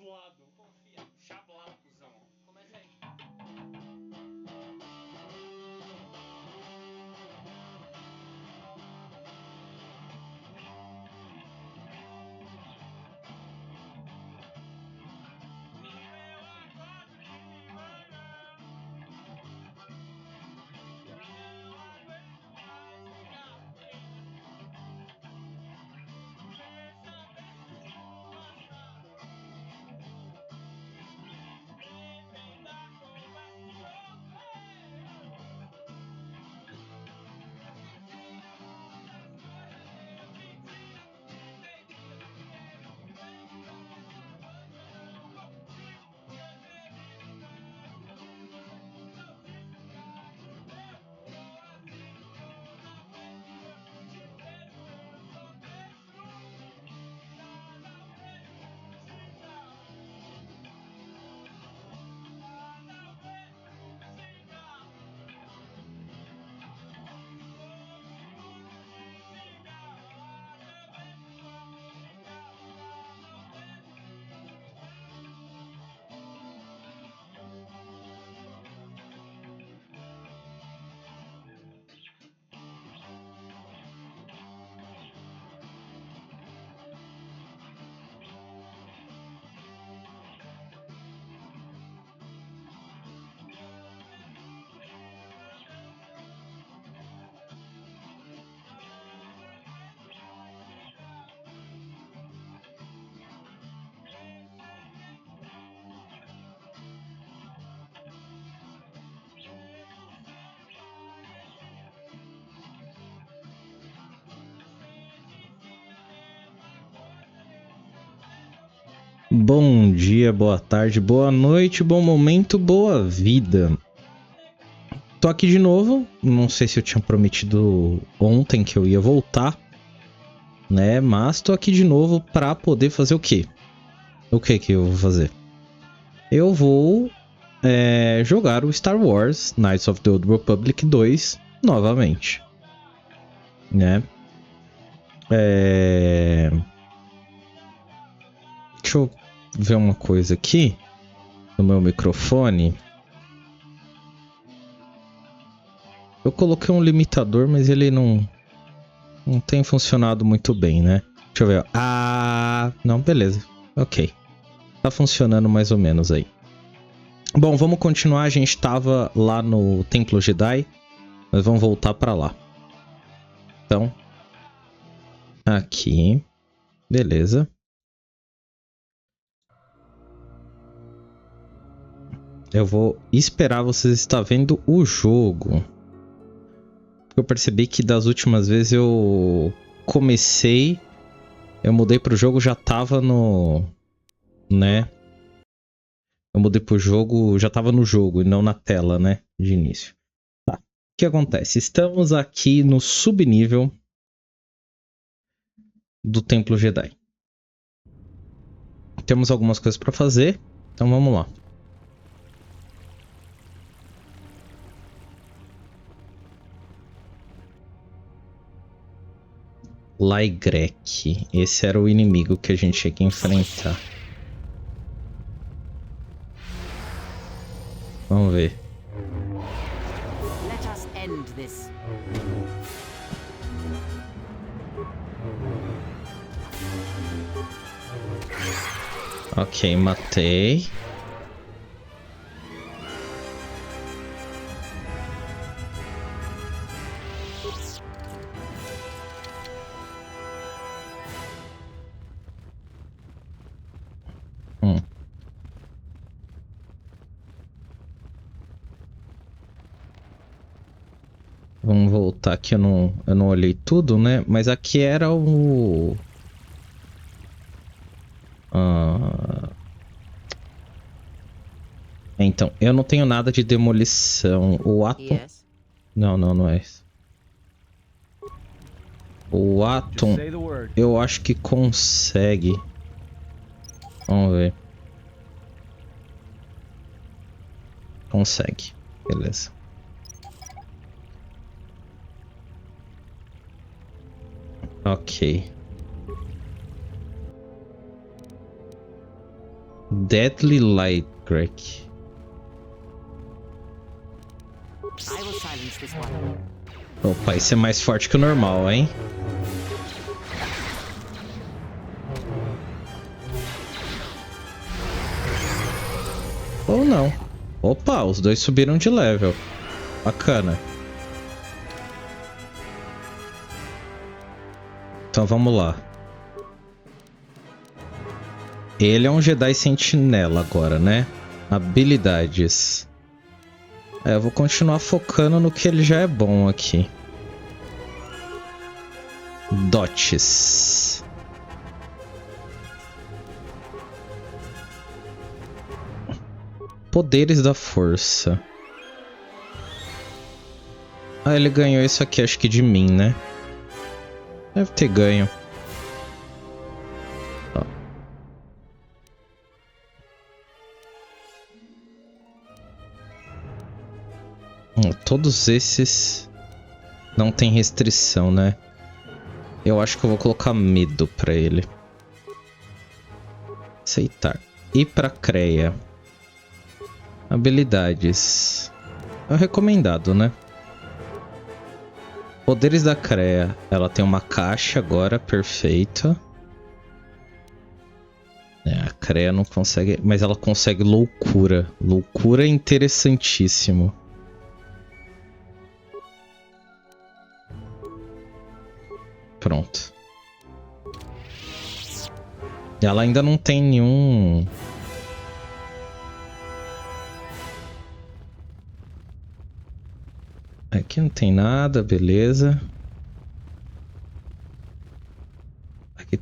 chablado. Confia. Chablado, cuzão. Começa aí. Bom dia, boa tarde, boa noite, bom momento, boa vida. Tô aqui de novo, não sei se eu tinha prometido ontem que eu ia voltar, né? Mas tô aqui de novo pra poder fazer o quê? O que que eu vou fazer? Eu vou jogar o Star Wars Knights of the Old Republic 2 novamente, né? Deixa eu ver uma coisa aqui no meu microfone. Eu coloquei um limitador, mas ele não tem funcionado muito bem, né? Deixa eu ver. Ah, não, beleza. Ok. Tá funcionando mais ou menos aí. Bom, vamos continuar. A gente tava lá no Templo Jedi. Mas vamos voltar pra lá. Então, aqui. Beleza. Eu vou esperar vocês estar vendo o jogo. Eu percebi que das últimas vezes eu comecei, eu mudei pro jogo, já tava no, né? Eu mudei pro jogo, já tava no jogo e não na tela, né? De início. Tá. O que acontece? Estamos aqui no subnível do Templo Jedi. Temos algumas coisas pra fazer, então vamos lá. Laigrek. Esse era o inimigo que a gente tinha que enfrentar. Vamos ver. Let us end this. Ok, matei. Vamos voltar aqui, eu não olhei tudo, né? Mas aqui era o... Então, eu não tenho nada de demolição. O Atom... Yes. Não é isso. O Atom, eu acho que consegue. Vamos ver. Consegue. Beleza. Ok. Deadly Light Crack. Opa, esse é mais forte que o normal, hein? Ou não. Opa, os dois subiram de level. Bacana. Então vamos lá. Ele é um Jedi Sentinela agora, né? Habilidades. Eu vou continuar focando no que ele já é bom aqui. Dotes. Poderes da força. Ah, ele ganhou isso aqui, acho que de mim, né? Deve ter ganho. Ó. Todos esses não tem restrição, né? Eu acho que eu vou colocar medo pra ele. Aceitar. E pra Creia. Habilidades. É o recomendado, né? Poderes da Creia. Ela tem uma caixa agora, perfeita. A Creia não consegue... Mas ela consegue loucura. Loucura é interessantíssimo. Pronto. Ela ainda não tem nenhum... Aqui não tem nada, beleza. Aqui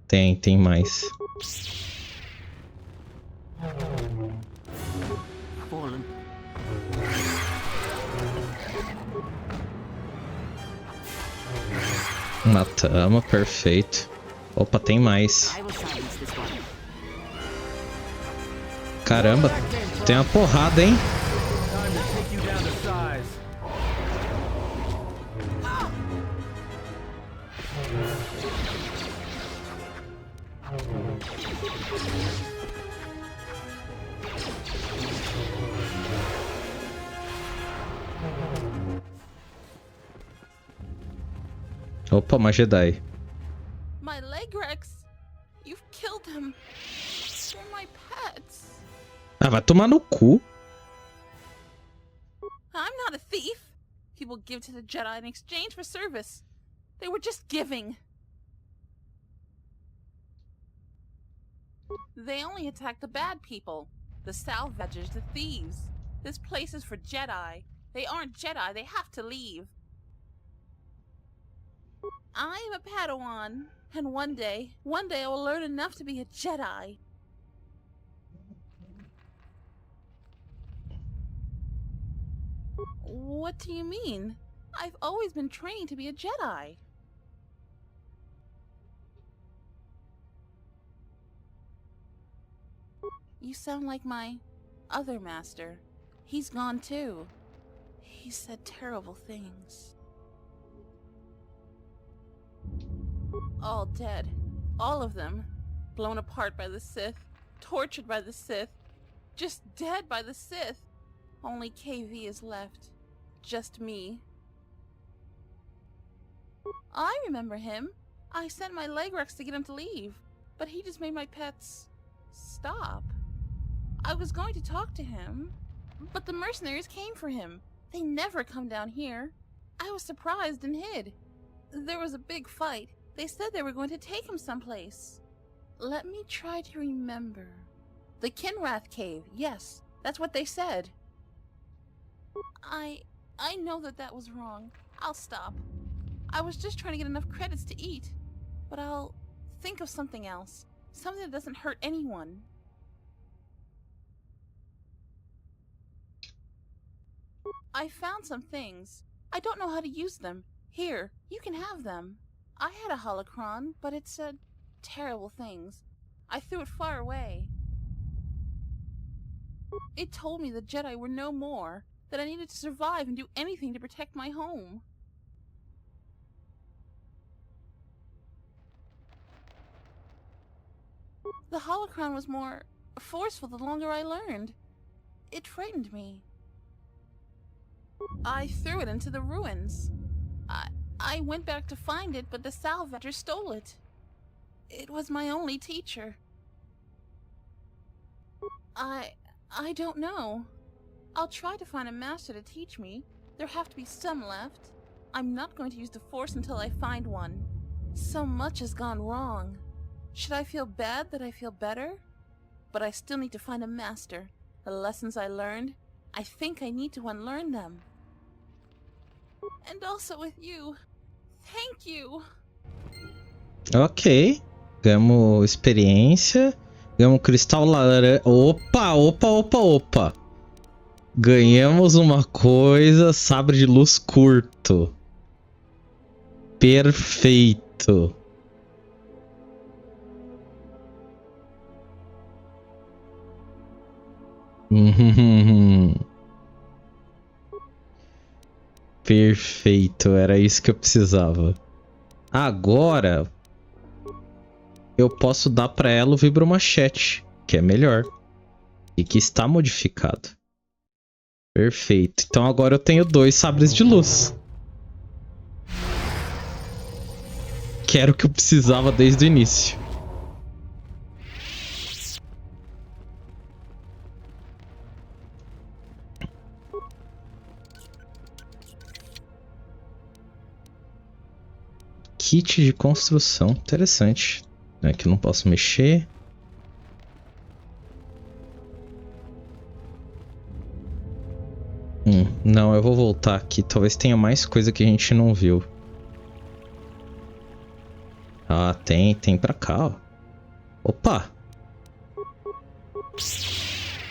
tem mais. Matamos, perfeito. Opa, tem mais. Caramba, tem uma porrada, hein? Opa, uma Jedi. My Legrex! You've killed them! They're my pets! Ah, vai tomar no cu. I'm not a thief! People give to the Jedi in exchange for service. They were just giving. They only attack the bad people. The salvagers, the thieves. This place is for Jedi. They aren't Jedi, they have to leave. I'm a Padawan, and one day I will learn enough to be a Jedi. What do you mean? I've always been trained to be a Jedi. You sound like my other master. He's gone too. He said terrible things. All dead. All of them. Blown apart by the Sith. Tortured by the Sith. Just dead by the Sith. Only KV is left. Just me. I remember him. I sent my Legrex to get him to leave. But he just made my pets... stop. I was going to talk to him. But the mercenaries came for him. They never come down here. I was surprised and hid. There was a big fight. They said they were going to take him someplace. Let me try to remember. The Kinrath Cave, yes. That's what they said. I know that was wrong. I'll stop. I was just trying to get enough credits to eat. But I'll think of something else. Something that doesn't hurt anyone. I found some things. I don't know how to use them. Here, you can have them. I had a holocron, but it said terrible things. I threw it far away. It told me the Jedi were no more, that I needed to survive and do anything to protect my home. The holocron was more forceful the longer I learned. It frightened me. I threw it into the ruins. I went back to find it, but the salvager stole it. It was my only teacher. I don't know. I'll try to find a master to teach me. There have to be some left. I'm not going to use the Force until I find one. So much has gone wrong. Should I feel bad that I feel better? But I still need to find a master. The lessons I learned, I think I need to unlearn them. And also with you. Thank you. Ok. Ganhamos experiência. Ganhamos cristal laranja. Opa. Ganhamos uma coisa. Sabre de luz curto. Perfeito. Perfeito, era isso que eu precisava. Agora eu posso dar pra ela o vibromachete, que é melhor e que está modificado. Perfeito. Então agora eu tenho 2 sabres de luz. Que era o que eu precisava desde o início. Kit de construção. Interessante. Aqui eu não posso mexer. Não, eu vou voltar aqui. Talvez tenha mais coisa que a gente não viu. Ah, tem pra cá, ó. Opa!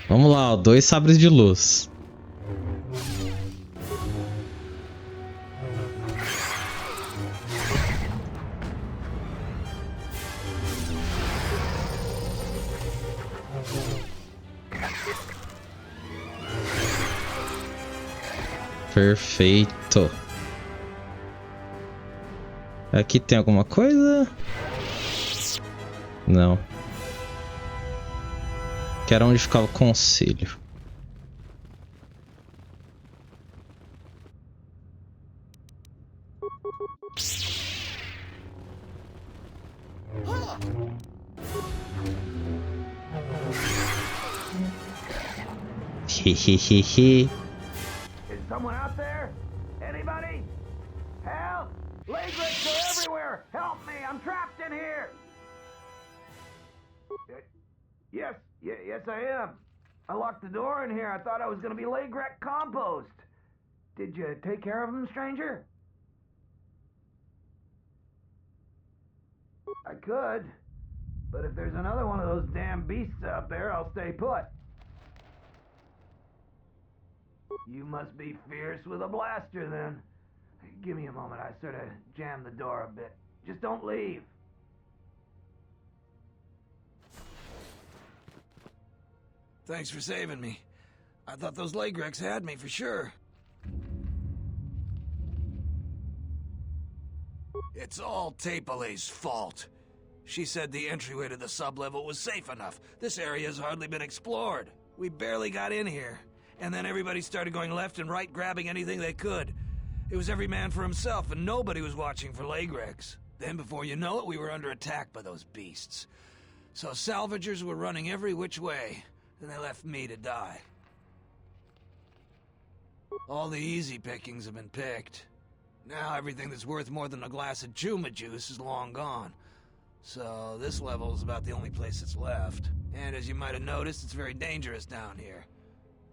Vamos lá, ó. 2 sabres de luz. Perfeito. Aqui tem alguma coisa? Não. Que era onde ficava o conselho. Hehehehe. Someone out there? Anybody? Help! Lagrets are everywhere! Help me! I'm trapped in here! Yes, I am. I locked the door in here. I thought I was gonna be Lagret compost. Did you take care of him, stranger? I could. But if there's another one of those damn beasts out there, I'll stay put. You must be fierce with a blaster, then. Give me a moment. I sort of jammed the door a bit. Just don't leave. Thanks for saving me. I thought those Lagrex had me for sure. It's all Tapelay's fault. She said the entryway to the sublevel was safe enough. This area's hardly been explored. We barely got in here. And then everybody started going left and right, grabbing anything they could. It was every man for himself, and nobody was watching for Lagrex. Then, before you know it, we were under attack by those beasts. So salvagers were running every which way, and they left me to die. All the easy pickings have been picked. Now everything that's worth more than a glass of Juma juice is long gone. So this level is about the only place that's left. And as you might have noticed, it's very dangerous down here.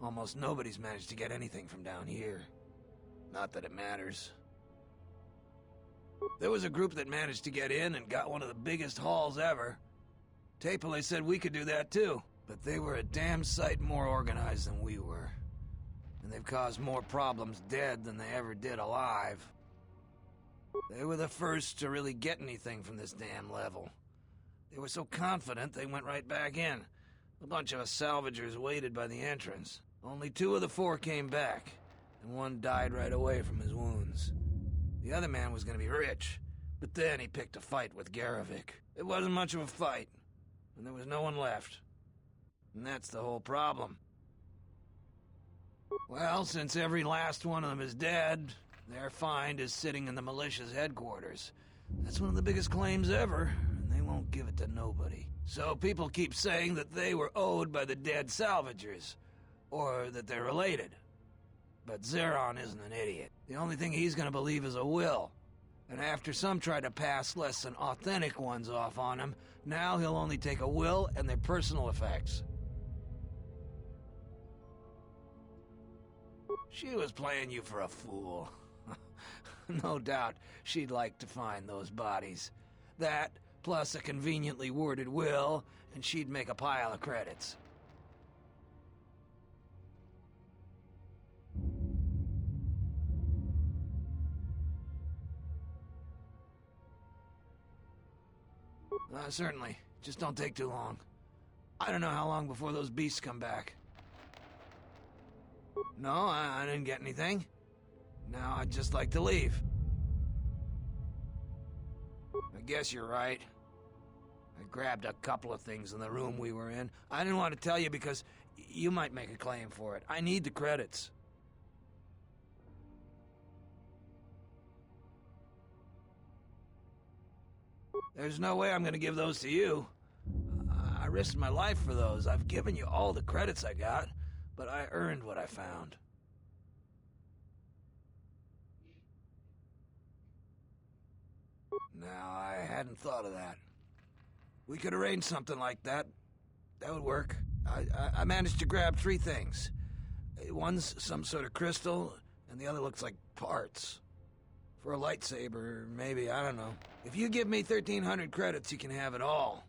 Almost nobody's managed to get anything from down here. Not that it matters. There was a group that managed to get in and got one of the biggest hauls ever. Tapelay said we could do that too, but they were a damn sight more organized than we were. And they've caused more problems dead than they ever did alive. They were the first to really get anything from this damn level. They were so confident they went right back in. A bunch of us salvagers waited by the entrance. Only 2 of the 4 came back, and 1 died right away from his wounds. The other man was gonna be rich, but then he picked a fight with Garavik. It wasn't much of a fight. and there was no one left. And that's the whole problem. Well, since every last one of them is dead, their find is sitting in the militia's headquarters. That's one of the biggest claims ever, and they won't give it to nobody. So people keep saying that they were owed by the dead salvagers, or that they're related. But Zeron isn't an idiot. The only thing he's gonna believe is a will. And after some try to pass less than authentic ones off on him, now he'll only take a will and their personal effects. She was playing you for a fool. No doubt she'd like to find those bodies. That, plus a conveniently worded will, and she'd make a pile of credits. Certainly. Just don't take too long. I don't know how long before those beasts come back. No, I didn't get anything. Now I'd just like to leave. I guess you're right. I grabbed a couple of things in the room we were in. I didn't want to tell you because you might make a claim for it. I need the credits. There's no way I'm gonna give those to you. I risked my life for those. I've given you all the credits I got, but I earned what I found. Now, I hadn't thought of that. We could arrange something like that. That would work. I managed to grab 3 things. One's some sort of crystal, and the other looks like parts. For a lightsaber, maybe, I don't know. If you give me 1,300 credits, you can have it all.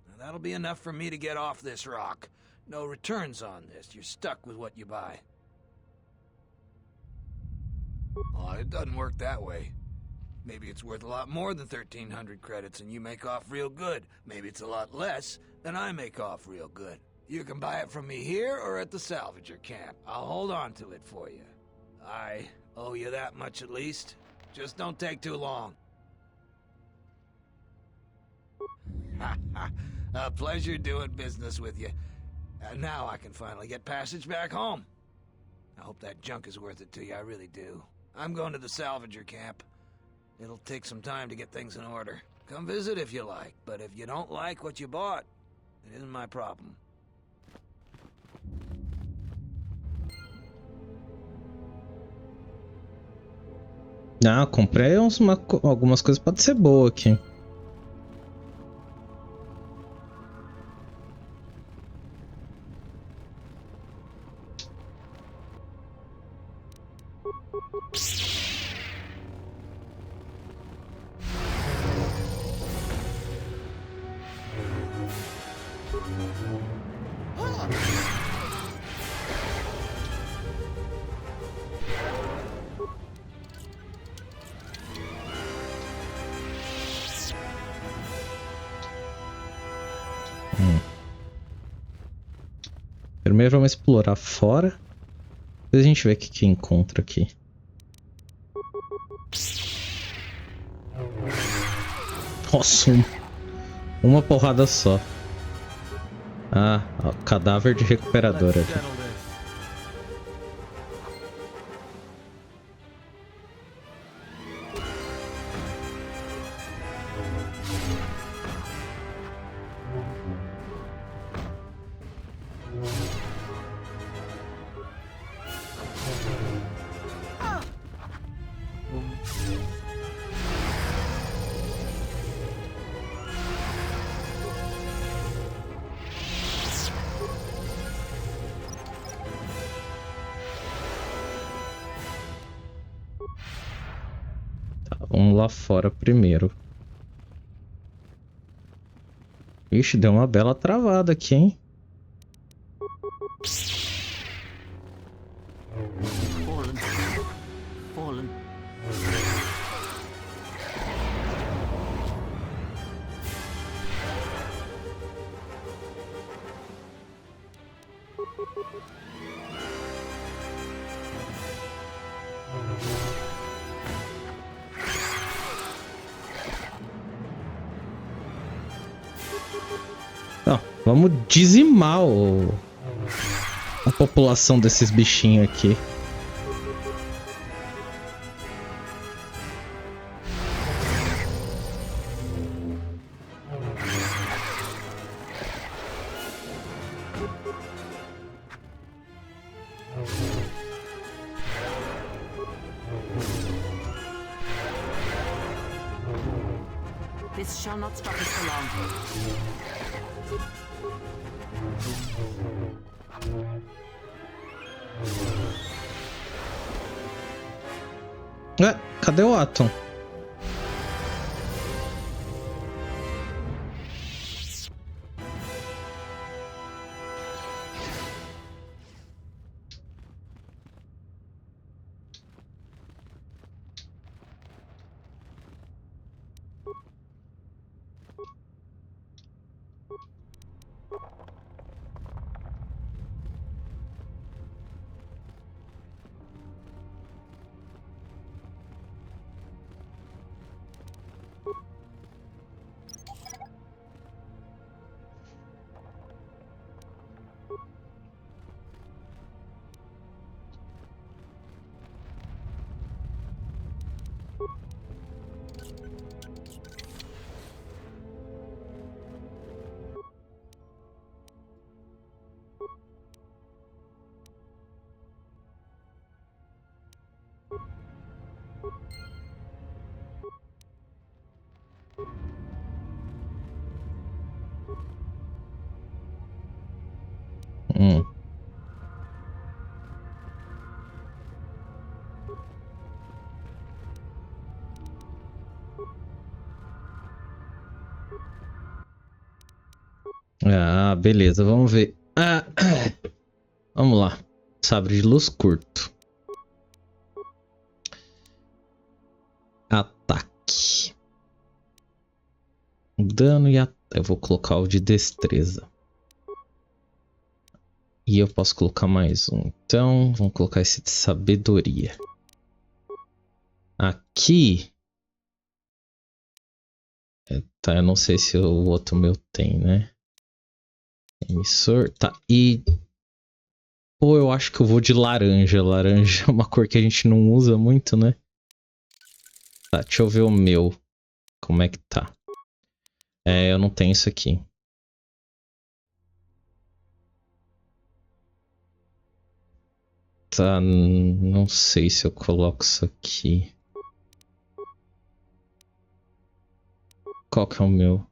Now, that'll be enough for me to get off this rock. No returns on this. You're stuck with what you buy. Oh, it doesn't work that way. Maybe it's worth a lot more than 1,300 credits and you make off real good. Maybe it's a lot less than I make off real good. You can buy it from me here or at the salvager camp. I'll hold on to it for you. I owe you that much at least. Just don't take too long. A pleasure doing business with you. And now I can finally get passage back home. I hope that junk is worth it to you, I really do. I'm going to the salvager camp. It'll take some time to get things in order. Come visit if you like, but if you don't like what you bought, it isn't my problem. Ah, comprei algumas coisas, pode ser boa aqui. Primeiro vamos explorar fora. Depois a gente vê o que encontra aqui. Nossa, uma porrada só. Ah, ó, cadáver de recuperadora aqui. Vamos lá fora primeiro. Ixi, deu uma bela travada aqui, hein? Fallen. Ó, vamos dizimar a população desses bichinhos aqui. This shall not stop us for long. Cadê o Atom? Ah, beleza, vamos ver. Vamos lá. Sabre de luz curto. Ataque. Dano e ataque. Eu vou colocar o de destreza. E eu posso colocar mais um. Então, vamos colocar esse de sabedoria. Aqui. Tá, eu não sei se o outro meu tem, né? Emissor. Tá, e... Pô, eu acho que eu vou de laranja. Laranja é uma cor que a gente não usa muito, né? Tá, deixa eu ver o meu. Como é que tá? Eu não tenho isso aqui. Tá, não sei se eu coloco isso aqui. Qual que é o meu?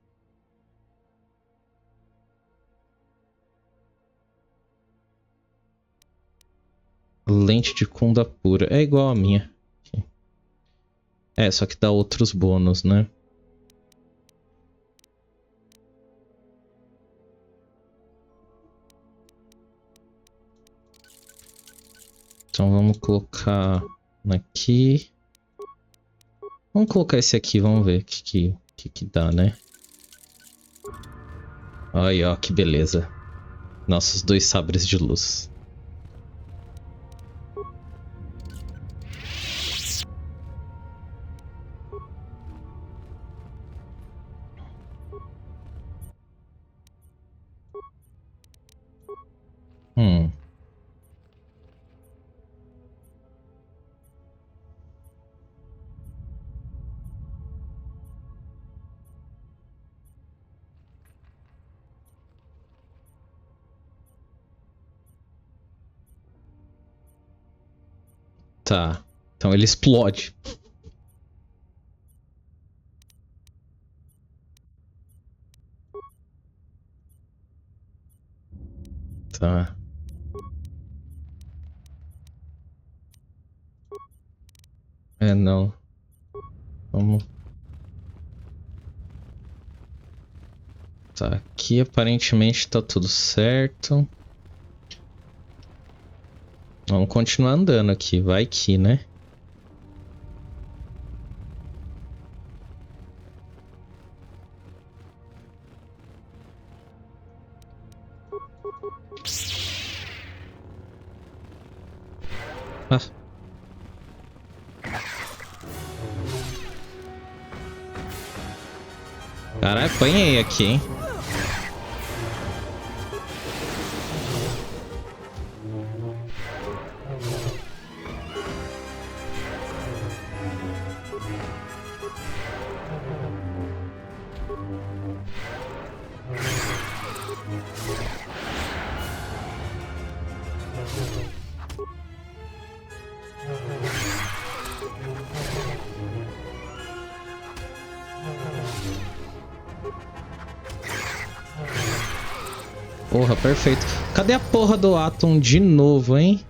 Lente de cunda pura. É igual a minha. Só que dá outros bônus, né? Então vamos colocar aqui. Vamos colocar esse aqui, vamos ver o que dá, né? Aí, ó, que beleza. Nossos dois sabres de luz. Tá. Então ele explode. Tá. Não. Vamos. Tá. Aqui aparentemente tá tudo certo. Vamos continuar andando aqui. Vai que, né? Caralho, apanhei aqui, hein? Porra, perfeito. Cadê a porra do Atom de novo, hein?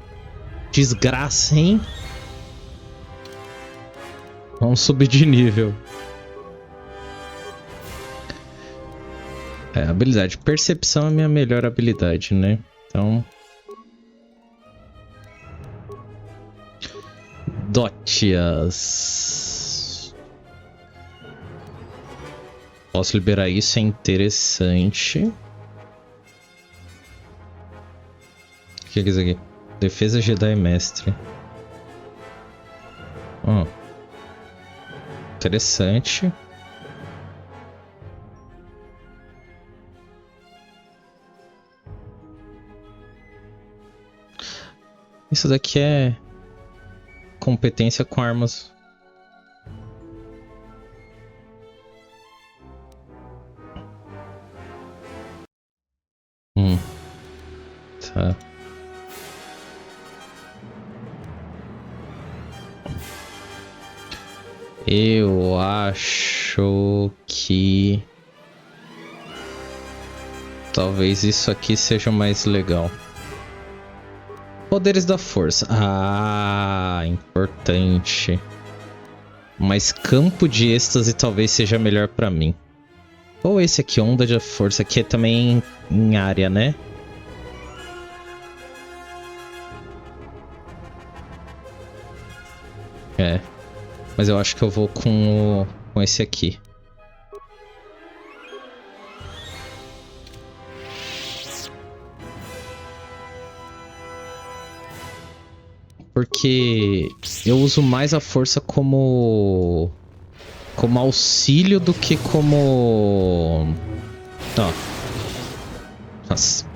Desgraça, hein? Vamos subir de nível. É, habilidade. Percepção é a minha melhor habilidade, né? Então... Dótias. Posso liberar isso, é interessante. O que é isso aqui? Defesa Jedi Mestre. Oh. Interessante. Isso daqui é competência com armas. Tá. Eu acho que talvez isso aqui seja mais legal. Poderes da força. Ah, importante. Mas campo de êxtase talvez seja melhor pra mim. Ou esse aqui, onda de força, que é também em área, né? É. Mas eu acho que eu vou com esse aqui. Porque eu uso mais a força como auxílio do que como... Ó. Nossa.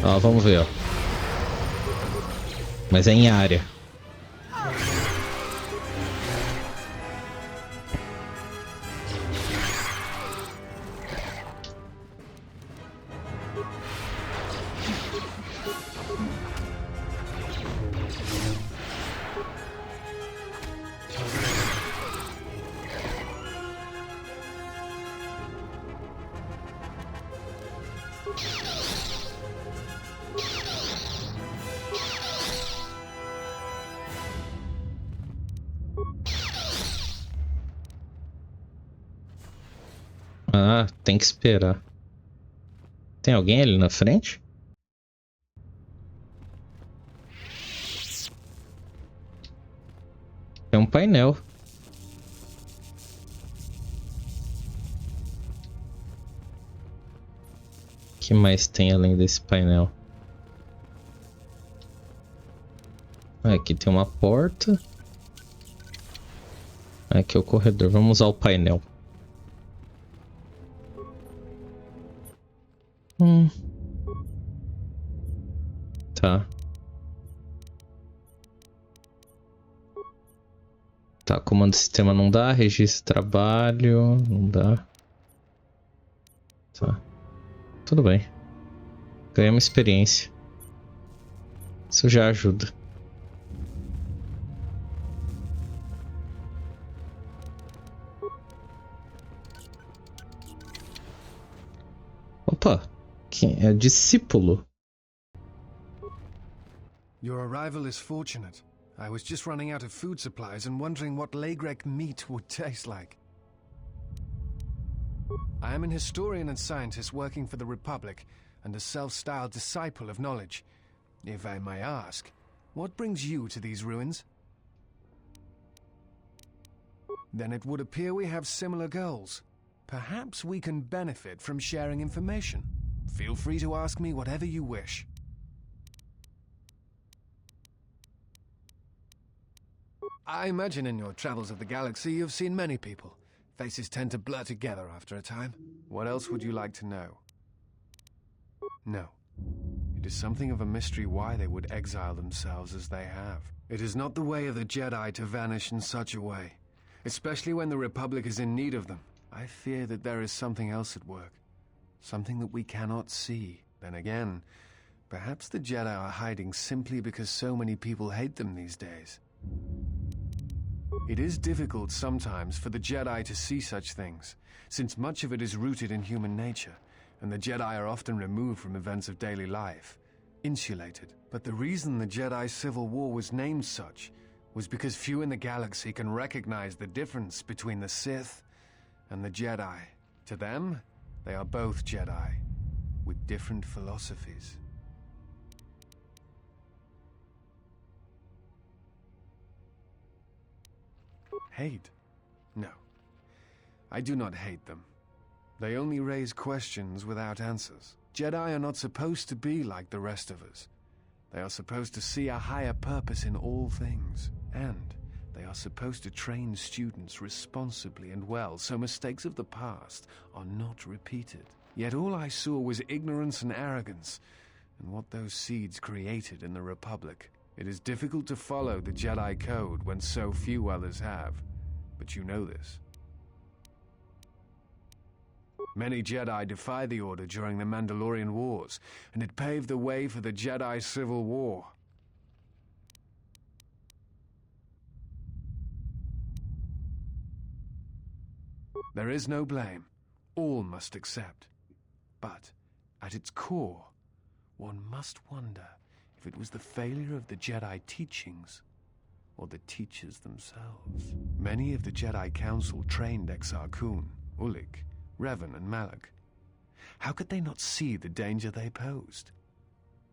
Ó, vamos ver, ó. Mas é em área. Ah, tem que esperar. Tem alguém ali na frente? Tem um painel. O que mais tem além desse painel? Aqui tem uma porta. Aqui é o corredor. Vamos usar o painel. Tá. Tá, comando sistema não dá, registro de trabalho, não dá. Tá. Tudo bem. Ganhamos experiência. Isso já ajuda. Opa! Quem é discípulo? Your arrival is fortunate. I was just running out of food supplies and wondering what Lagrek meat would taste like. I am an historian and scientist working for the Republic and a self-styled disciple of knowledge. If I may ask, what brings you to these ruins? Then it would appear we have similar goals. Perhaps we can benefit from sharing information. Feel free to ask me whatever you wish. I imagine in your travels of the galaxy you've seen many people. Faces tend to blur together after a time. What else would you like to know? No. It is something of a mystery why they would exile themselves as they have. It is not the way of the Jedi to vanish in such a way, especially when the Republic is in need of them. I fear that there is something else at work. Something that we cannot see. Then again, perhaps the Jedi are hiding simply because so many people hate them these days. It is difficult sometimes for the Jedi to see such things, since much of it is rooted in human nature, and the Jedi are often removed from events of daily life, insulated. But the reason the Jedi Civil War was named such was because few in the galaxy can recognize the difference between the Sith and the Jedi. To them, they are both Jedi, with different philosophies. Hate? No. I do not hate them. They only raise questions without answers. Jedi are not supposed to be like the rest of us. They are supposed to see a higher purpose in all things, and they are supposed to train students responsibly and well so mistakes of the past are not repeated. Yet all I saw was ignorance and arrogance, and what those seeds created in the Republic. It is difficult to follow the Jedi Code when so few others have, but you know this. Many Jedi defy the Order during the Mandalorian Wars, and it paved the way for the Jedi Civil War. There is no blame. All must accept. But, at its core, one must wonder if it was the failure of the Jedi teachings or the teachers themselves. Many of the Jedi Council trained Exar Kun, Ulik, Revan, and Malak. How could they not see the danger they posed?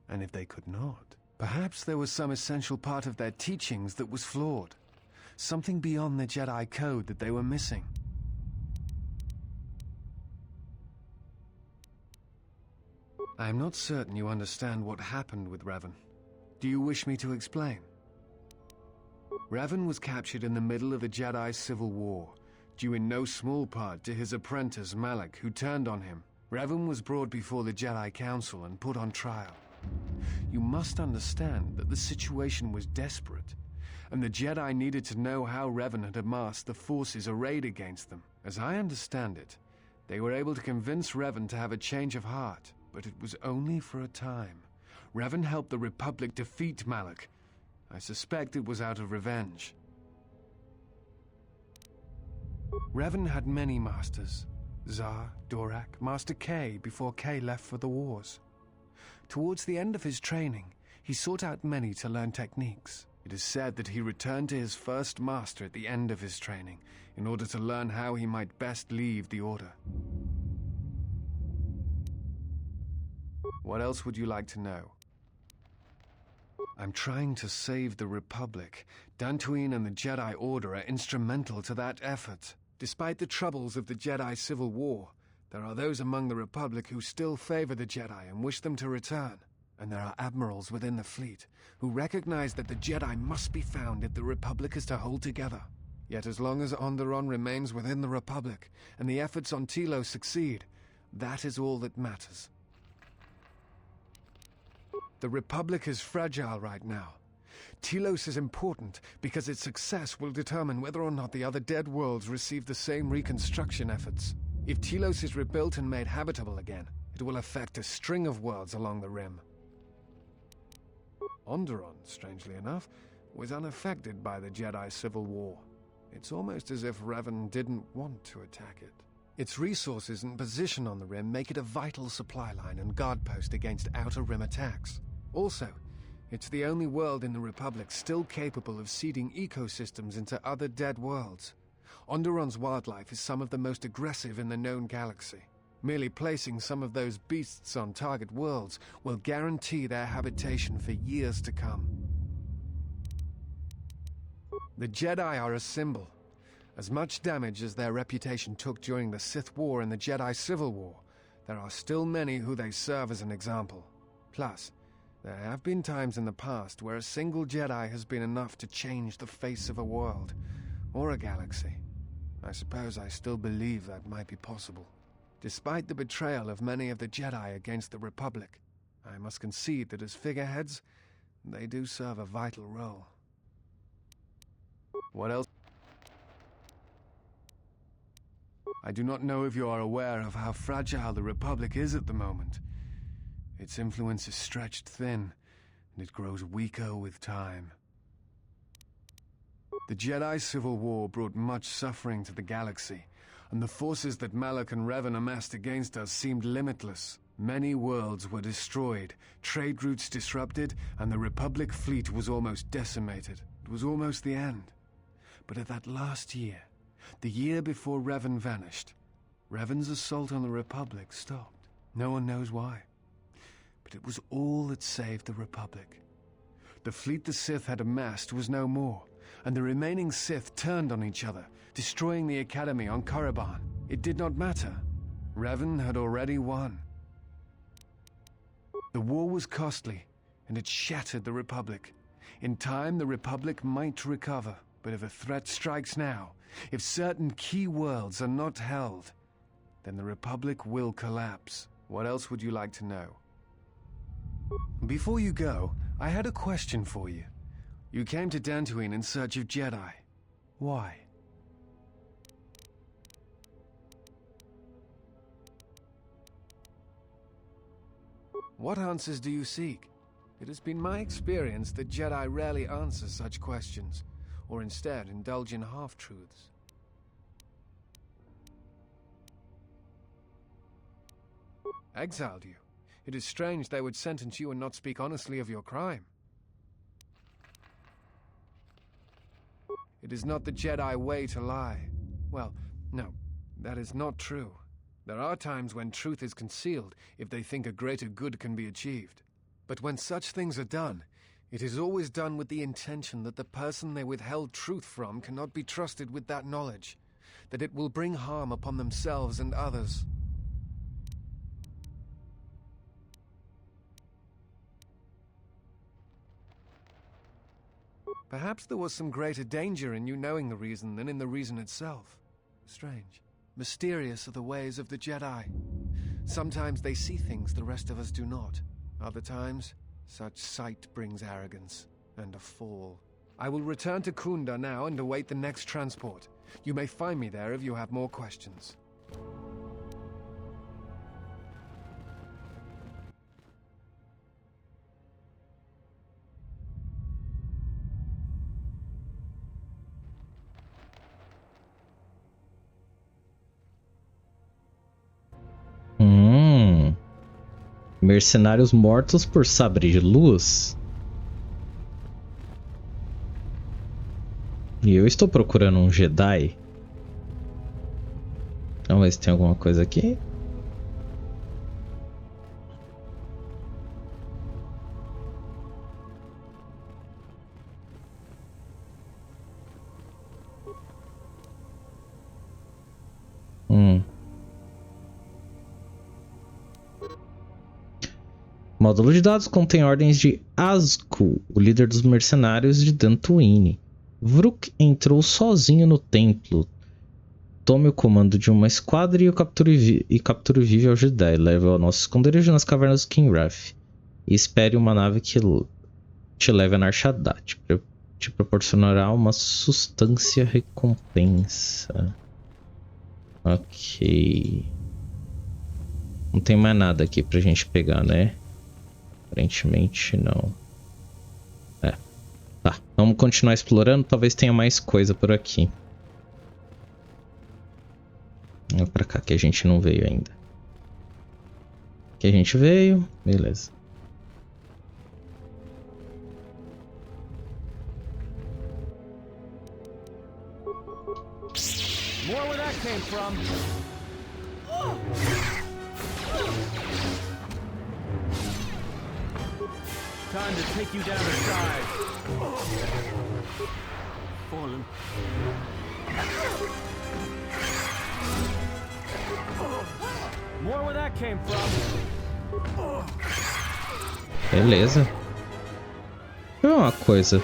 And if they could not, perhaps there was some essential part of their teachings that was flawed. Something beyond the Jedi Code that they were missing. I am not certain you understand what happened with Revan. Do you wish me to explain? Revan was captured in the middle of the Jedi Civil War, due in no small part to his apprentice Malak, who turned on him. Revan was brought before the Jedi Council and put on trial. You must understand that the situation was desperate, and the Jedi needed to know how Revan had amassed the forces arrayed against them. As I understand it, they were able to convince Revan to have a change of heart, but it was only for a time. Revan helped the Republic defeat Malak. I suspect it was out of revenge. Revan had many masters. Zar, Dorak, Master K before K left for the wars. Towards the end of his training, he sought out many to learn techniques. It is said that he returned to his first master at the end of his training in order to learn how he might best leave the Order. What else would you like to know? I'm trying to save the Republic. Dantooine and the Jedi Order are instrumental to that effort. Despite the troubles of the Jedi Civil War, there are those among the Republic who still favor the Jedi and wish them to return. And there are admirals within the fleet who recognize that the Jedi must be found if the Republic is to hold together. Yet as long as Onderon remains within the Republic and the efforts on Telos succeed, that is all that matters. The Republic is fragile right now. Telos is important because its success will determine whether or not the other dead worlds receive the same reconstruction efforts. If Telos is rebuilt and made habitable again, it will affect a string of worlds along the rim. Onderon, strangely enough, was unaffected by the Jedi Civil War. It's almost as if Revan didn't want to attack it. Its resources and position on the rim make it a vital supply line and guard post against outer rim attacks. Also, it's the only world in the Republic still capable of seeding ecosystems into other dead worlds. Onderon's wildlife is some of the most aggressive in the known galaxy. Merely placing some of those beasts on target worlds will guarantee their habitation for years to come. The Jedi are a symbol. As much damage as their reputation took during the Sith War and the Jedi Civil War, there are still many who they serve as an example. Plus, there have been times in the past where a single Jedi has been enough to change the face of a world, or a galaxy. I suppose I still believe that might be possible. Despite the betrayal of many of the Jedi against the Republic, I must concede that as figureheads, they do serve a vital role. What else? I do not know if you are aware of how fragile the Republic is at the moment. Its influence is stretched thin, and it grows weaker with time. The Jedi Civil War brought much suffering to the galaxy, and the forces that Malak and Revan amassed against us seemed limitless. Many worlds were destroyed, trade routes disrupted, and the Republic fleet was almost decimated. It was almost the end. But at that last year, the year before Revan vanished, Revan's assault on the Republic stopped. No one knows why. But it was all that saved the Republic. The fleet the Sith had amassed was no more, and the remaining Sith turned on each other, destroying the Academy on Korriban. It did not matter. Revan had already won. The war was costly, and it shattered the Republic. In time, the Republic might recover, but if a threat strikes now, if certain key worlds are not held, then the Republic will collapse. What else would you like to know? Before you go, I had a question for you. You came to Dantooine in search of Jedi. Why? What answers do you seek? It has been my experience that Jedi rarely answer such questions, or instead indulge in half-truths. Exiled you? It is strange they would sentence you and not speak honestly of your crime. It is not the Jedi way to lie. Well, no, that is not true. There are times when truth is concealed if they think a greater good can be achieved. But when such things are done, it is always done with the intention that the person they withheld truth from cannot be trusted with that knowledge, that it will bring harm upon themselves and others. Perhaps there was some greater danger in you knowing the reason than in the reason itself. Strange. Mysterious are the ways of the Jedi. Sometimes they see things the rest of us do not. Other times, such sight brings arrogance and a fall. I will return to Kunda now and await the next transport. You may find me there if you have more questions. Mercenários mortos por sabre de luz. E eu estou procurando um Jedi. Vamos ver se tem alguma coisa aqui. Módulo de dados contém ordens de Azku, o líder dos mercenários de Dantooine. Vrook entrou sozinho no templo. Tome o comando de uma esquadra e capture vive ao Jedi. Leve ao nosso esconderijo nas cavernas do Kinrath. E espere uma nave que te leve a Nar Shaddaa. Te proporcionará uma substância recompensa. Ok. Não tem mais nada aqui pra gente pegar, né? Aparentemente não. Tá, vamos continuar explorando. Talvez tenha mais coisa por aqui. Vamos pra cá que a gente não veio ainda. Aqui a gente veio. Beleza. More where that came from. Time to take you down to size. Fallen. More where that came from. Beleza. Deixa eu ver uma coisa.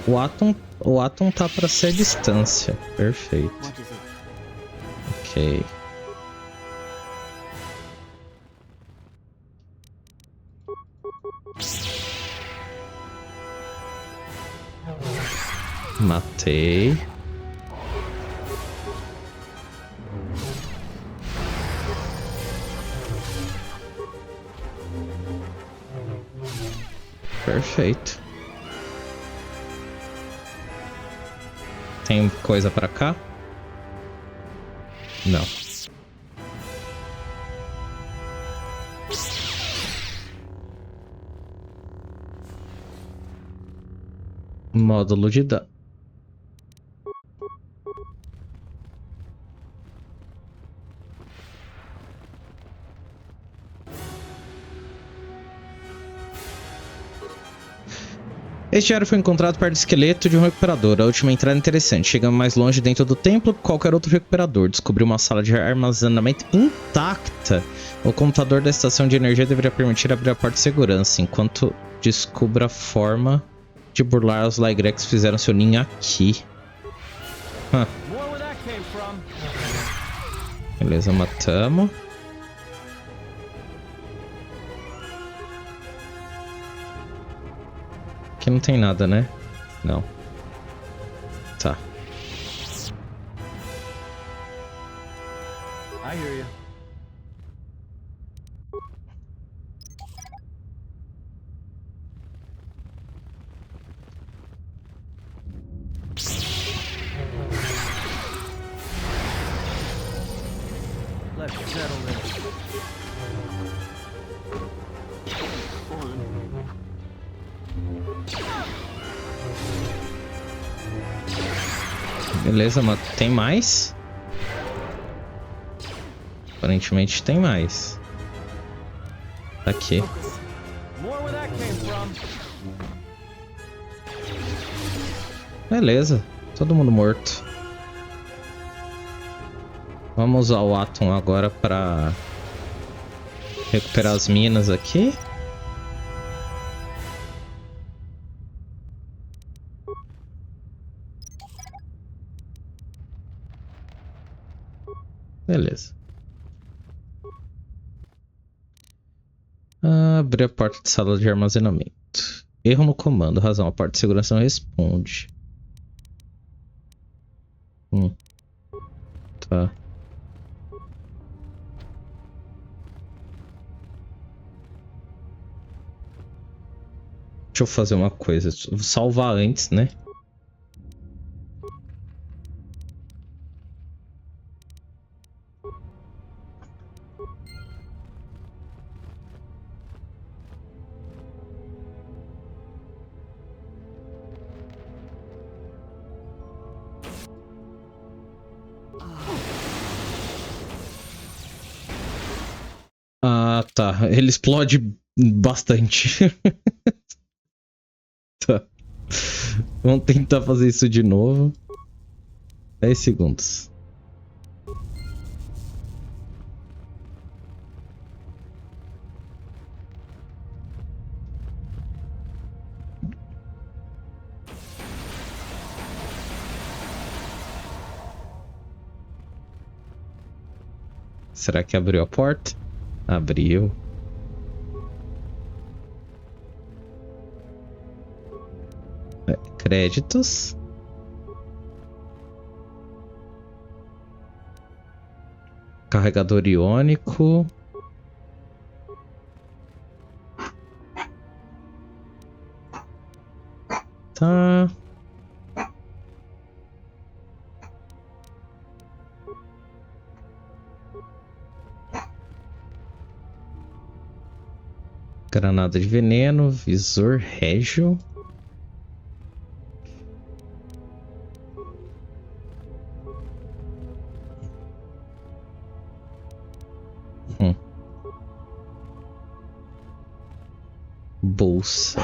O Atom tá pra ser a distância. Perfeito. Ok. Matei. Perfeito. Tem coisa pra cá? Não. Módulo de dados. Este diário foi encontrado perto do esqueleto de um recuperador. A última entrada é interessante. Chegamos mais longe dentro do templo que qualquer outro recuperador. Descobriu uma sala de armazenamento intacta. O computador da estação de energia deveria permitir abrir a porta de segurança, enquanto descubra a forma de burlar os Lygrex fizeram seu ninho aqui. Beleza, matamos. Aqui não tem nada, né? Não. Tá. I hear you. Let's settle this. Beleza, mas tem mais? Aparentemente tem mais. Tá aqui. More where that came from. Beleza, todo mundo morto. Vamos usar o Atom agora pra recuperar as minas aqui. Beleza. Abrir a porta de sala de armazenamento. Erro no comando. Razão. A porta de segurança não responde. Tá. Deixa eu fazer uma coisa. Vou salvar antes, né? Ah, tá. Ele explode bastante. Tá. Vamos tentar fazer isso de novo. 10 segundos. Será que abriu a porta? Abriu. Créditos. Carregador iônico. Tá. Granada de veneno, visor régio. Bolsa.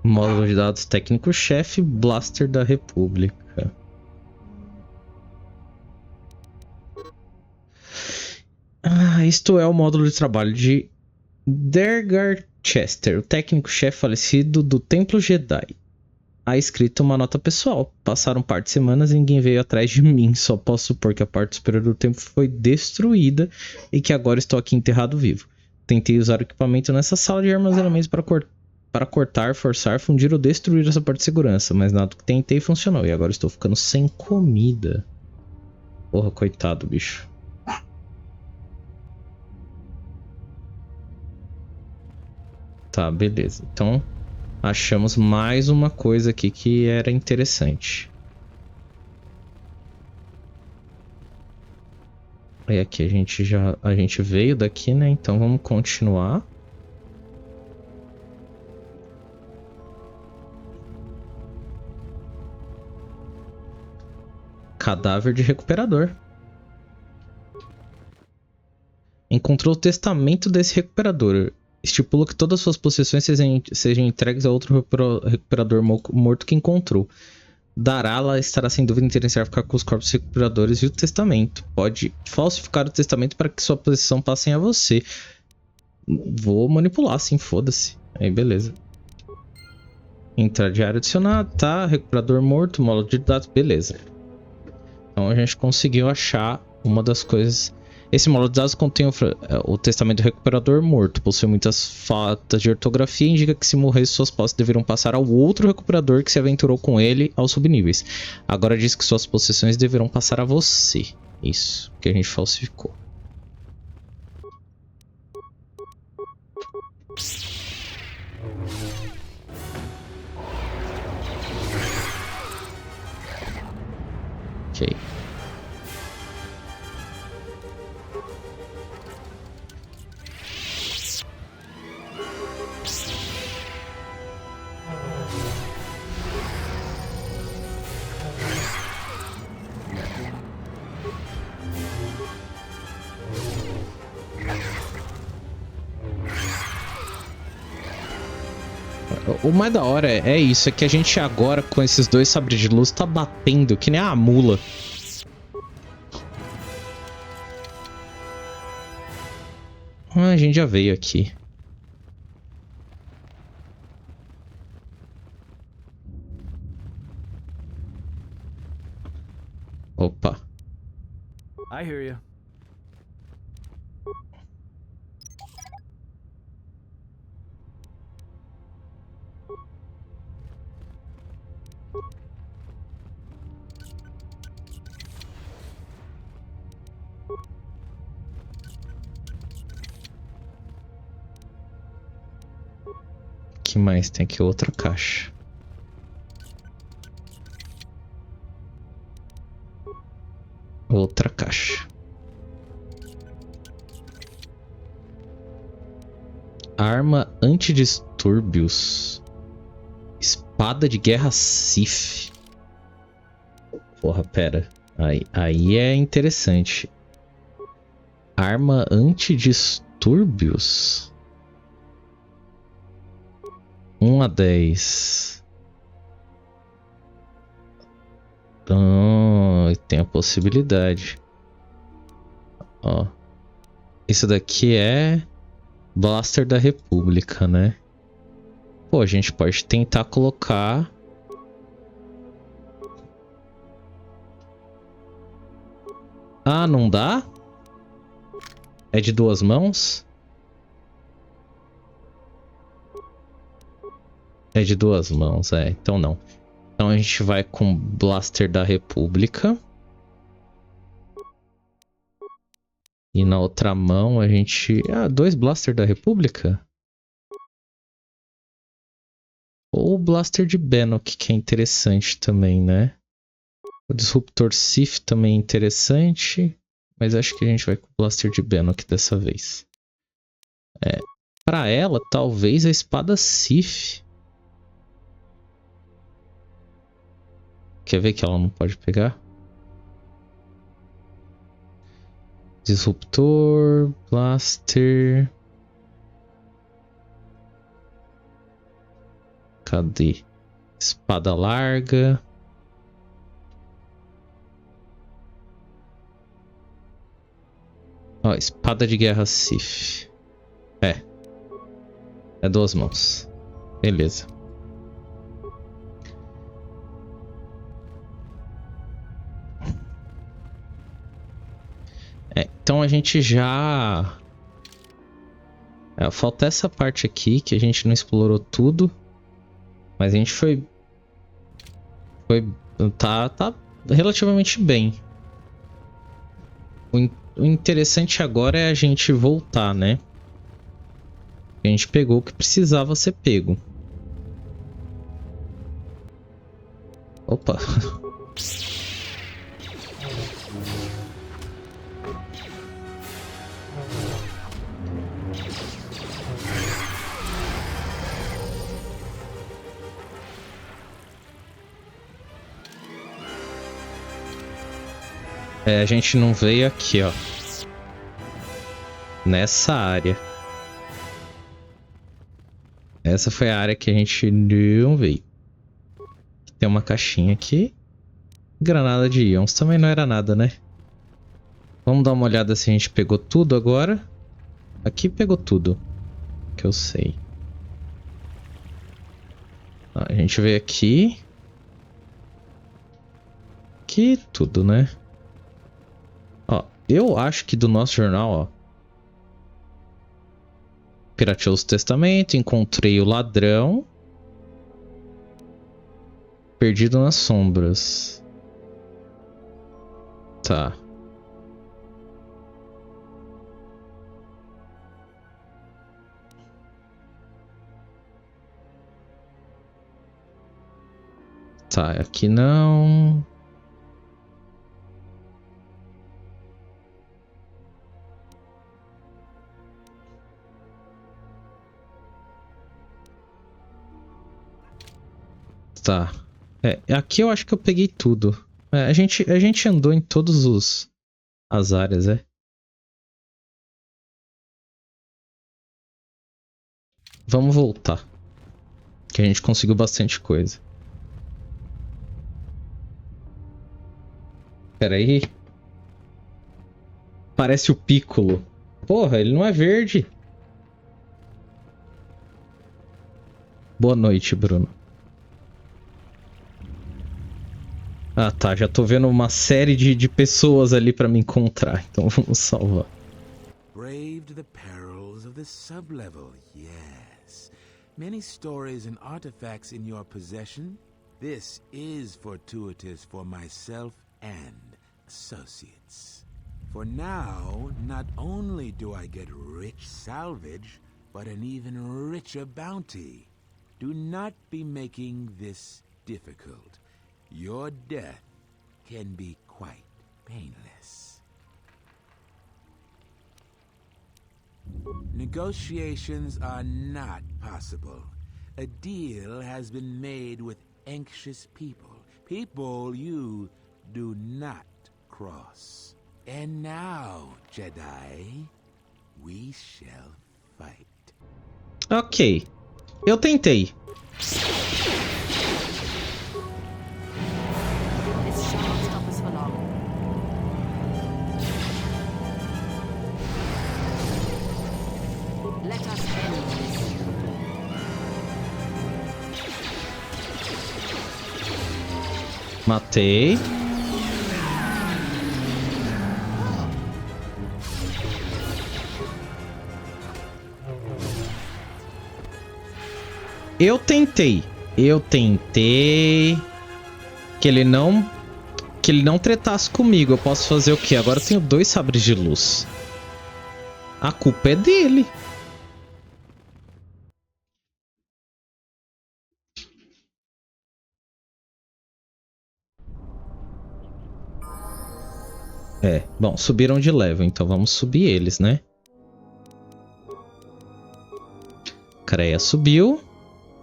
Módulo de dados técnico-chefe, Blaster da República. Isto é o módulo de trabalho de Dergar Chester, o técnico-chefe falecido do Templo Jedi. Há escrito uma nota pessoal. Passaram parte de semanas e ninguém veio atrás de mim. Só posso supor que a parte superior do templo foi destruída e que agora estou aqui enterrado vivo. Tentei usar o equipamento nessa sala de armazenamento para cortar, forçar, fundir ou destruir essa parte de segurança, mas nada que tentei funcionou e agora estou ficando sem comida. Porra, coitado, bicho. Tá, beleza. Então, achamos mais uma coisa aqui que era interessante. E aqui a gente veio daqui, né? Então vamos continuar. Cadáver de recuperador. Encontrou o testamento desse recuperador. Estipula que todas as suas possessões sejam entregues a outro recuperador morto que encontrou. Darala estará sem dúvida interessada em ficar com os corpos recuperadores e o testamento. Pode falsificar o testamento para que sua possessão passe a você. Vou manipular, sim, foda-se. Aí, beleza. Entrar diário adicionado, tá? Recuperador morto, módulo de dados, beleza. Então a gente conseguiu achar uma das coisas. Esse módulo de dados contém o testamento do recuperador morto. Possui muitas faltas de ortografia e indica que se morresse suas posses deverão passar ao outro recuperador que se aventurou com ele aos subníveis. Agora diz que suas possessões deverão passar a você. Isso, que a gente falsificou. Ok. O mais da hora é isso, é que a gente agora com esses dois sabres de luz tá batendo que nem a mula. Ah, a gente já veio aqui. Opa. I hear you. Que mais tem aqui? Outra caixa. Outra caixa. Arma antidistúrbios. Espada de guerra Sith. Porra, pera. Aí é interessante. Arma antidistúrbios. 1 a 10. Tem a possibilidade. Ó. Isso daqui é Blaster da República, né? Pô, a gente pode tentar colocar... Ah, não dá? É de 2 mãos? É de 2 mãos, é. Então não. Então a gente vai com Blaster da República. E na outra mão a gente... Ah, 2 Blaster da República? Ou o Blaster de Bennock, que é interessante também, né? O Disruptor Sith também é interessante. Mas acho que a gente vai com o Blaster de Bennock dessa vez. É. Pra ela, talvez a espada Sith. Quer ver que ela não pode pegar? Disruptor, Blaster. Cadê? Espada larga. Ó, espada de guerra Sith. É 2 mãos. Beleza. Então a gente já... falta essa parte aqui que a gente não explorou tudo. Mas a gente tá relativamente bem. O interessante agora é a gente voltar, né? A gente pegou o que precisava ser pego. Opa. É, a gente não veio aqui, ó. Nessa área. Essa foi a área que a gente não veio. Tem uma caixinha aqui. Granada de íons. Também não era nada, né? Vamos dar uma olhada se a gente pegou tudo agora. Aqui pegou tudo. Que eu sei. A gente veio aqui. Aqui tudo, né? Ó, eu acho que do nosso jornal, ó. Pirateou o testamento, encontrei o ladrão. Perdido nas sombras. Tá. Tá, aqui não. Tá. É, aqui eu acho que eu peguei tudo. É, a gente andou em todas as áreas, é. Vamos voltar. Que a gente conseguiu bastante coisa. Pera aí. Parece o Piccolo. Porra, ele não é verde. Boa noite, Bruno. Ah, tá. Já tô vendo uma série de pessoas ali pra me encontrar. Então vamos salvar. Braved the perils of the sublevel, yes. Many stories and artifacts in your possession. This is fortuitous for myself and associates. For now, not only do I get rich salvage, but an even richer bounty. Do not be making this difficult. Your death can be quite painless. Negotiations are not possible. A deal has been made with anxious people. People you do not cross. And now, Jedi, we shall fight. Ok. Eu tentei. This shall not stop us for long. Let us end this. Matei. Eu tentei que ele não tretasse comigo. Eu posso fazer o quê? Agora eu tenho 2 sabres de luz. A culpa é dele. É, bom, subiram de level, então vamos subir eles, né? Creia subiu.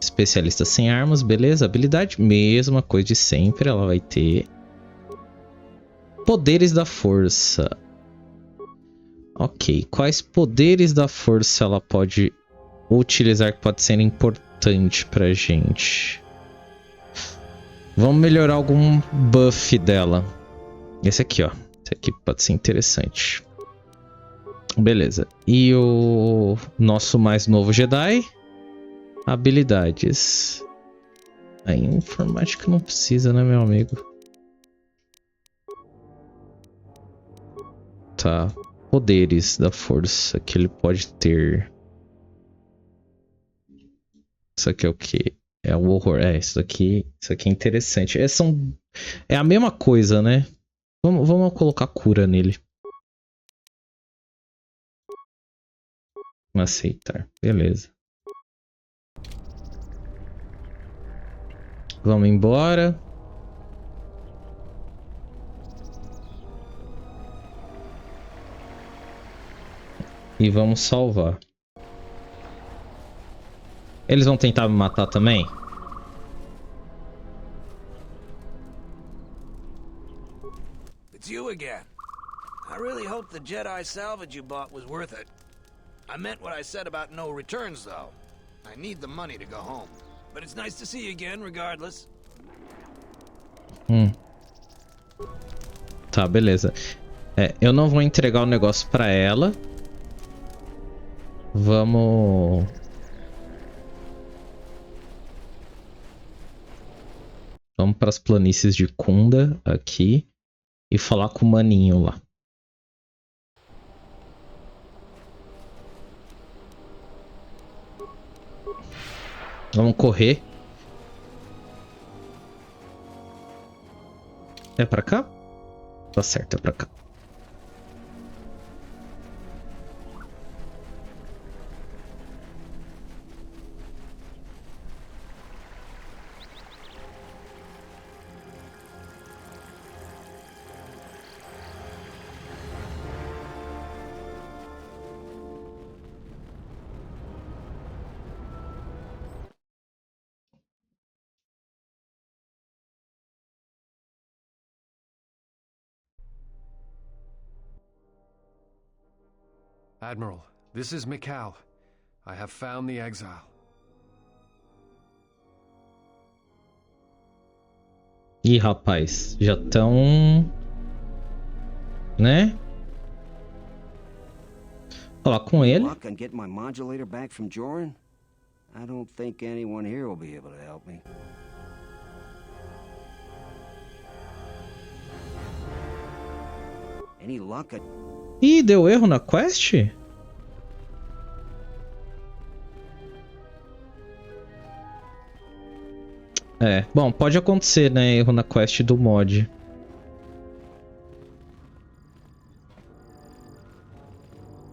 Especialista sem armas, beleza. Habilidade, mesma coisa de sempre, ela vai ter. Poderes da força. Ok, quais poderes da força ela pode utilizar que pode ser importante pra gente? Vamos melhorar algum buff dela. Esse aqui, ó. Esse aqui pode ser interessante. Beleza. E o nosso mais novo Jedi? Habilidades. Aí, informática não precisa, né, meu amigo? Tá. Poderes da força que ele pode ter. Isso aqui é o quê? É o horror. É, isso aqui é interessante. É a mesma coisa, né? Vamos colocar cura nele. Aceitar. Beleza. Vamos embora. E vamos salvar. Eles vão tentar me matar também? It's you again. I really hope the Jedi salvage you bought was worth it. I meant what I said about no returns, though. I need the money to go home. But it's nice to see you again, regardless. Tá, beleza. Eu não vou entregar o negócio pra ela. Vamos... Vamos pras planícies de Kunda aqui. E falar com o maninho lá. Vamos correr. É pra cá? Tá certo, é pra cá. Admiral, this is Mikal. I have found the exile. Ih, rapaz, já tão... Né? Falar com ele. Luck on getting my modulator back from Joran? I don't think anyone here will be able to help me. Any luck at... Ih, deu erro na quest? Bom, pode acontecer, né? Erro na quest do mod.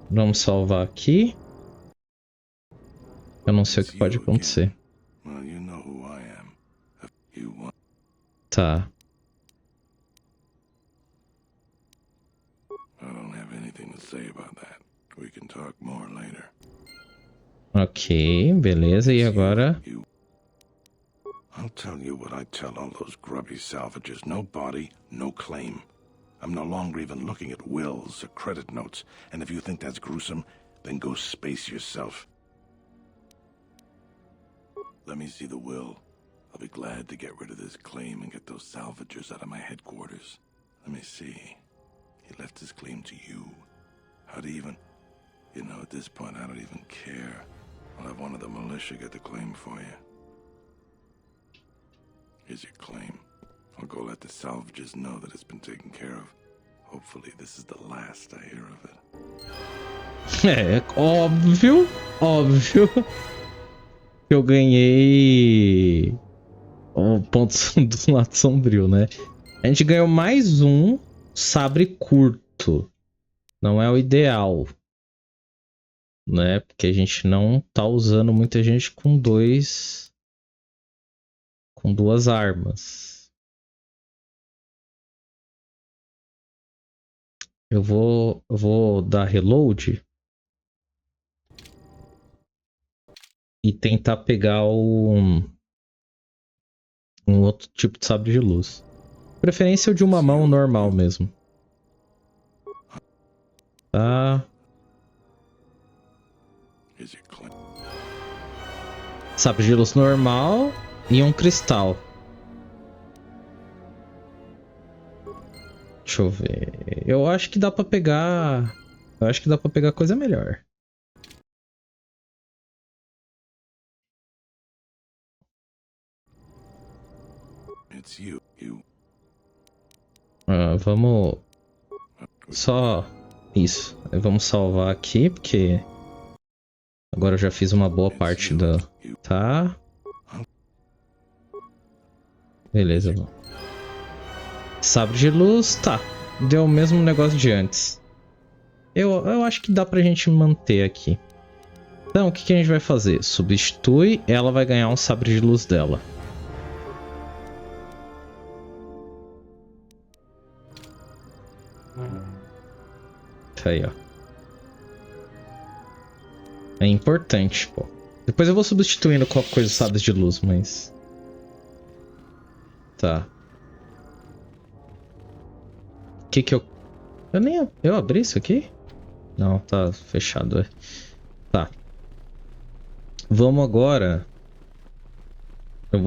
Vamos salvar aqui. Eu não sei o que pode acontecer. Tá. Ok, beleza. E agora? I'll tell you what I tell all those grubby salvages. No body, no claim. I'm no longer even looking at wills or credit notes. And if you think that's gruesome, then go space yourself. Let me see the will. I'll be glad to get rid of this claim and get those salvagers out of my headquarters. Let me see. He left his claim to you. How to even... You know, at this point, I don't even care. I'll have one of the militia get the claim for you. Here's your claim. I'll go let the salvages know that it's been taken care of. Hopefully this is the last I hear of it. Óbvio. Eu ganhei o ponto do lado sombrio, né? A gente ganhou mais um sabre curto. Não é o ideal, né? Porque a gente não tá usando muita gente com duas armas. Eu vou dar reload e tentar pegar um outro tipo de sabre de luz. Preferência o de uma mão normal mesmo. Tá. Sabre de luz normal e um cristal. Deixa eu ver. Eu acho que dá pra pegar. Coisa melhor. Vamos. Só isso. Vamos salvar aqui, porque agora eu já fiz uma boa parte da. Tá. Beleza, vamos. Sabre de luz, tá. Deu o mesmo negócio de antes. Eu acho que dá pra gente manter aqui. Então, o que a gente vai fazer? Substitui, ela vai ganhar um sabre de luz dela. Aí, ó. É importante, pô. Depois eu vou substituindo com coisas usadas de luz, mas... Tá. O que eu... Eu abri isso aqui? Não, tá fechado, é. Tá. Vamos agora... Eu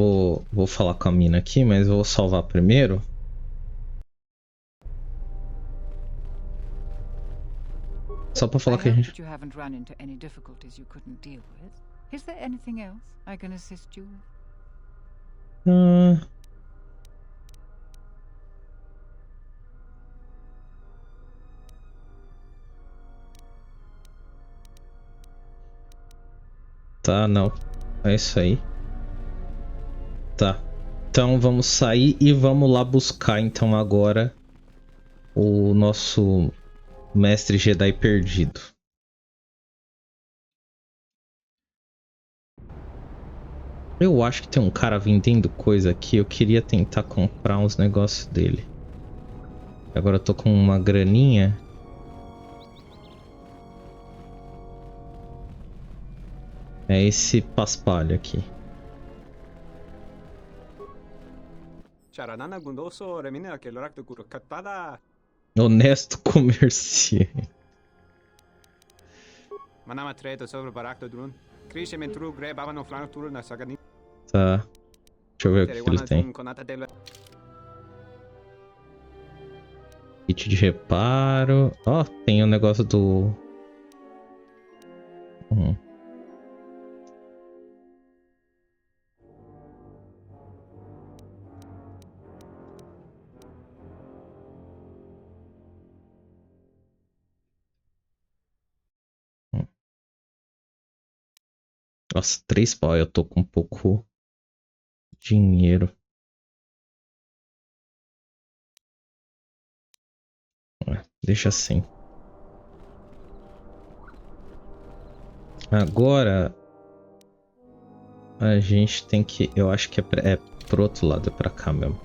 vou falar com a mina aqui, mas eu vou salvar primeiro. Só pra falar que a gente... You haven't run into any difficulties you couldn't deal with. Is there anything else I can assist you with? Tá, não. É isso aí. Tá. Então vamos sair e vamos lá buscar então agora o nosso mestre Jedi perdido. Eu acho que tem um cara vendendo coisa aqui. Eu queria tentar comprar uns negócios dele. Agora eu tô com uma graninha. É esse paspalho aqui. Honesto comerciante. Tá. Deixa eu ver o que ele tem. Kit de reparo. Ó, tem o negócio do... Nossa, 3 pau. Eu tô com pouco dinheiro. Deixa assim. Agora a gente tem que... Eu acho que é pro outro lado, é pra cá mesmo.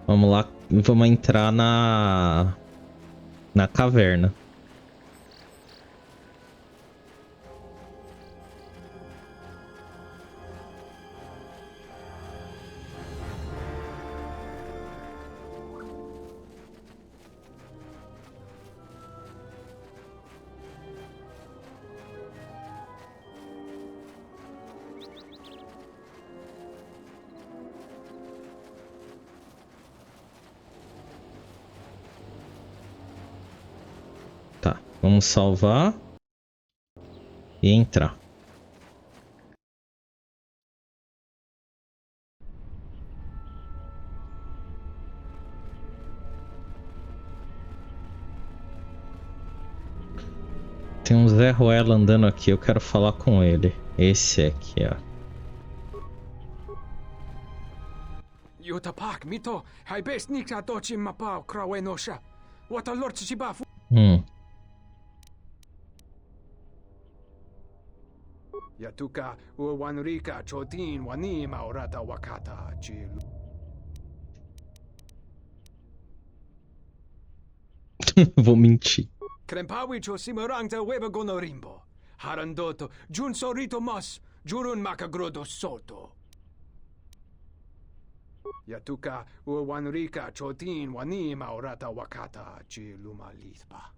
Vamos lá, vamos entrar na caverna. Vamos salvar e entrar. Tem um Zé Ruela andando aqui, eu quero falar com ele. Esse aqui, ó. Yatuka uwanrika chotin wanima orata wakata chilu. Vou mentir. Krempawi cho simorangta weba gonorimbo. Harandoto jun sorito mas jurun makagrodo soto. Yatuka uwanrika chotin wanima orata wakata chiluma lispa.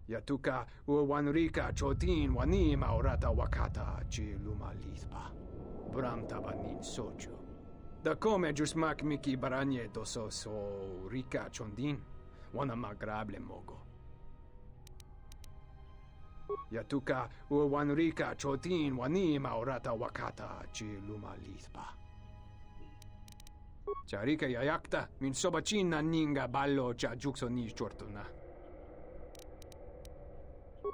Yatuka uwanrika chotin wanima orata wakata chiluma lispa. Bramta banin soju. Da come jusmak miki baranye doso so rika chondin wana magrable mogo. Yatuka uwanrika chotin wanima orata wakata chiluma lispa. Charika yayakta min sobachina ninga ballo cha jukso ni chortuna.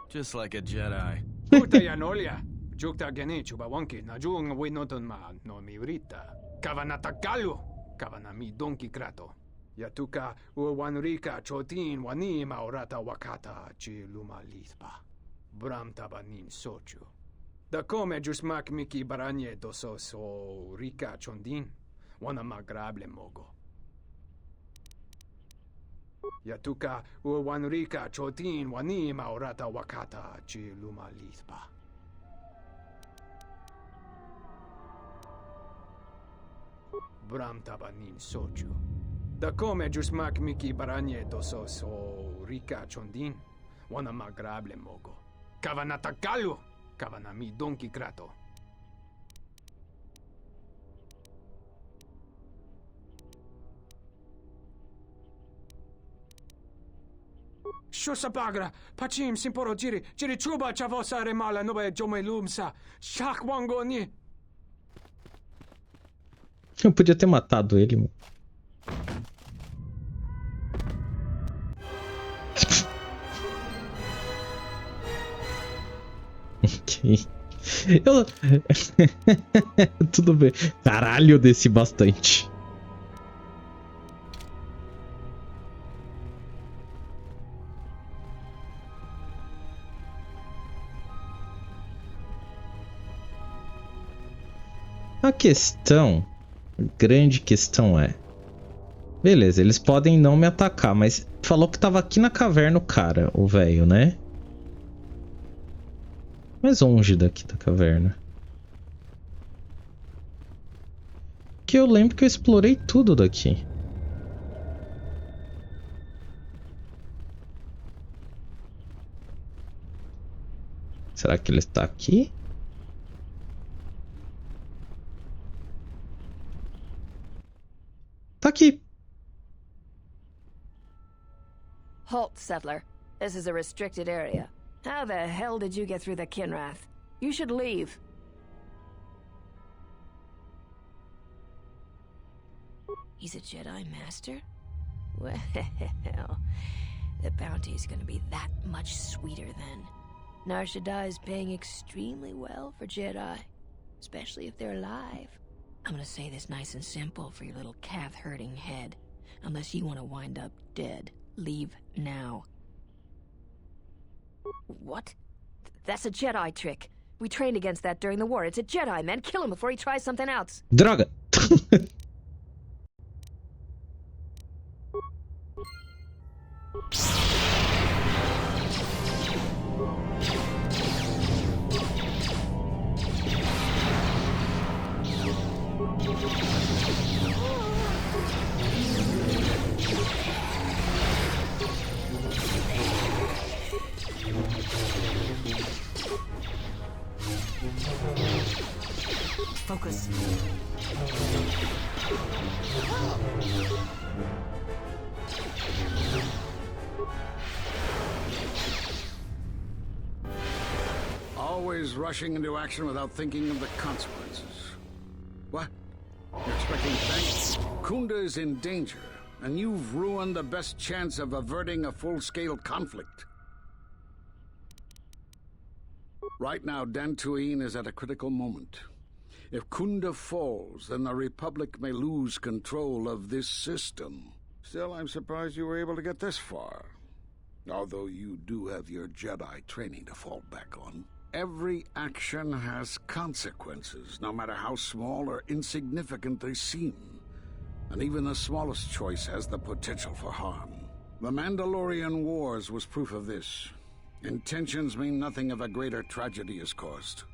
Just like a Jedi. Puta yanolia. Jukta genichu bawonki na jung winoton ma no miurita. Kavanata galu. Kavanami donki krato. Yatuka uwanrika chotin wanima orata wakata chiluma lispa. Bram tabanin sochu. Da come jusmak miki baranye doso so rika chondin, wana magrable mogo. Yatuka wanrika chotin wani maurata wakata chi luma lisba. Bram tabanin soju. Da come jusmak miki baranye doso so rika chondin, wana magrable mogo. Kavanata kalu, kavanami donki krato. Shosapagra, pachim simporo jiri chuba chavosa remala nobe jome lumsa, shakwangoni. Eu podia ter matado ele, mano. Ok. Tudo bem. Caralho, eu desci bastante. A questão, a grande questão é... Beleza, eles podem não me atacar, mas falou que tava aqui na caverna o cara, o velho, né? Mais longe daqui da caverna. Que eu lembro que eu explorei tudo daqui. Será que ele está aqui? Tá aqui. Halt, settler. This is a restricted area. How the hell did you get through the Kinrath? You should leave. He's a Jedi Master? Well, the bounty's gonna be that much sweeter then. Nar Shaddai's paying extremely well for Jedi, especially if they're alive. I'm gonna say this nice and simple for your little calf-hurting head. Unless you want to wind up dead, leave now. What? That's a Jedi trick. We trained against that during the war. It's a Jedi, man. Kill him before he tries something else. Droga. Focus. Always rushing into action without thinking of the consequences. What? You're expecting thanks? Kunda is in danger, and you've ruined the best chance of averting a full-scale conflict. Right now, Dantooine is at a critical moment. If Kunda falls, then the Republic may lose control of this system. Still, I'm surprised you were able to get this far. Although you do have your Jedi training to fall back on. Every action has consequences, no matter how small or insignificant they seem. And even the smallest choice has the potential for harm. The Mandalorian Wars was proof of this. Intentions mean nothing if a greater tragedy is caused.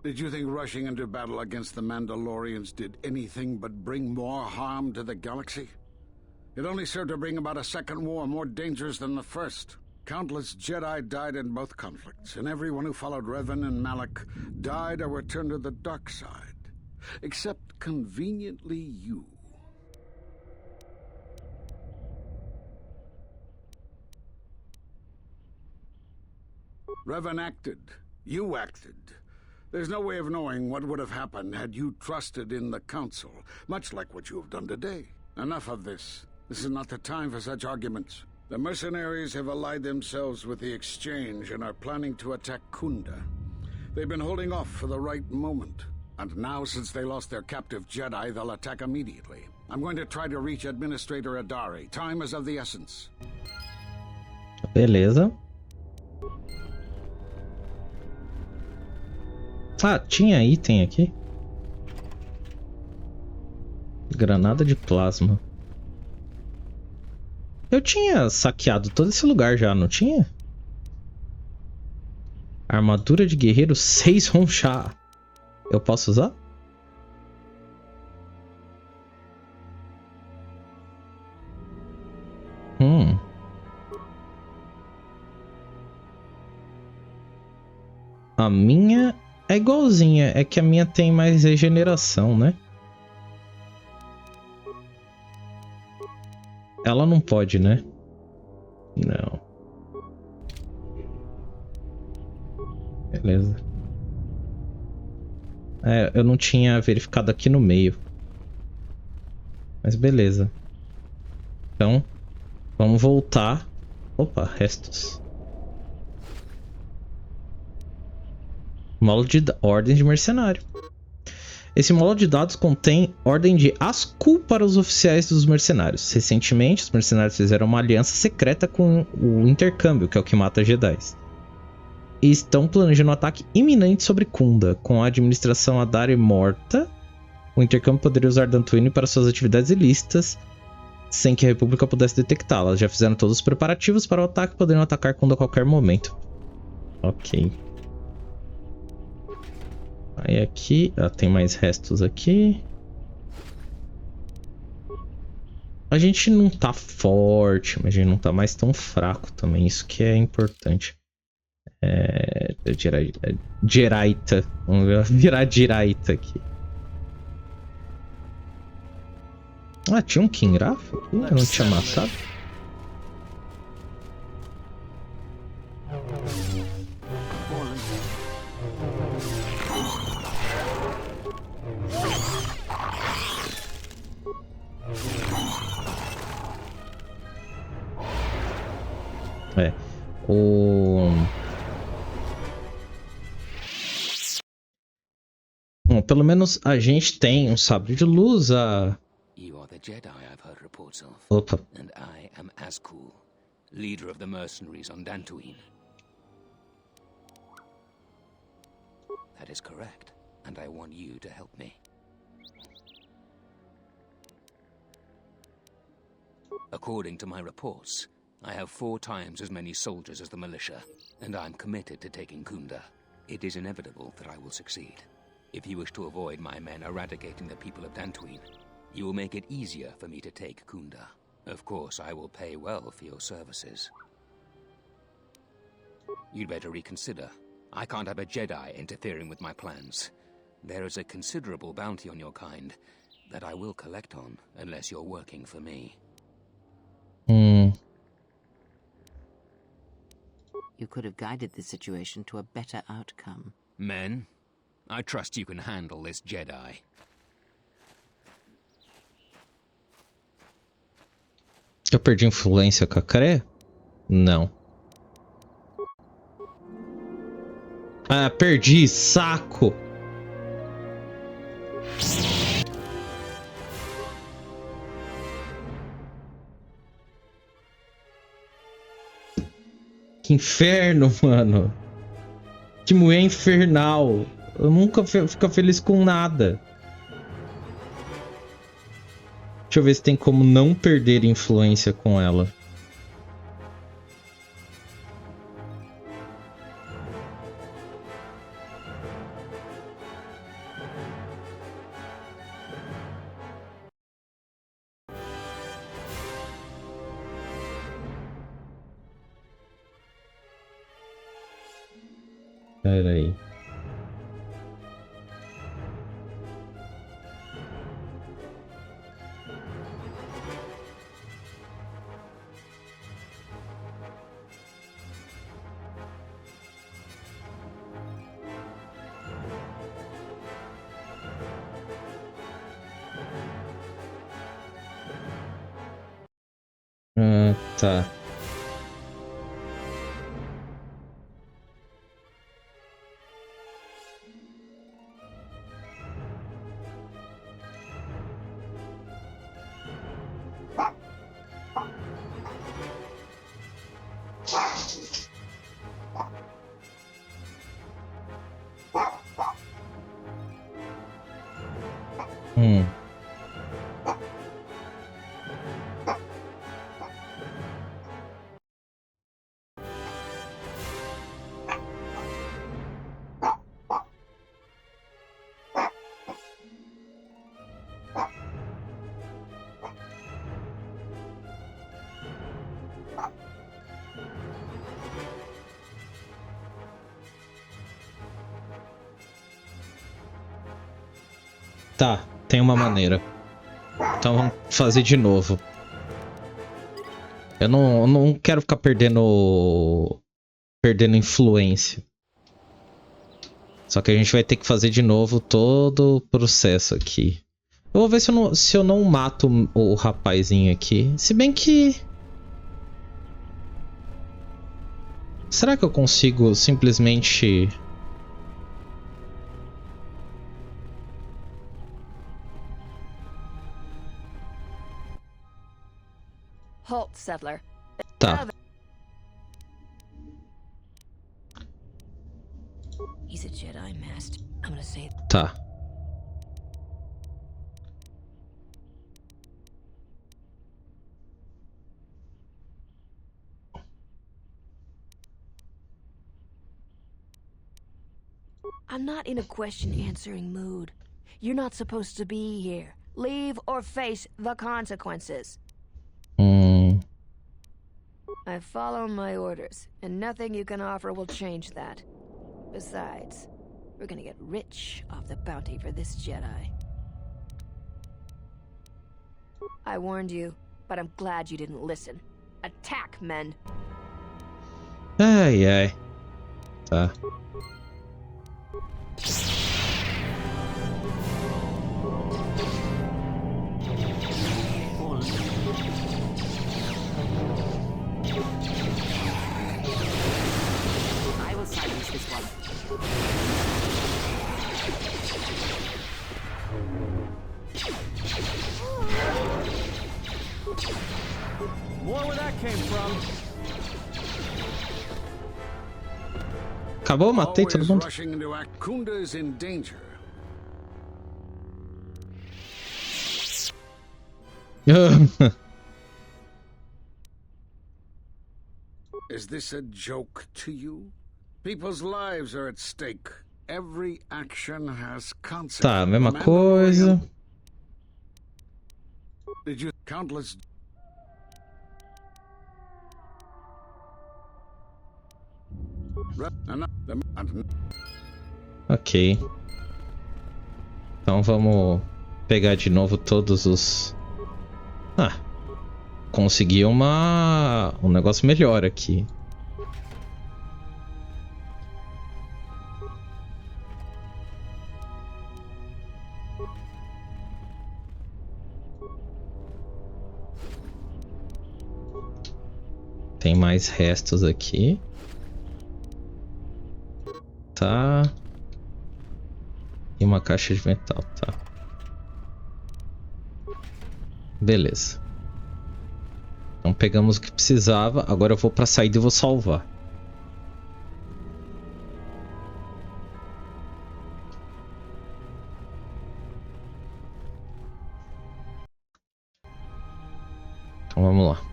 Did you think rushing into battle against the Mandalorians did anything but bring more harm to the galaxy? It only served to bring about a second war more dangerous than the first. Countless Jedi died in both conflicts, and everyone who followed Revan and Malak died or returned to the dark side. Except, conveniently, you. Revan acted. You acted. There's no way of knowing what would have happened had you trusted in the Council, much like what you have done today. Enough of this. This is not the time for such arguments. The mercenaries have allied themselves with the Exchange and are planning to attack Kunda. They've been holding off for the right moment. And now, since they lost their captive Jedi, they'll attack immediately. I'm going to try to reach Administrator Adari. Time is of the essence. Beleza. Ah, tinha item aqui. Granada de plasma. Eu tinha saqueado todo esse lugar já, não tinha? Armadura de guerreiro 6 ronchá. Eu posso usar? A minha é igualzinha, é que a minha tem mais regeneração, né? Ela não pode, né? Não. Beleza. É, eu não tinha verificado aqui no meio. Mas beleza. Então, vamos voltar. Opa, restos. Módulo de ordem de mercenário. Esse módulo de dados contém ordem de ASCU para os oficiais dos mercenários. Recentemente, os mercenários fizeram uma aliança secreta com o intercâmbio, que é o que mata Jedi. E estão planejando um ataque iminente sobre Kunda. Com a administração Adari morta, o intercâmbio poderia usar Dantooine para suas atividades ilícitas, sem que a República pudesse detectá-las. Já fizeram todos os preparativos para o ataque, poderiam atacar Kunda a qualquer momento. Ok. Aí aqui, tem mais restos aqui. A gente não tá forte, mas a gente não tá mais tão fraco também. Isso que é importante. Jeraita. Vamos virar Jeraita aqui. Ah, tinha um Kingraf aqui? Eu não tinha amassado. Bom, pelo menos a gente tem um sabre de luz. You are the Jedi I've heard reports of. Opa. And I am Azkul, leader of the mercenaries on Dantooine. That is correct, and I want you to help me. According to my reports, I have 4 times as many soldiers as the militia, and I'm committed to taking Kunda. It is inevitable that I will succeed. If you wish to avoid my men eradicating the people of Dantooine, you will make it easier for me to take Kunda. Of course, I will pay well for your services. You'd better reconsider. I can't have a Jedi interfering with my plans. There is a considerable bounty on your kind that I will collect on unless you're working for me. You could have guided the situation to a better outcome. Men, I trust you can handle this Jedi. Eu perdi influência com a Cré? Não. Ah, perdi, saco! Que inferno, mano. Que mulher infernal. Eu nunca fico feliz com nada. Deixa eu ver se tem como não perder influência com ela. Pera aí. Tá. Hum. Tá, tem uma maneira. Então vamos fazer de novo. Eu não quero ficar perdendo influência. Só que a gente vai ter que fazer de novo todo o processo aqui. Eu vou ver se eu não mato o rapazinho aqui. Se bem que... Será que eu consigo simplesmente... Halt, settler. Tá. He's a Jedi master. I'm gonna say. Tá. I'm not in a question-answering mood. You're not supposed to be here. Leave or face the consequences. I follow my orders, and nothing you can offer will change that. Besides, we're gonna get rich off the bounty for this Jedi. I warned you, but I'm glad you didn't listen. Attack, men! Ai, ai. Tá. I will silence this one. More where that came from. Acabou, matei todo mundo. Rushing into Kunda is in danger. Is this a joke to you? People's lives are at stake. Every action has consequences. Tá, mesma coisa. Did you countless Ok. Então vamos pegar de novo todos os... Ah, consegui um negócio melhor aqui. Tem mais restos aqui. Tá. E uma caixa de metal, tá. Beleza. Então pegamos o que precisava. Agora eu vou pra saída e vou salvar. Então vamos lá.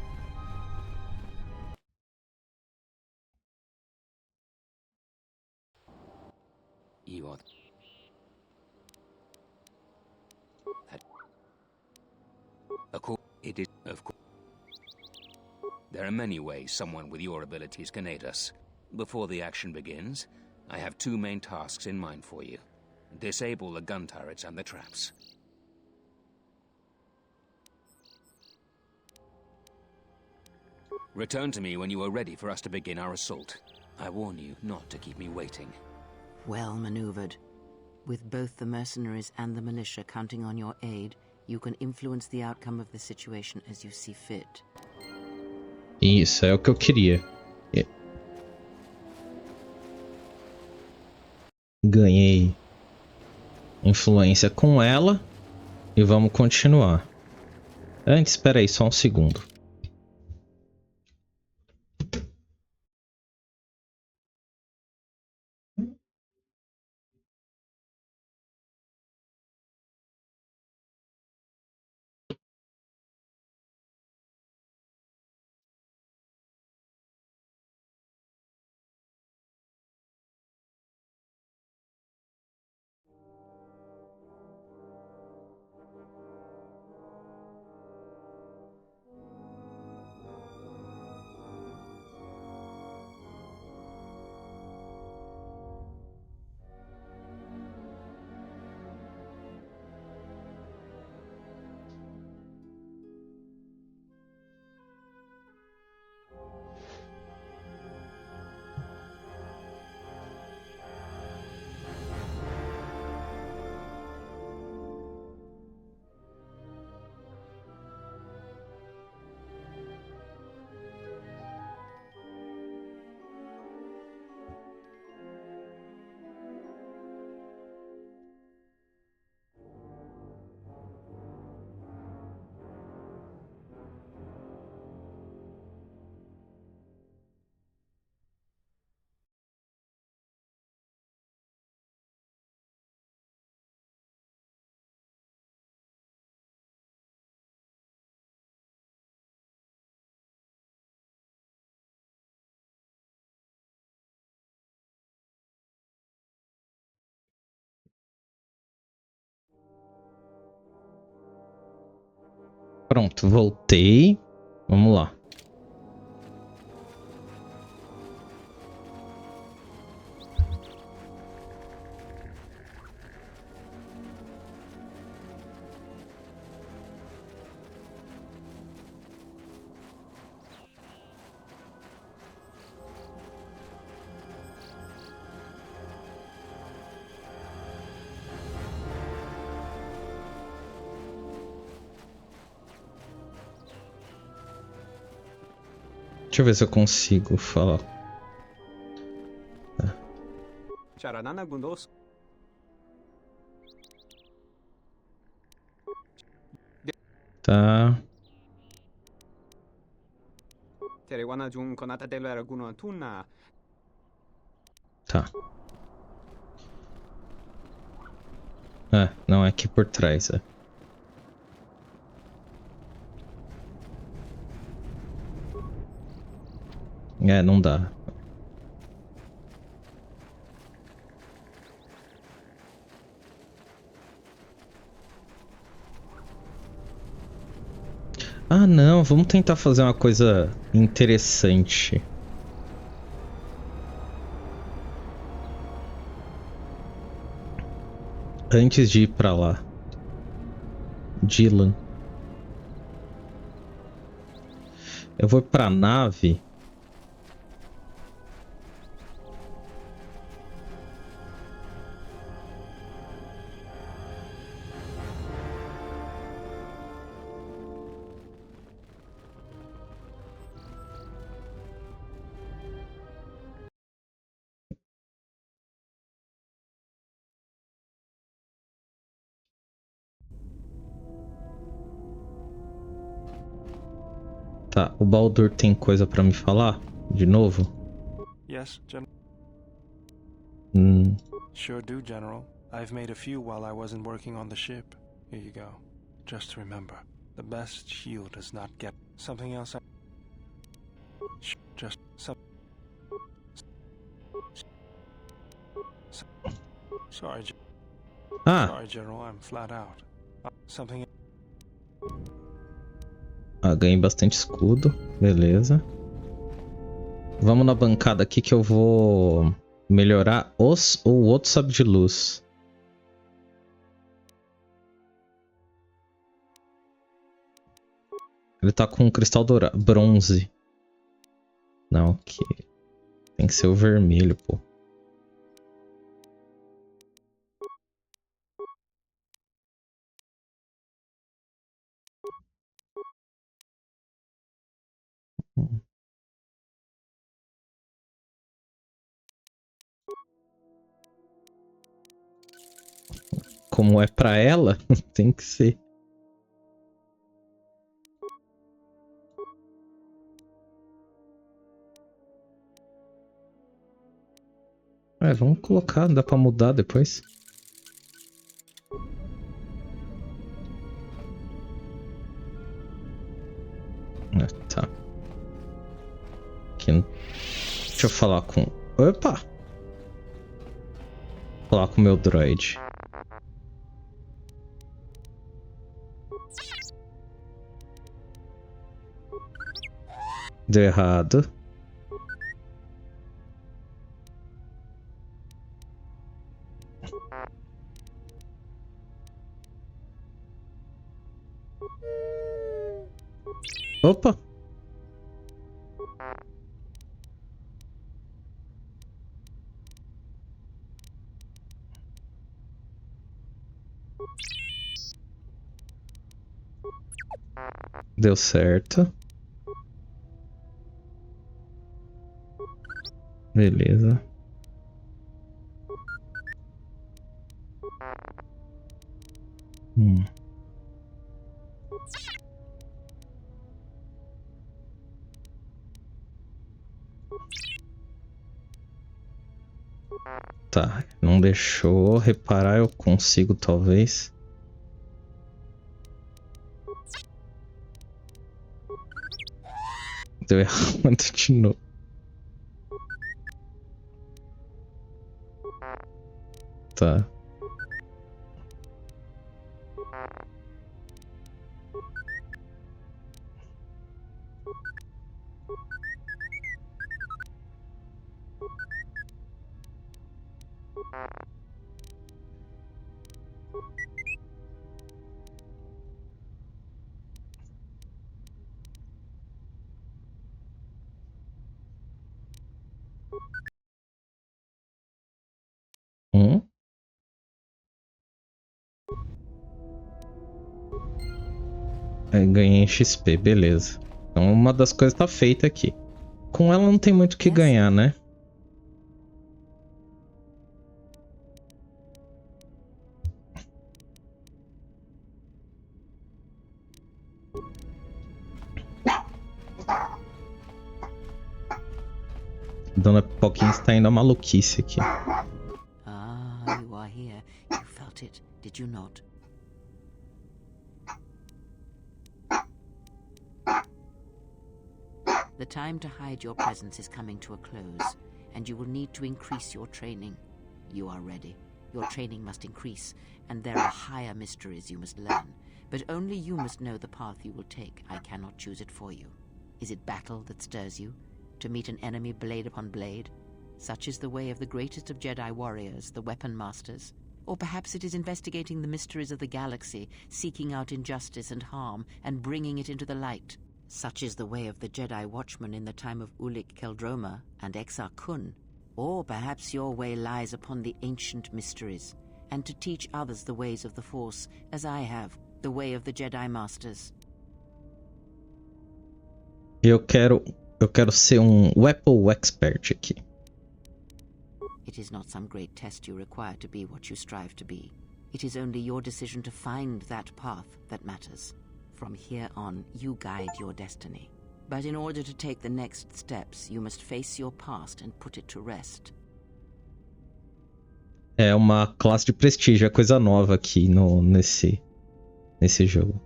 You are... It is, of course. There are many ways someone with your abilities can aid us. Before the action begins, I have two main tasks in mind for you. Disable the gun turrets and the traps. Return to me when you are ready for us to begin our assault. I warn you not to keep me waiting. Well maneuvered. With both the mercenaries and the militia counting on your aid, you can influence the outcome of the situation as you see fit. Isso, é o que eu queria. Ganhei influência com ela e vamos continuar. Antes, espera aí só um segundo. Pronto, voltei. Vamos lá. Deixa eu ver se eu consigo falar. Tá. Tá. Não é aqui por trás, é. Não dá. Ah, não. Vamos tentar fazer uma coisa interessante. Antes de ir pra lá. Dylan. Eu vou pra nave. Tá, o Baldur tem coisa pra me falar? De novo? Yes, General. Sure do, General. I've made a few while I wasn't working on the ship. Here you go. Just remember, the best shield does not get something else. Just some. Sorry. Sorry, General. I'm flat out. Something. Ganhei bastante escudo. Beleza. Vamos na bancada aqui que eu vou melhorar o outro sabre de luz. Ele tá com um cristal dourado, bronze. Não, que tem que ser o vermelho, pô. Como é pra ela, tem que ser. Vamos colocar, dá pra mudar depois. Tá. Aqui. Deixa eu falar com... Opa! Falar com o meu droid. Deu errado. Opa! Deu certo. Beleza. Tá, não deixou reparar, eu consigo talvez. Deu errado de novo. Tá. Aí ganhei XP, beleza. Então uma das coisas tá feita aqui. Com ela não tem muito o que ganhar, né? Dona Pipoquinha está indo a maluquice aqui. Ah, you are here. You felt it, did you not? The time to hide your presence is coming to a close, and you will need to increase your training. You are ready. Your training must increase, and there are higher mysteries you must learn. But only you must know the path you will take. I cannot choose it for you. Is it battle that stirs you? To meet an enemy blade upon blade? Such is the way of the greatest of Jedi warriors, the weapon masters. Or perhaps it is investigating the mysteries of the galaxy, seeking out injustice and harm, and bringing it into the light. Such is the way of the Jedi watchman in the time of Ulic Qel-Droma and Exar Kun. Or perhaps your way lies upon the ancient mysteries, and to teach others the ways of the Force, as I have, the way of the Jedi Masters. Eu quero ser weapon expert aqui. It is not some great test you require to be what you strive to be. It is only your decision to find that path that matters. From here on, you guide your destiny. But in order to take the next steps, you must face your past and put it to rest. É uma classe de prestígio, é coisa nova aqui nesse jogo.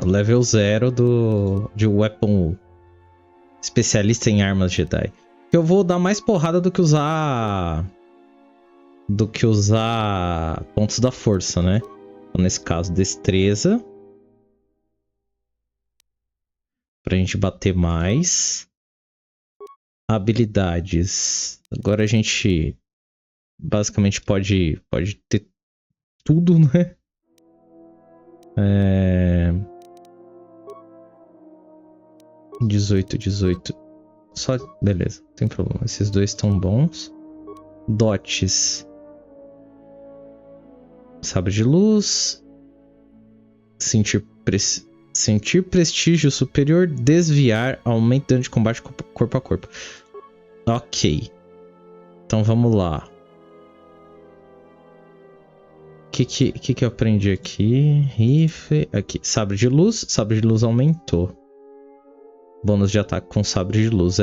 Level 0 de weapon especialista em armas Jedi. Eu vou dar mais porrada do que usar pontos da força, né? Então, nesse caso, destreza. Pra gente bater mais. Habilidades. Agora a gente basicamente pode ter tudo, né? 18. Só, beleza, não tem problema. Esses dois estão bons. Dotes. Sabre de luz. Sentir prestígio superior. Desviar. Aumenta dano de combate corpo a corpo. Ok. Então vamos lá. O que eu aprendi aqui? Rifle. Aqui. Sabre de luz. Sabre de luz aumentou. Bônus de ataque com sabre de luz.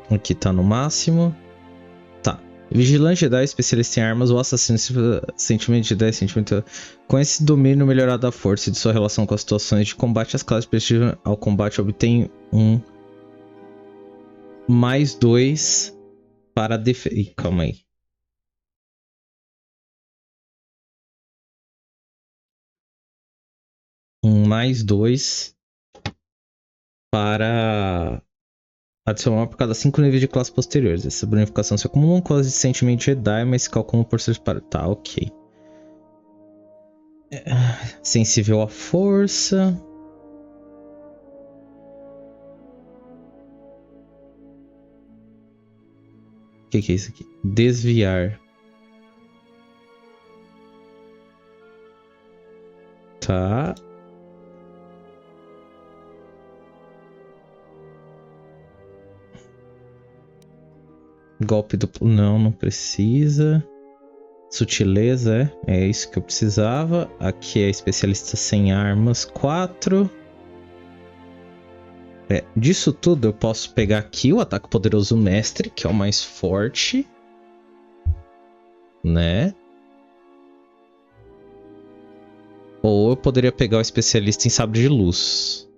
Aqui tá no máximo. Tá. Vigilante Jedi, especialista em armas, ou assassino, sentimento Jedi, sentimento... Com esse domínio melhorado da força e de sua relação com as situações de combate, as classes de prestígio ao combate obtêm +2 para defesa. Calma aí. +2 para adicionar por cada 5 níveis de classe posteriores. Essa bonificação se acumula com as de sentimento Jedi, mas se calcula por ser para... Tá, ok. Sensível à força. O que é isso aqui? Desviar. Tá. Golpe duplo. Não precisa. Sutileza, é isso que eu precisava. Aqui é especialista sem armas 4. Disso tudo eu posso pegar aqui o ataque poderoso mestre, que é o mais forte, né? Ou eu poderia pegar o especialista em sabre de luz.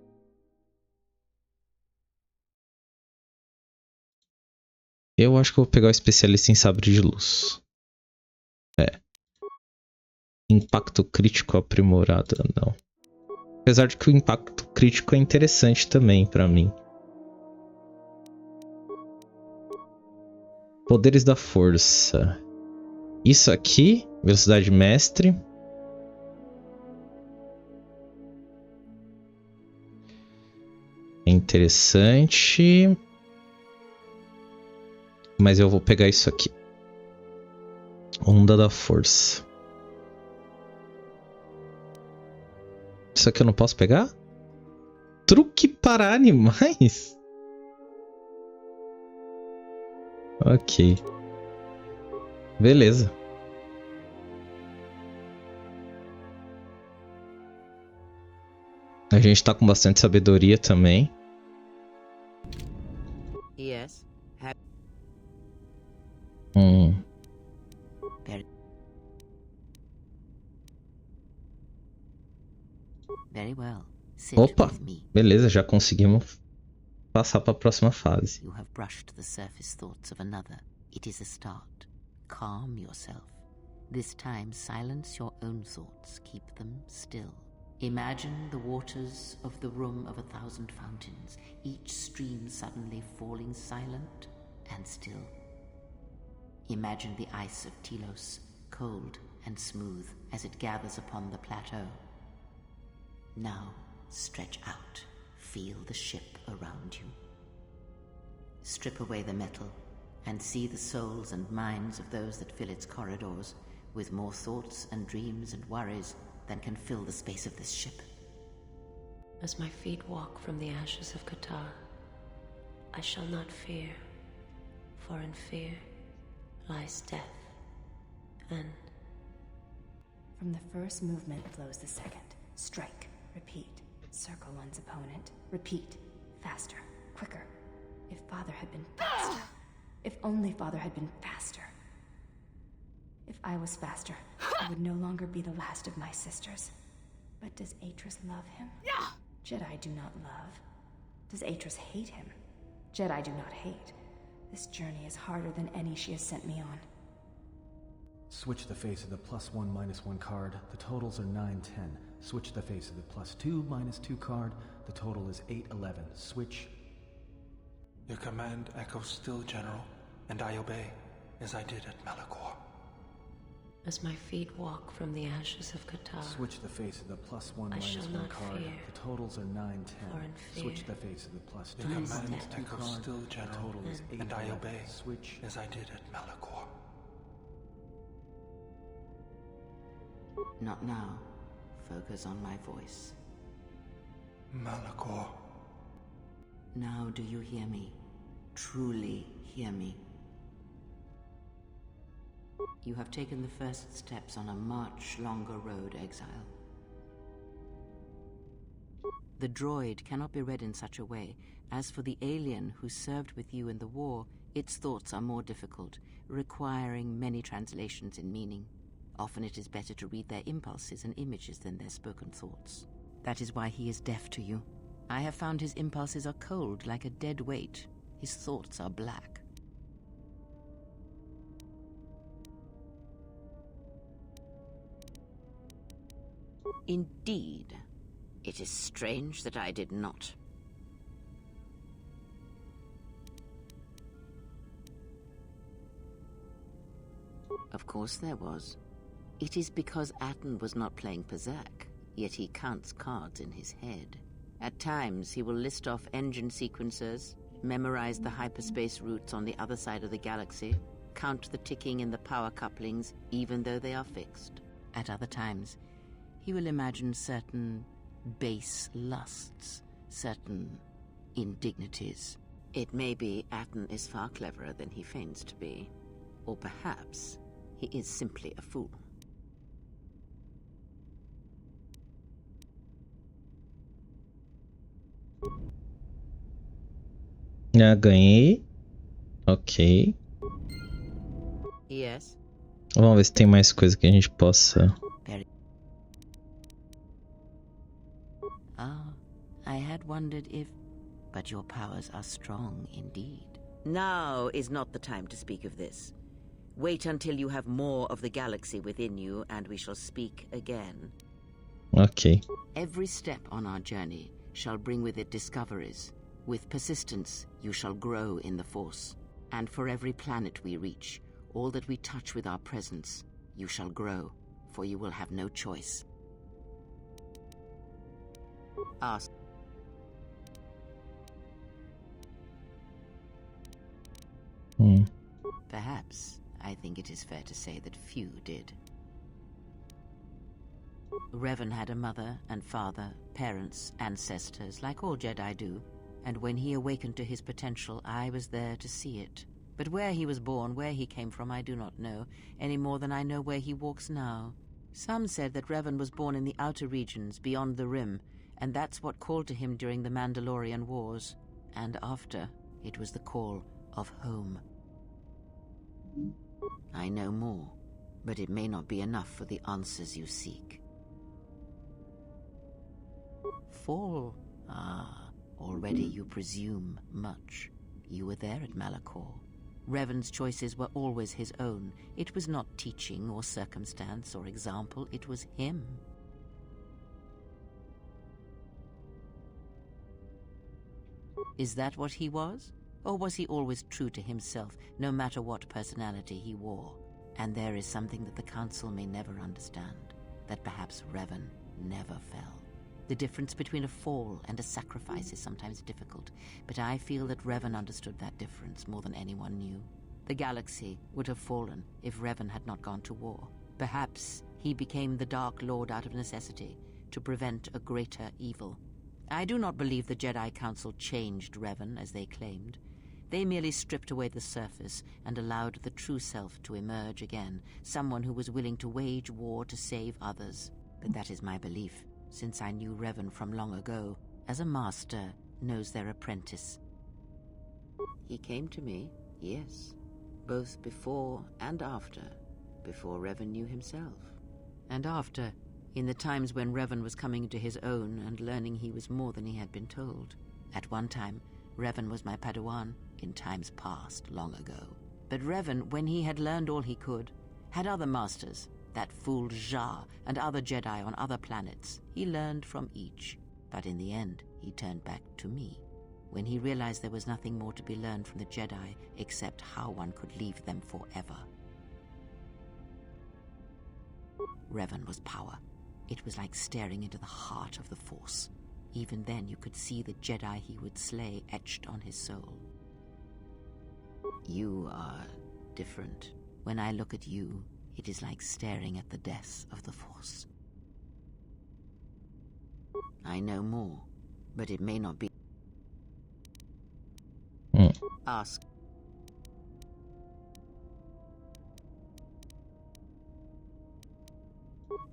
Eu acho que eu vou pegar o especialista em sabre de luz. Impacto crítico aprimorado, não. Apesar de que o impacto crítico é interessante também pra mim. Poderes da força. Isso aqui, velocidade mestre. É interessante. Mas eu vou pegar isso aqui. Onda da força. Isso aqui eu não posso pegar? Truque para animais? Ok. Beleza. A gente tá com bastante sabedoria também. Yes. Very well. Sit Opa, with me. beleza, já conseguimos passar para a próxima fase. You have brushed the surface thoughts of another. It is a start. Calm yourself. This time, silence your own thoughts. Keep them still. Imagine the waters of the room of 1,000 fountains, each stream suddenly falling silent and still. Imagine the ice of Telos, cold and smooth as it gathers upon the plateau. Now, stretch out. Feel the ship around you. Strip away the metal and see the souls and minds of those that fill its corridors with more thoughts and dreams and worries than can fill the space of this ship. As my feet walk from the ashes of Qatar, I shall not fear, for in fear lies death, and... From the first movement flows the second. Strike, repeat, circle one's opponent, repeat, faster, quicker. If Father had been faster. If only Father had been faster. If I was faster, I would no longer be the last of my sisters. But does Atris love him? Jedi do not love. Does Atris hate him? Jedi do not hate. This journey is harder than any she has sent me on. Switch the face of the +1 -1 card. The totals are 9, 10. Switch the face of the +2 -2 card. The total is 8, 11. Switch. Your command echoes still, General, and I obey, as I did at Malachor. As my feet walk from the ashes of Qatar, Switch the face of the +1 I shall -1 not card. fear, The totals are 9, 10. for in fear Switch the face of the +2 Your command -2 echoes card. still, The General, total is 8, and I 11. obey, Switch. as I did at Malachor. Not now. Focus on my voice. Malachor. Now do you hear me? Truly hear me. You have taken the first steps on a much longer road, exile. The droid cannot be read in such a way. As for the alien who served with you in the war, its thoughts are more difficult, requiring many translations in meaning. Often it is better to read their impulses and images than their spoken thoughts. That is why he is deaf to you. I have found his impulses are cold, like a dead weight. His thoughts are black. Indeed. It is strange that I did not. Of course there was. It is because Atten was not playing Berserk, yet he counts cards in his head. At times, he will list off engine sequencers, memorize the hyperspace routes on the other side of the galaxy, count the ticking in the power couplings, even though they are fixed. At other times, he will imagine certain base lusts, certain indignities. It may be Atten is far cleverer than he feigns to be. Or perhaps he is simply a fool. Ganhei. Ok. Yes. Vamos ver se tem mais coisa que a gente possa... I had wondered if... But your powers are strong indeed. Now is not the time to speak of this. Wait until you have more of the galaxy within you, and we shall speak again. Ok. Every step on our journey shall bring with it discoveries. With persistence, you shall grow in the Force. And for every planet we reach, all that we touch with our presence, you shall grow, for you will have no choice. Ask. Perhaps, I think it is fair to say that few did. Revan had a mother and father, parents, ancestors, like all Jedi do. And when he awakened to his potential, I was there to see it. But where he was born, where he came from, I do not know, any more than I know where he walks now. Some said that Revan was born in the outer regions, beyond the Rim, and that's what called to him during the Mandalorian Wars. And after, it was the call of home. I know more, but it may not be enough for the answers you seek. Fall? Ah, already you presume much. You were there at Malachor. Revan's choices were always his own. It was not teaching or circumstance or example, it was him. Is that what he was? Or was he always true to himself, no matter what personality he wore? And there is something that the Council may never understand, that perhaps Revan never fell. The difference between a fall and a sacrifice is sometimes difficult, but I feel that Revan understood that difference more than anyone knew. The galaxy would have fallen if Revan had not gone to war. Perhaps he became the Dark Lord out of necessity, to prevent a greater evil. I do not believe the Jedi Council changed Revan, as they claimed. They merely stripped away the surface and allowed the true self to emerge again, someone who was willing to wage war to save others. But that is my belief, since I knew Revan from long ago, as a master knows their apprentice. He came to me, yes, both before and after, before Revan knew himself. And after, in the times when Revan was coming to his own and learning he was more than he had been told. At one time, Revan was my Padawan, in times past, long ago. But Revan, when he had learned all he could, had other masters, that fool Jar and other Jedi on other planets. He learned from each, but in the end, he turned back to me. When he realized there was nothing more to be learned from the Jedi except how one could leave them forever. Revan was power. It was like staring into the heart of the Force. Even then you could see the Jedi he would slay etched on his soul. You are different. When I look at you, it is like staring at the death of the Force. I know more, but it may not be. Ask.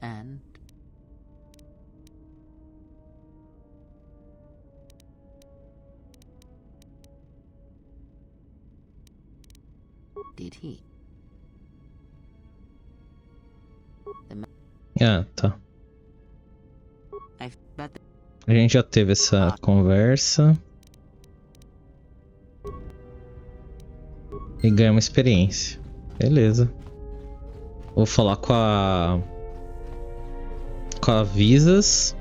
And? Did he? Ah, tá. A gente já teve essa conversa. E ganha uma experiência. Beleza. Vou falar com a Visas.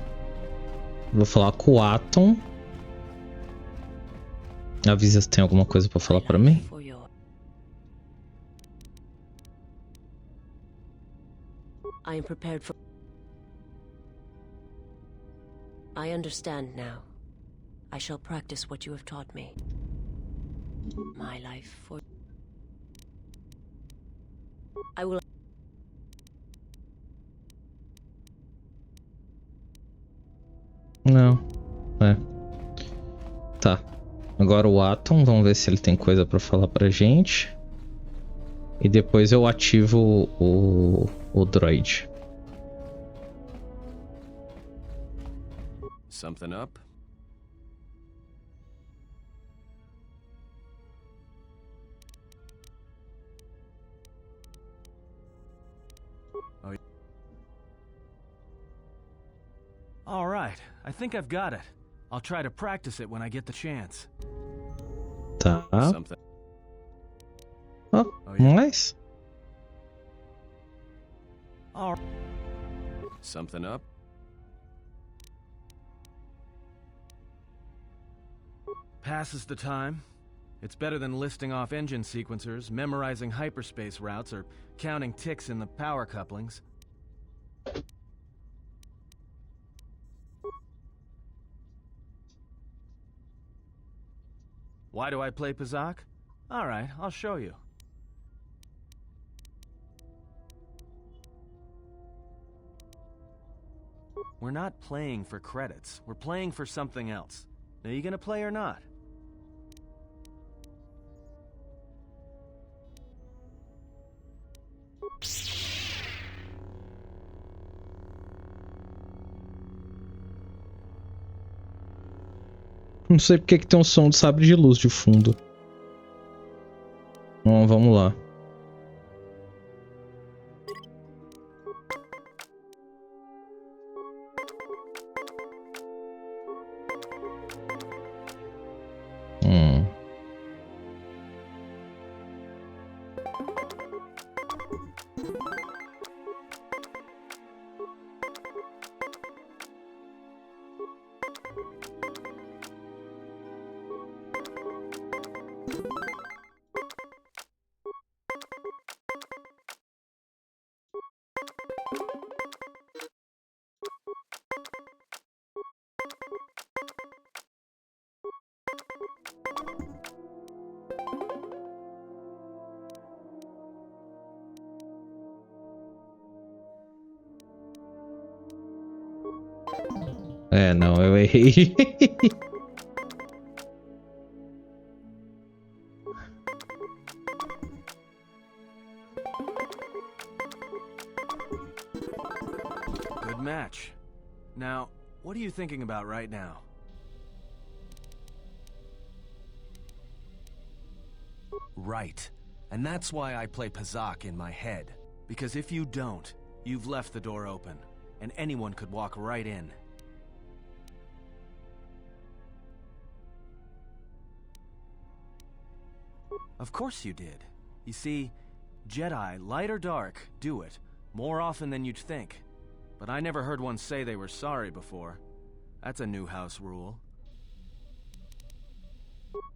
Vou falar com o Atom. A Visas tem alguma coisa pra falar pra mim? I am prepared for... I understand now. I shall practice what you have taught me. My life for... I will... Não. É. Tá. Agora o Atom, vamos ver se ele tem coisa pra falar pra gente. E depois eu ativo o droid. Something up? Oh. All right, I think I've got it. I'll try to practice it when I get the chance. Tá. Something. Oh, nice. All right. Something up? Passes the time. It's better than listing off engine sequencers, memorizing hyperspace routes, or counting ticks in the power couplings. Why do I play Pazak? Alright, I'll show you. We're not playing for credits. We're playing for something else. Are you gonna play or not? Não sei porque que tem um som de sabre de luz de fundo. Bom, vamos lá. É, não, eu errei. Good match. Now, what are you thinking about right now? Right. And that's why I play Pazak in my head. Because if you don't, you've left the door open, and anyone could walk right in. Of course you did. You see, Jedi, light or dark, do it, more often than you'd think. But I never heard one say they were sorry before. That's a new house rule.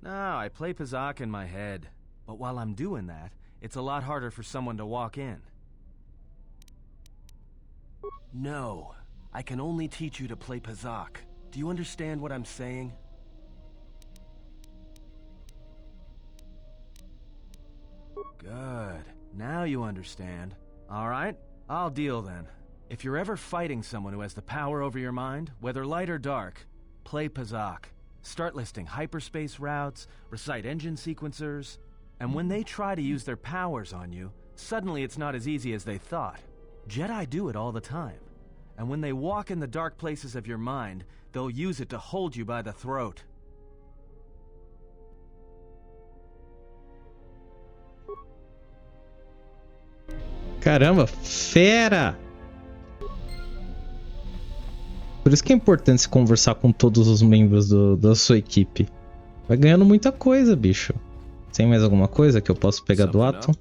No, I play Pazak in my head. But while I'm doing that, it's a lot harder for someone to walk in. No, I can only teach you to play Pazak. Do you understand what I'm saying? Good. Now you understand. Alright, I'll deal then. If you're ever fighting someone who has the power over your mind, whether light or dark, play Pazak. Start listing hyperspace routes, recite engine sequencers, and when they try to use their powers on you, suddenly it's not as easy as they thought. Jedi do it all the time. And when they walk in the dark places of your mind, they'll use it to hold you by the throat. Caramba, fera! Por isso que é importante se conversar com todos os membros da sua equipe. Vai ganhando muita coisa, bicho. Tem mais alguma coisa que eu posso pegar do ato?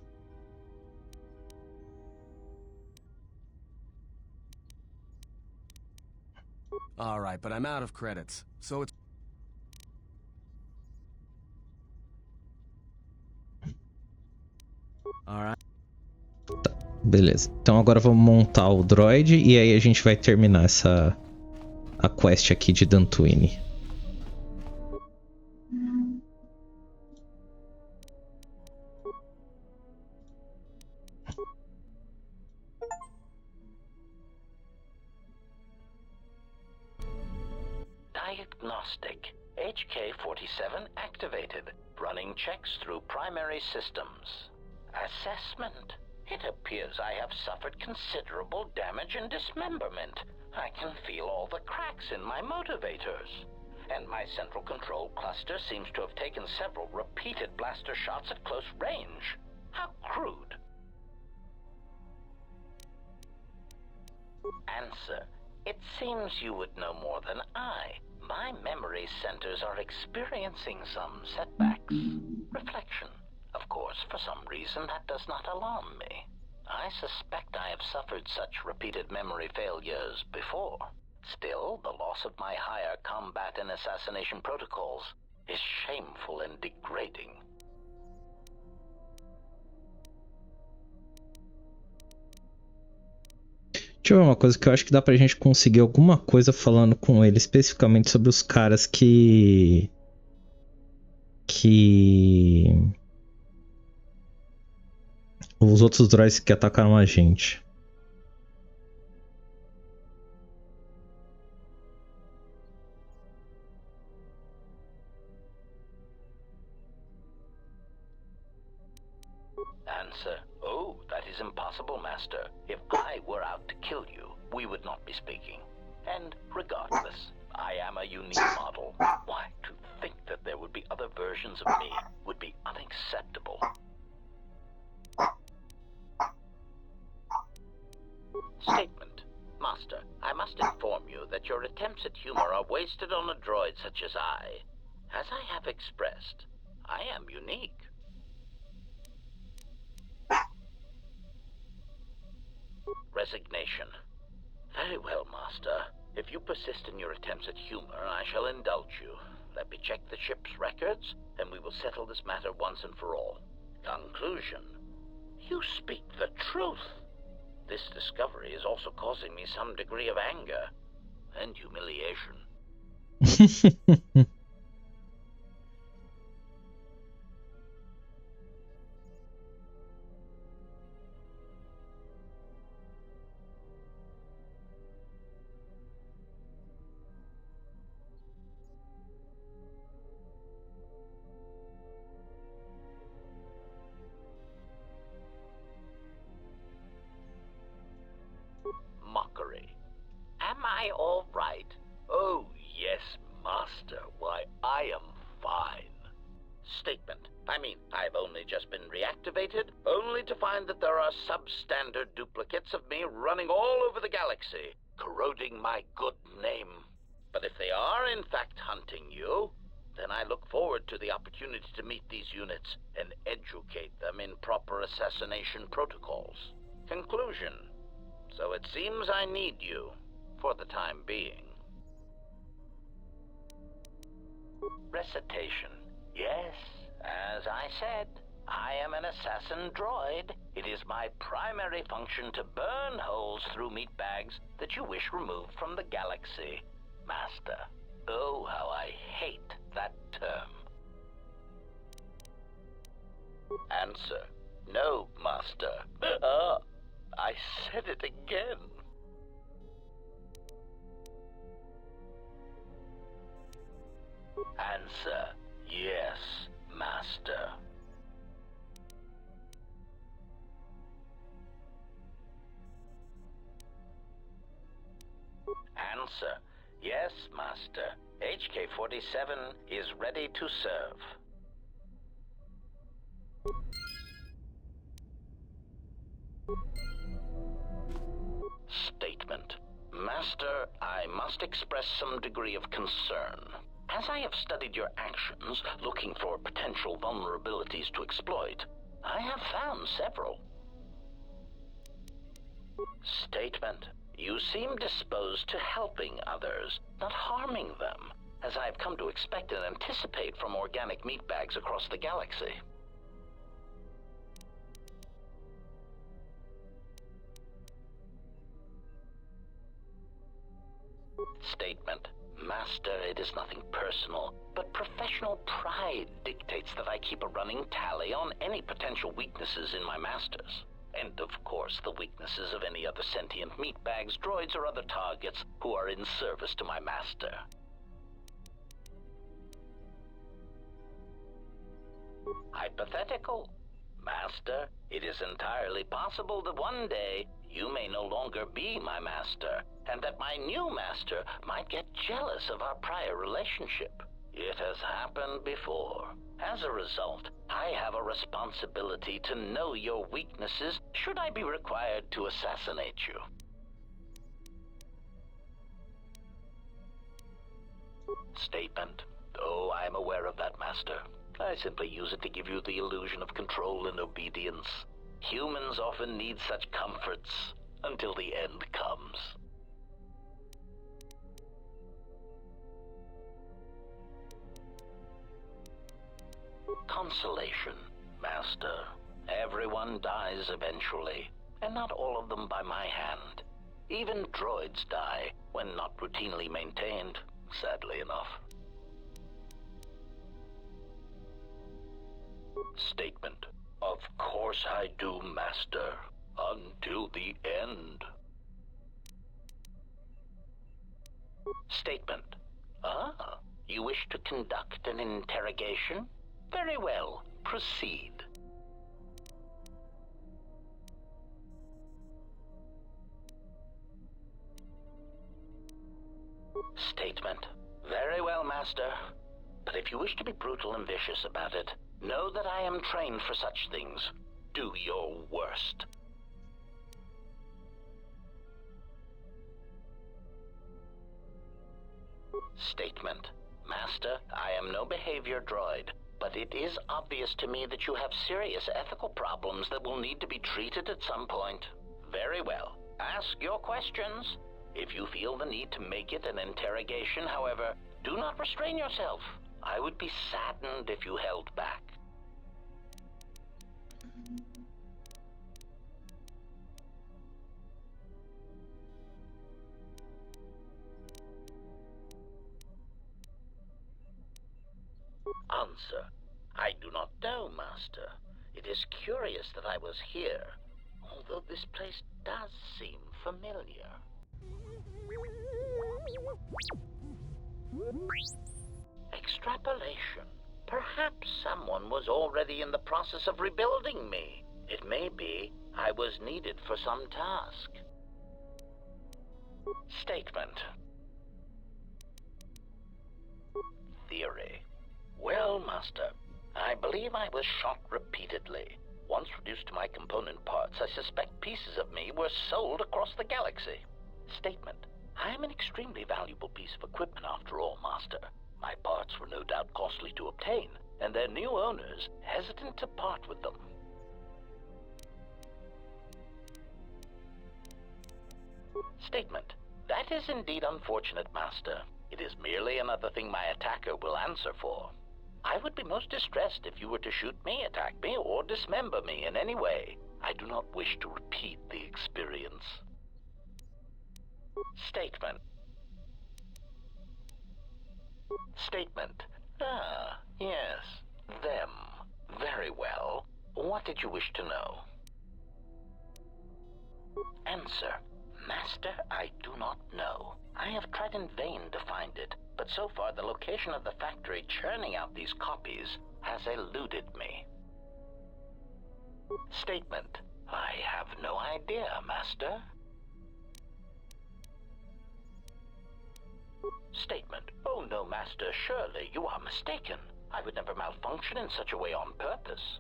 Alright, but I'm out of credits, so it's... Alright. Tá, beleza. Então agora vamos montar o droid e aí a gente vai terminar a quest aqui de Dantooine. Diagnostic. HK-47 activated. Running checks through primary systems. Assessment. It appears I have suffered considerable damage and dismemberment. I can feel all the cracks in my motivators. And my central control cluster seems to have taken several repeated blaster shots at close range. How crude. Answer. It seems you would know more than I. My memory centers are experiencing some setbacks. Reflection. Of course, for some reason, that does not alarm me. I suspect I have suffered such repeated memory failures before. Still, the loss of my higher combat and assassination protocols is shameful and degrading. Deixa eu ver uma coisa que eu acho que dá pra gente conseguir alguma coisa falando com ele, especificamente sobre os caras que os outros droids que atacaram a gente. Answer: Oh, that is impossible, Master. If I were out to kill you, we would not be speaking. And regardless, I am a unique model. Why, to think that there would be other versions of me would be unacceptable. Statement. Master, I must inform you that your attempts at humor are wasted on a droid such as I. As I have expressed, I am unique. Resignation. Very well, Master. If you persist in your attempts at humor, I shall indulge you. Let me check the ship's records, and we will settle this matter once and for all. Conclusion. You speak the truth. This discovery is also causing me some degree of anger and humiliation. Mockery. Am I all right? Oh, yes, Master. Why, I am fine. Statement. I mean, I've only just been reactivated, only to find that there are substandard duplicates of me running all over the galaxy, corroding my good name. But if they are in fact hunting you, then I look forward to the opportunity to meet these units and educate them in proper assassination protocols. Conclusion. So it seems I need you, for the time being. Recitation. Yes, as I said, I am an assassin droid. It is my primary function to burn holes through meat bags that you wish removed from the galaxy. Master. Oh, how I hate that term. Answer. No, Master. I said it again. Answer. Yes, Master. Answer. Yes, Master. HK-47 is ready to serve. Statement. Master, I must express some degree of concern. As I have studied your actions, looking for potential vulnerabilities to exploit, I have found several. Statement. You seem disposed to helping others, not harming them, as I have come to expect and anticipate from organic meat bags across the galaxy. Statement. Master, it is nothing personal, but professional pride dictates that I keep a running tally on any potential weaknesses in my masters. And, of course, the weaknesses of any other sentient meatbags, droids, or other targets who are in service to my master. Hypothetical. Master, it is entirely possible that one day you may no longer be my master, and that my new master might get jealous of our prior relationship. It has happened before. As a result, I have a responsibility to know your weaknesses should I be required to assassinate you. Statement. Oh, I am aware of that, Master. I simply use it to give you the illusion of control and obedience. Humans often need such comforts until the end comes. consolation, Master. Everyone dies eventually, and not all of them by my hand. Even droids die when not routinely maintained, sadly enough. Statement. Of course I do, Master. Until the end. Statement. Ah, you wish to conduct an interrogation? Very well, proceed. Statement. Very well, Master. But if you wish to be brutal and vicious about it, know that I am trained for such things. Do your worst. Statement. Master, I am no behavior droid, but it is obvious to me that you have serious ethical problems that will need to be treated at some point. Very well. Ask your questions. If you feel the need to make it an interrogation, however, do not restrain yourself. I would be saddened if you held back. Answer. I do not know, Master. It is curious that I was here, although this place does seem familiar. Extrapolation. Perhaps someone was already in the process of rebuilding me. It may be I was needed for some task. Statement. Theory. Well, Master, I believe I was shot repeatedly. Once reduced to my component parts, I suspect pieces of me were sold across the galaxy. Statement. I am an extremely valuable piece of equipment after all, Master. My parts were no doubt costly to obtain, and their new owners hesitant to part with them. Statement. That is indeed unfortunate, Master. It is merely another thing my attacker will answer for. I would be most distressed if you were to shoot me, attack me, or dismember me in any way. I do not wish to repeat the experience. Statement. Statement. Ah, yes. Them. Very well. What did you wish to know? Answer. Master, I do not know. I have tried in vain to find it, but so far the location of the factory churning out these copies has eluded me. Statement. I have no idea, Master. Statement. Oh no, Master, surely you are mistaken. I would never malfunction in such a way on purpose.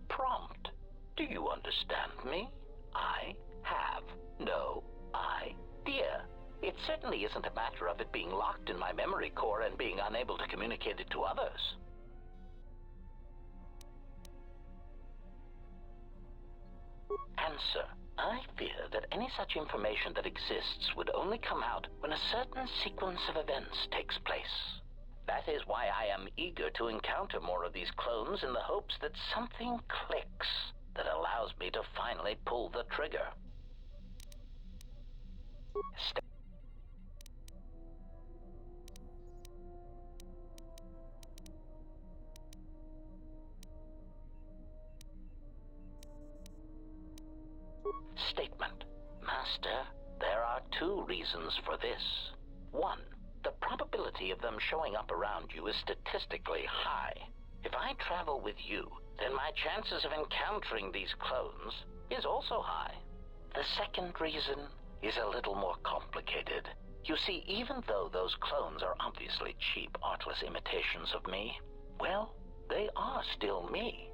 Prompt. Do you understand me? I have no idea. It certainly isn't a matter of it being locked in my memory core and being unable to communicate it to others. Answer. I fear that any such information that exists would only come out when a certain sequence of events takes place. That is why I am eager to encounter more of these clones in the hopes that something clicks that allows me to finally pull the trigger. Statement. Master, there are two reasons for this. One, the probability of them showing up around you is statistically high. If I travel with you, then my chances of encountering these clones is also high. The second reason is a little more complicated. You see, even though those clones are obviously cheap, artless imitations of me, well, they are still me.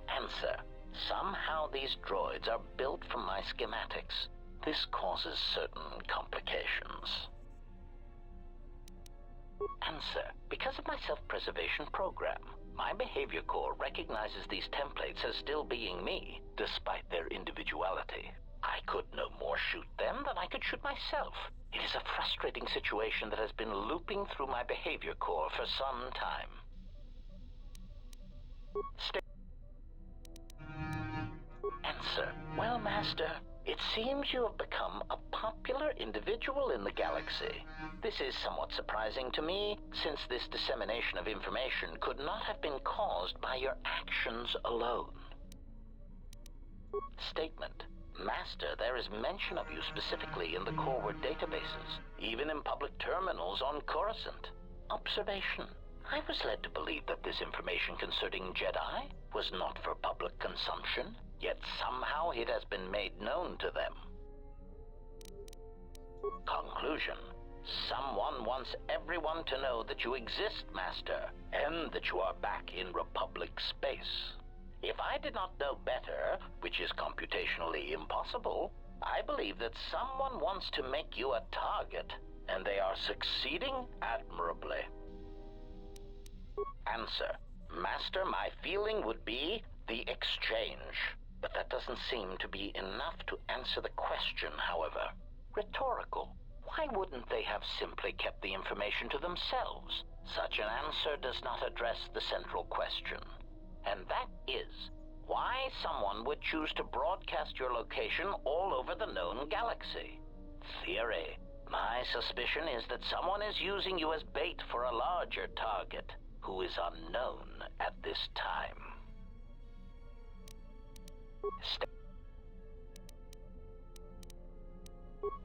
Answer. Somehow these droids are built from my schematics. This causes certain complications. Answer. Because of my self-preservation program, my behavior core recognizes these templates as still being me, despite their individuality. I could no more shoot them than I could shoot myself. It is a frustrating situation that has been looping through my behavior core for some time. Answer. Well, Master, it seems you have become a popular individual in the galaxy. This is somewhat surprising to me, since this dissemination of information could not have been caused by your actions alone. Statement. Master, there is mention of you specifically in the Corward databases, even in public terminals on Coruscant. Observation. I was led to believe that this information concerning Jedi was not for public consumption, yet somehow it has been made known to them. Conclusion. Someone wants everyone to know that you exist, Master, and that you are back in Republic space. If I did not know better, which is computationally impossible, I believe that someone wants to make you a target, and they are succeeding admirably. Answer. Master, my feeling would be the exchange. But that doesn't seem to be enough to answer the question, however. Rhetorical. Why wouldn't they have simply kept the information to themselves? Such an answer does not address the central question. And that is, why someone would choose to broadcast your location all over the known galaxy. Theory. My suspicion is that someone is using you as bait for a larger target, who is unknown at this time.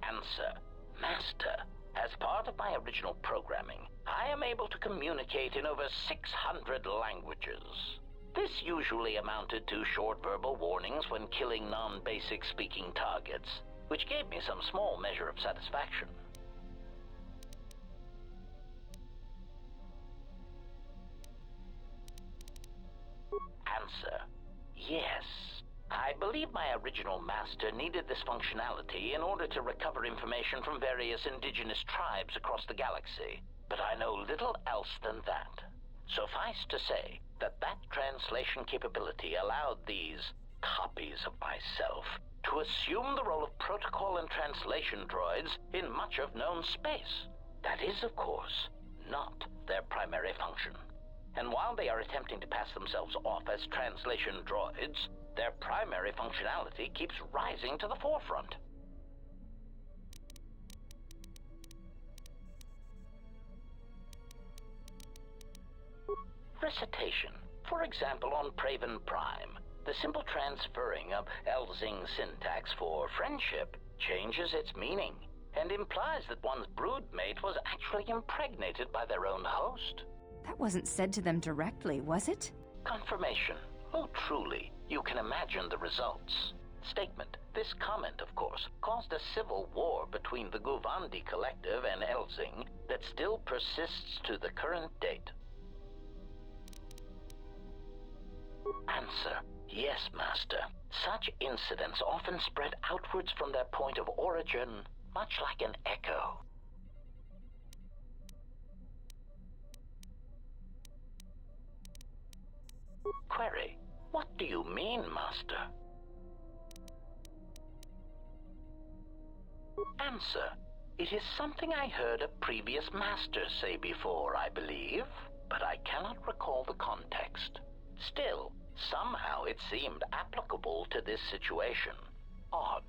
Answer. Master, as part of my original programming, I am able to communicate in over 600 languages. This usually amounted to short verbal warnings when killing non-basic speaking targets, which gave me some small measure of satisfaction. Answer. Yes. I believe my original master needed this functionality in order to recover information from various indigenous tribes across the galaxy, but I know little else than that. Suffice to say that that translation capability allowed these copies of myself to assume the role of protocol and translation droids in much of known space. That is, of course, not their primary function. And while they are attempting to pass themselves off as translation droids, their primary functionality keeps rising to the forefront. Recitation. For example, on Praven Prime, the simple transferring of Elzing syntax for friendship changes its meaning and implies that one's broodmate was actually impregnated by their own host. That wasn't said to them directly, was it? Confirmation. Oh, truly, you can imagine the results. Statement. This comment, of course, caused a civil war between the Guvandi Collective and Elzing that still persists to the current date. Answer. Yes, Master. Such incidents often spread outwards from their point of origin, much like an echo. Query. What do you mean, Master? Answer. It is something I heard a previous master say before, I believe, but I cannot recall the context. Still, somehow it seemed applicable to this situation. Odd.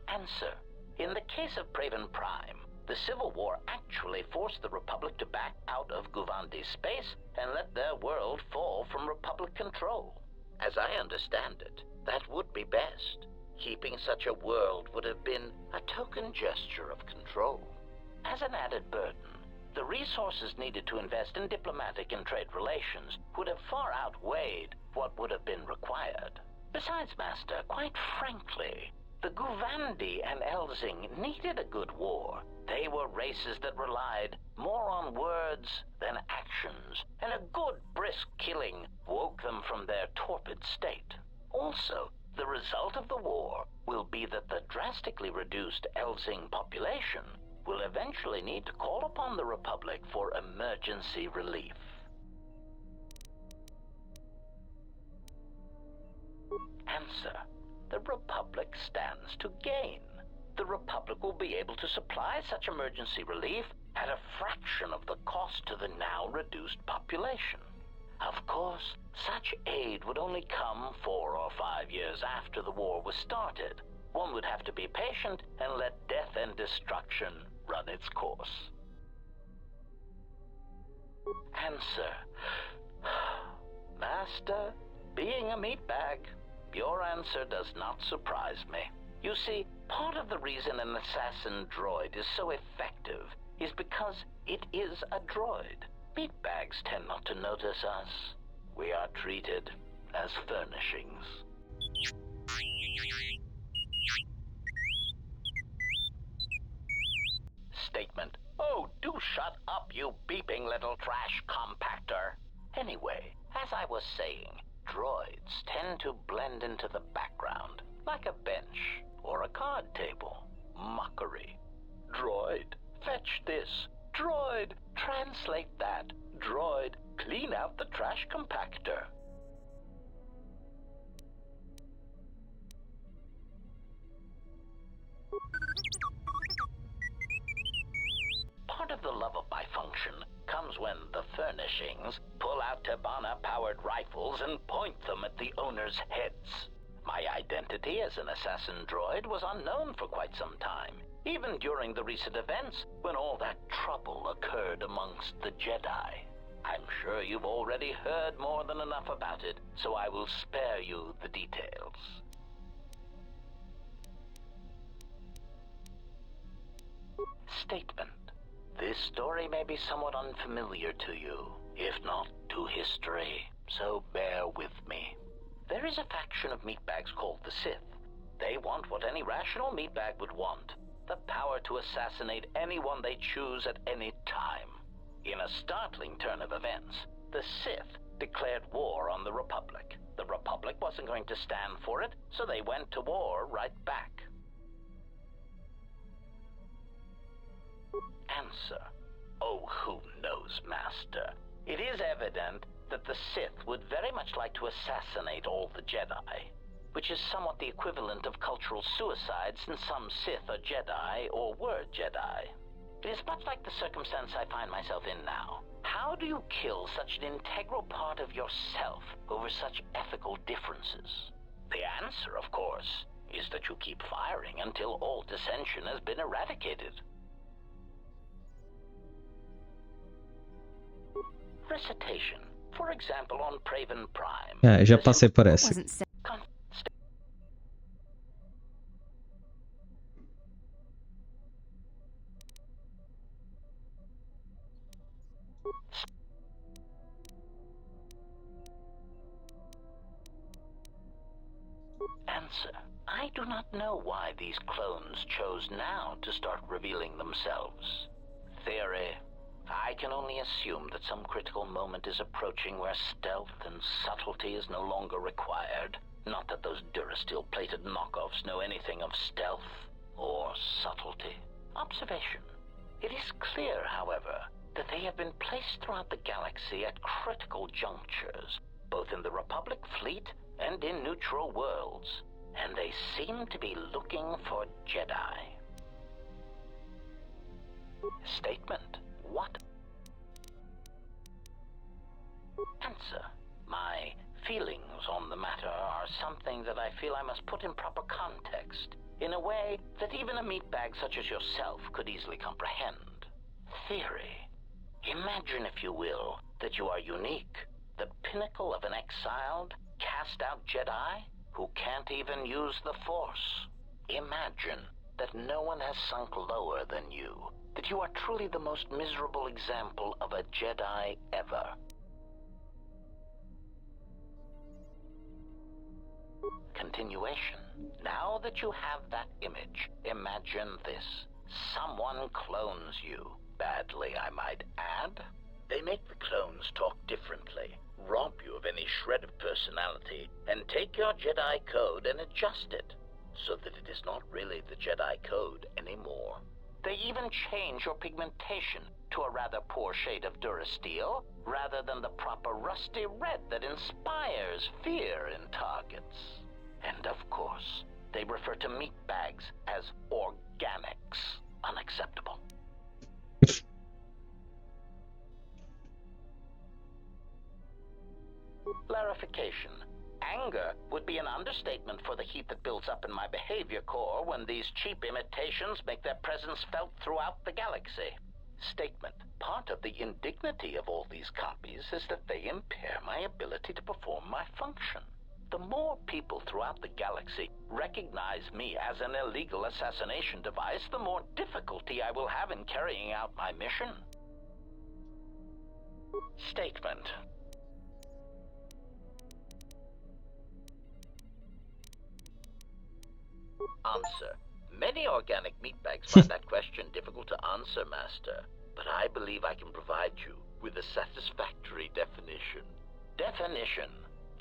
Answer. In the case of Praven Prime, the Civil War actually forced the Republic to back out of Guvandi space and let their world fall from Republic control. As I understand it, that would be best. Keeping such a world would have been a token gesture of control. As an added burden, the resources needed to invest in diplomatic and trade relations would have far outweighed what would have been required. Besides, Master, quite frankly, the Guvandi and Elzing needed a good war. They were races that relied more on words than actions, and a good brisk killing woke them from their torpid state. Also, the result of the war will be that the drastically reduced Elzing population will eventually need to call upon the Republic for emergency relief. Answer. The Republic stands to gain. The Republic will be able to supply such emergency relief at a fraction of the cost to the now reduced population. Of course, such aid would only come 4 or 5 years after the war was started. One would have to be patient and let death and destruction run its course. Answer. Master, being a meatbag, your answer does not surprise me. You see, part of the reason an assassin droid is so effective is because it is a droid. Meatbags tend not to notice us. We are treated as furnishings. Statement. Oh, do shut up, you beeping little trash compactor. Anyway, as I was saying, droids tend to blend into the background, like a bench or a card table. Mockery. Droid, fetch this. Droid, translate that. Droid, clean out the trash compactor. Part of the lullaby function comes when the furnishings pull out Tabana-powered rifles and point them at the owner's heads. My identity as an assassin droid was unknown for quite some time, even during the recent events when all that trouble occurred amongst the Jedi. I'm sure you've already heard more than enough about it, so I will spare you the details. Statement. This story may be somewhat unfamiliar to you, if not to history, so bear with me. There is a faction of meatbags called the Sith. They want what any rational meatbag would want, the power to assassinate anyone they choose at any time. In a startling turn of events, the Sith declared war on the Republic. The Republic wasn't going to stand for it, so they went to war right back. Answer. Oh, who knows, Master? It is evident that the Sith would very much like to assassinate all the Jedi, which is somewhat the equivalent of cultural suicide since some Sith are Jedi or were Jedi. It is much like the circumstance I find myself in now. How do you kill such an integral part of yourself over such ethical differences? The answer, of course, is that you keep firing until all dissension has been eradicated. Recitation. For example, on Praven Prime. É, já passei por essa. Answer. I do not know why these clones chose now to start revealing themselves. Theory. I can only assume that some critical moment is approaching where stealth and subtlety is no longer required. Not that those Durasteel-plated knockoffs know anything of stealth or subtlety. Observation. It is clear, however, that they have been placed throughout the galaxy at critical junctures, both in the Republic fleet and in neutral worlds, and they seem to be looking for Jedi. Statement. What? Answer. My feelings on the matter are something that I feel I must put in proper context, in a way that even a meatbag such as yourself could easily comprehend. Theory. Imagine, if you will, that you are unique, the pinnacle of an exiled, cast-out Jedi who can't even use the Force. Imagine that no one has sunk lower than you, that you are truly the most miserable example of a Jedi ever. Continuation. Now that you have that image, imagine this. Someone clones you. Badly, I might add. They make the clones talk differently, rob you of any shred of personality, and take your Jedi code and adjust it, so that it is not really the Jedi code anymore. They even change your pigmentation to a rather poor shade of Durasteel, rather than the proper rusty red that inspires fear in targets. And of course, they refer to meat bags as organics. Unacceptable. Clarification. Anger would be an understatement for the heat that builds up in my behavior core when these cheap imitations make their presence felt throughout the galaxy. Statement. Part of the indignity of all these copies is that they impair my ability to perform my function. The more people throughout the galaxy recognize me as an illegal assassination device, the more difficulty I will have in carrying out my mission. Statement. Answer. Many organic meatbags find that question difficult to answer, Master. But I believe I can provide you with a satisfactory definition. Definition.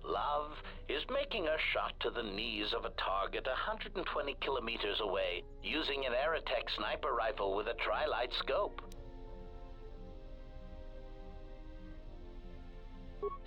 Love is making a shot to the knees of a target 120 kilometers away using an Aerotech sniper rifle with a tri-light scope.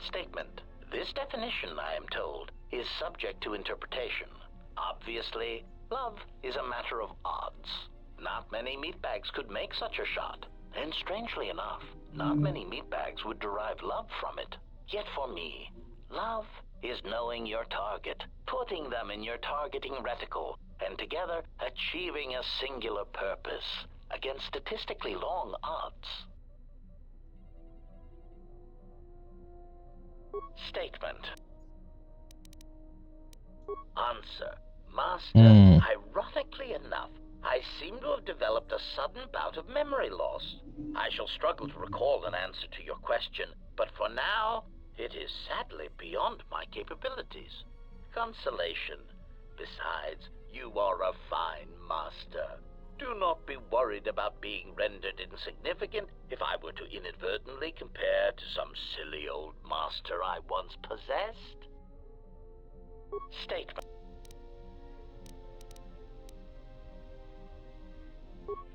Statement. This definition, I am told, is subject to interpretation. Obviously, love is a matter of odds. Not many meatbags could make such a shot. And strangely enough, not many meatbags would derive love from it. Yet for me, love is knowing your target, putting them in your targeting reticle, and together achieving a singular purpose against statistically long odds. Statement. Answer. Master, ironically enough, I seem to have developed a sudden bout of memory loss. I shall struggle to recall an answer to your question, but for now, it is sadly beyond my capabilities. Consolation. Besides, you are a fine master. Do not be worried about being rendered insignificant if I were to inadvertently compare to some silly old master I once possessed. Statement.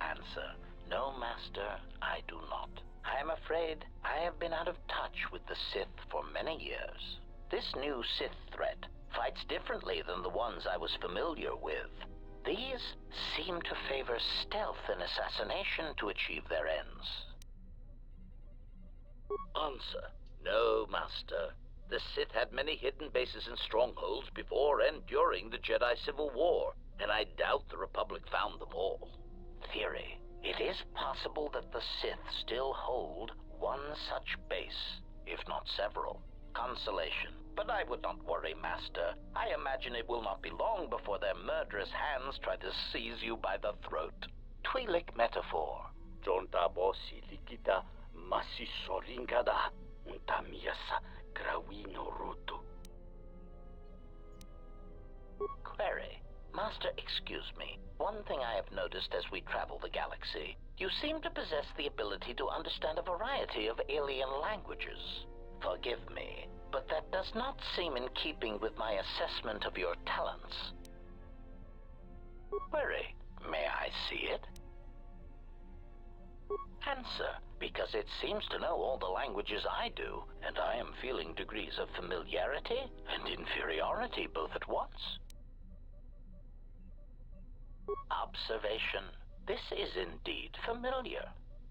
Answer. No, Master, I do not. I am afraid I have been out of touch with the Sith for many years. This new Sith threat fights differently than the ones I was familiar with. These seem to favor stealth and assassination to achieve their ends. Answer. No, Master. The Sith had many hidden bases and strongholds before and during the Jedi Civil War, and I doubt the Republic found them all. Theory. It is possible that the Sith still hold one such base, if not several. Consolation. But I would not worry, Master. I imagine it will not be long before their murderous hands try to seize you by the throat. Twi'lek metaphor. Jonta bosi likita masisoringada untamiasa grawino rutu. Query. Master, excuse me. One thing I have noticed as we travel the galaxy, you seem to possess the ability to understand a variety of alien languages. Forgive me, but that does not seem in keeping with my assessment of your talents. Query. May I see it? Answer. Because it seems to know all the languages I do, and I am feeling degrees of familiarity and inferiority both at once. Observation. This is indeed familiar.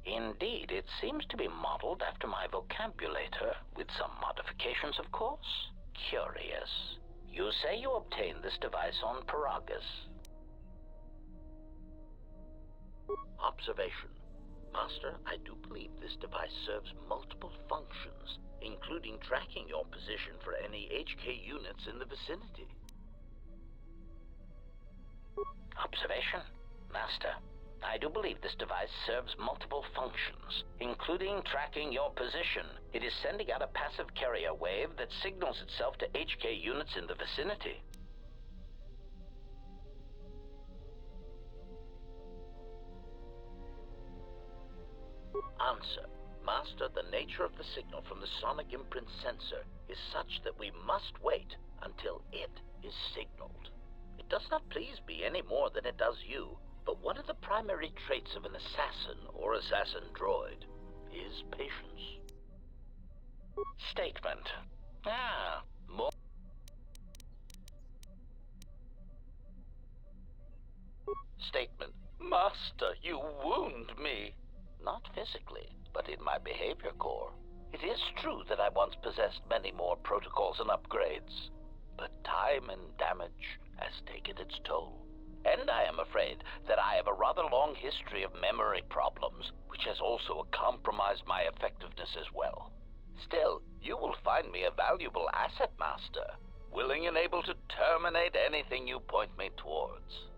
Indeed, it seems to be modeled after my vocabulator, with some modifications, of course. Curious. You say you obtained this device on Paragus. Observation. Master, I do believe this device serves multiple functions, including tracking your position for any HK units in the vicinity. Observation. Master, I do believe this device serves multiple functions, including tracking your position. It is sending out a passive carrier wave that signals itself to HK units in the vicinity. Answer. Master, the nature of the signal from the sonic imprint sensor is such that we must wait until it is signaled. It does not please me any more than it does you, but one of the primary traits of an assassin or assassin droid is patience. Statement. More. statement. Master, you wound me. Not physically, but in my behavior core. It is true that I once possessed many more protocols and upgrades, but time and damage has taken its toll. And I am afraid that I have a rather long history of memory problems, which has also compromised my effectiveness as well. Still, you will find me a valuable asset, Master, willing and able to terminate anything you point me towards.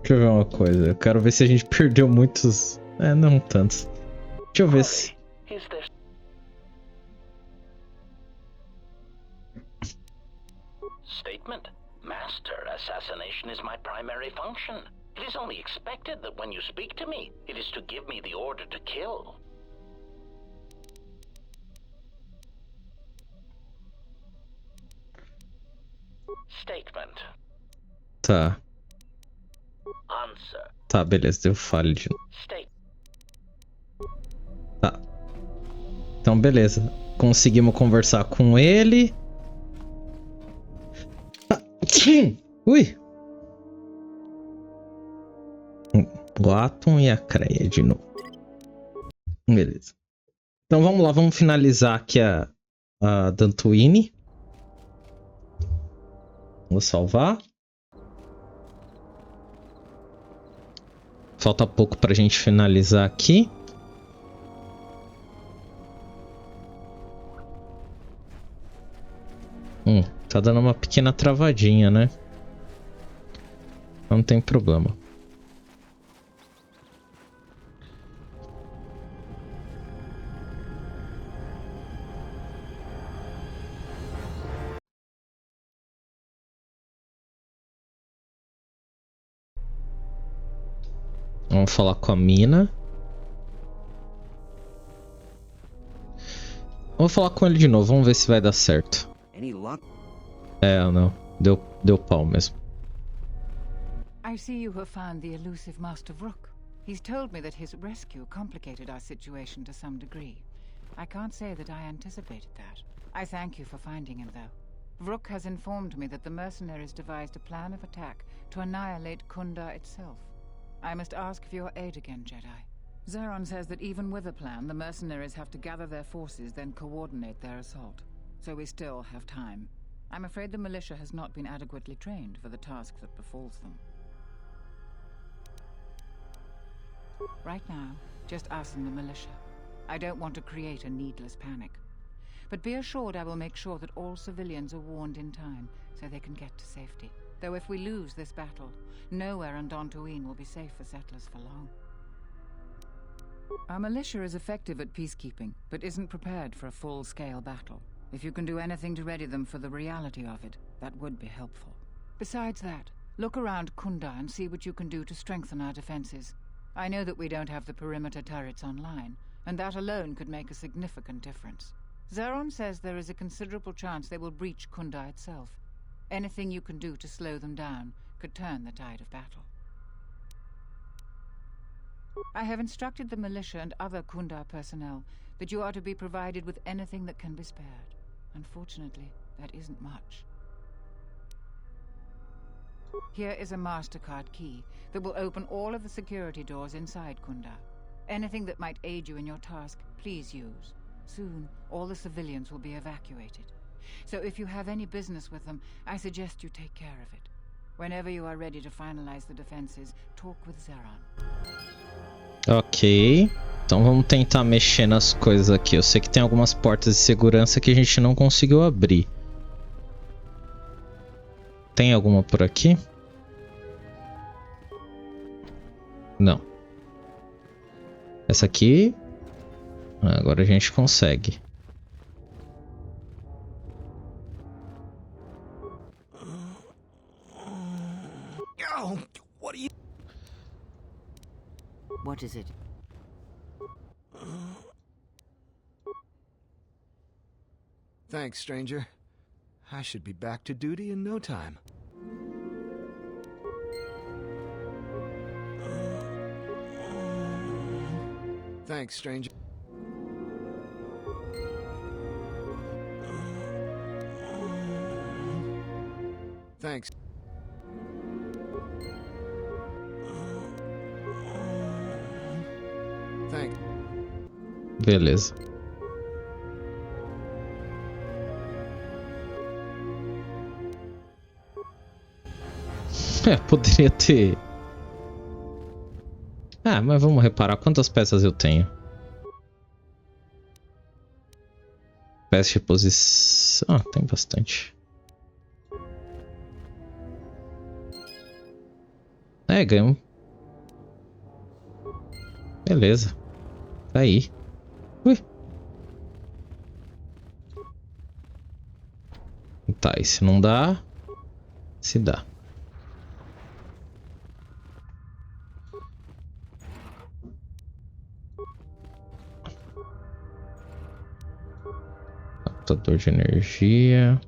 Deixa eu ver uma coisa. Eu quero ver se a gente perdeu muitos... não tantos. Deixa eu ver se... Statement. Master, assassination is my primary function. It is only expected that when you speak to me, it is to give me the order to kill. Statement. Tá. Answer. Tá, beleza. Deu falha de novo. Tá. Então, beleza. Conseguimos conversar com ele. Ui! O Atom e a Creia de novo. Beleza. Então vamos lá, vamos finalizar aqui a Dantooine. Vou salvar. Falta pouco pra gente finalizar aqui. Tá dando uma pequena travadinha, né? Não tem problema. Vamos falar com a mina. Vou falar com ele de novo, vamos ver se vai dar certo. Não. Deu pau mesmo. I see you have found the elusive Master Vrook. He's told me that his rescue complicated our situation to some degree. I can't say that I anticipated that. I thank you for finding him, though. Vrook has informed me that the mercenaries devised a plan of attack to annihilate Kunda itself. I must ask for your aid again, Jedi. Zeron says that even with a plan, the mercenaries have to gather their forces, then coordinate their assault. So we still have time. I'm afraid the militia has not been adequately trained for the task that befalls them. Right now, just us and the militia. I don't want to create a needless panic. But be assured I will make sure that all civilians are warned in time, so they can get to safety. Though if we lose this battle, nowhere on Dantooine will be safe for settlers for long. Our militia is effective at peacekeeping, but isn't prepared for a full-scale battle. If you can do anything to ready them for the reality of it, that would be helpful. Besides that, look around Kunda and see what you can do to strengthen our defenses. I know that we don't have the perimeter turrets online, and that alone could make a significant difference. Zeron says there is a considerable chance they will breach Kunda itself. Anything you can do to slow them down could turn the tide of battle. I have instructed the militia and other Kunda personnel that you are to be provided with anything that can be spared. Unfortunately, that isn't much. Here is a MasterCard key that will open all of the security doors inside Kunda. Anything that might aid you in your task, please use. Soon, all the civilians will be evacuated. So if you have any business with them, I suggest you take care of it. Whenever you are ready to finalize the defenses, talk with Zeron. Ok. Então vamos tentar mexer nas coisas aqui. Eu sei que tem algumas portas de segurança que a gente não conseguiu abrir. Tem alguma por aqui? Não. Essa aqui... agora a gente consegue. What is it? Thanks, stranger. I should be back to duty in no time. Thanks, stranger. Thanks. Thanks. Beleza. Poderia ter... Ah, mas vamos reparar quantas peças eu tenho. Peças de posição... Ah, tem bastante. Ganhamos. Beleza. Tá aí. Ui. Tá, e se não dá... Se dá. Captador de energia.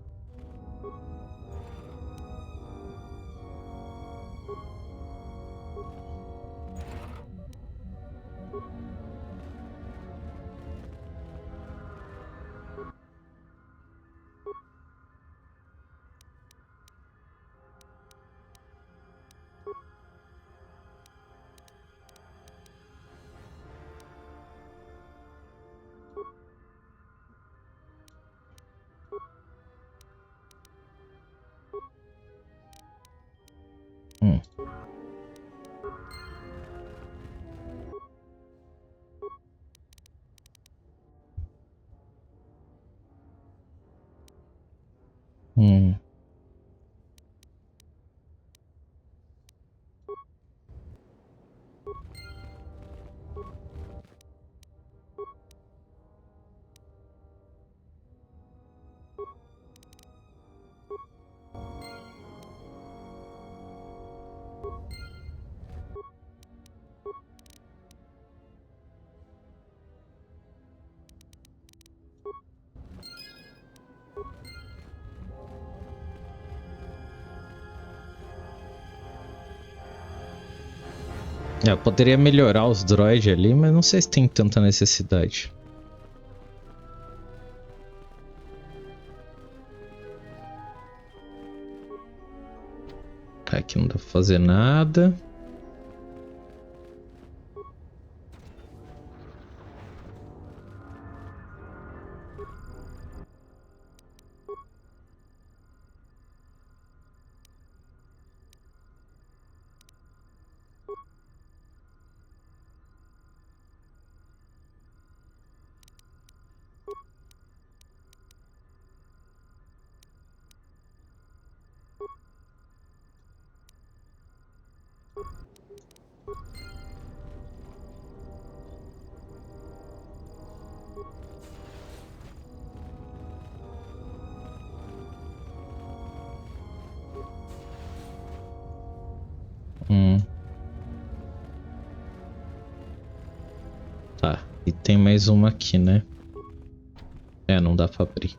Eu poderia melhorar os droids ali, mas não sei se tem tanta necessidade. Aqui não dá pra fazer nada. Tá, e tem mais uma aqui, né? Não dá pra abrir.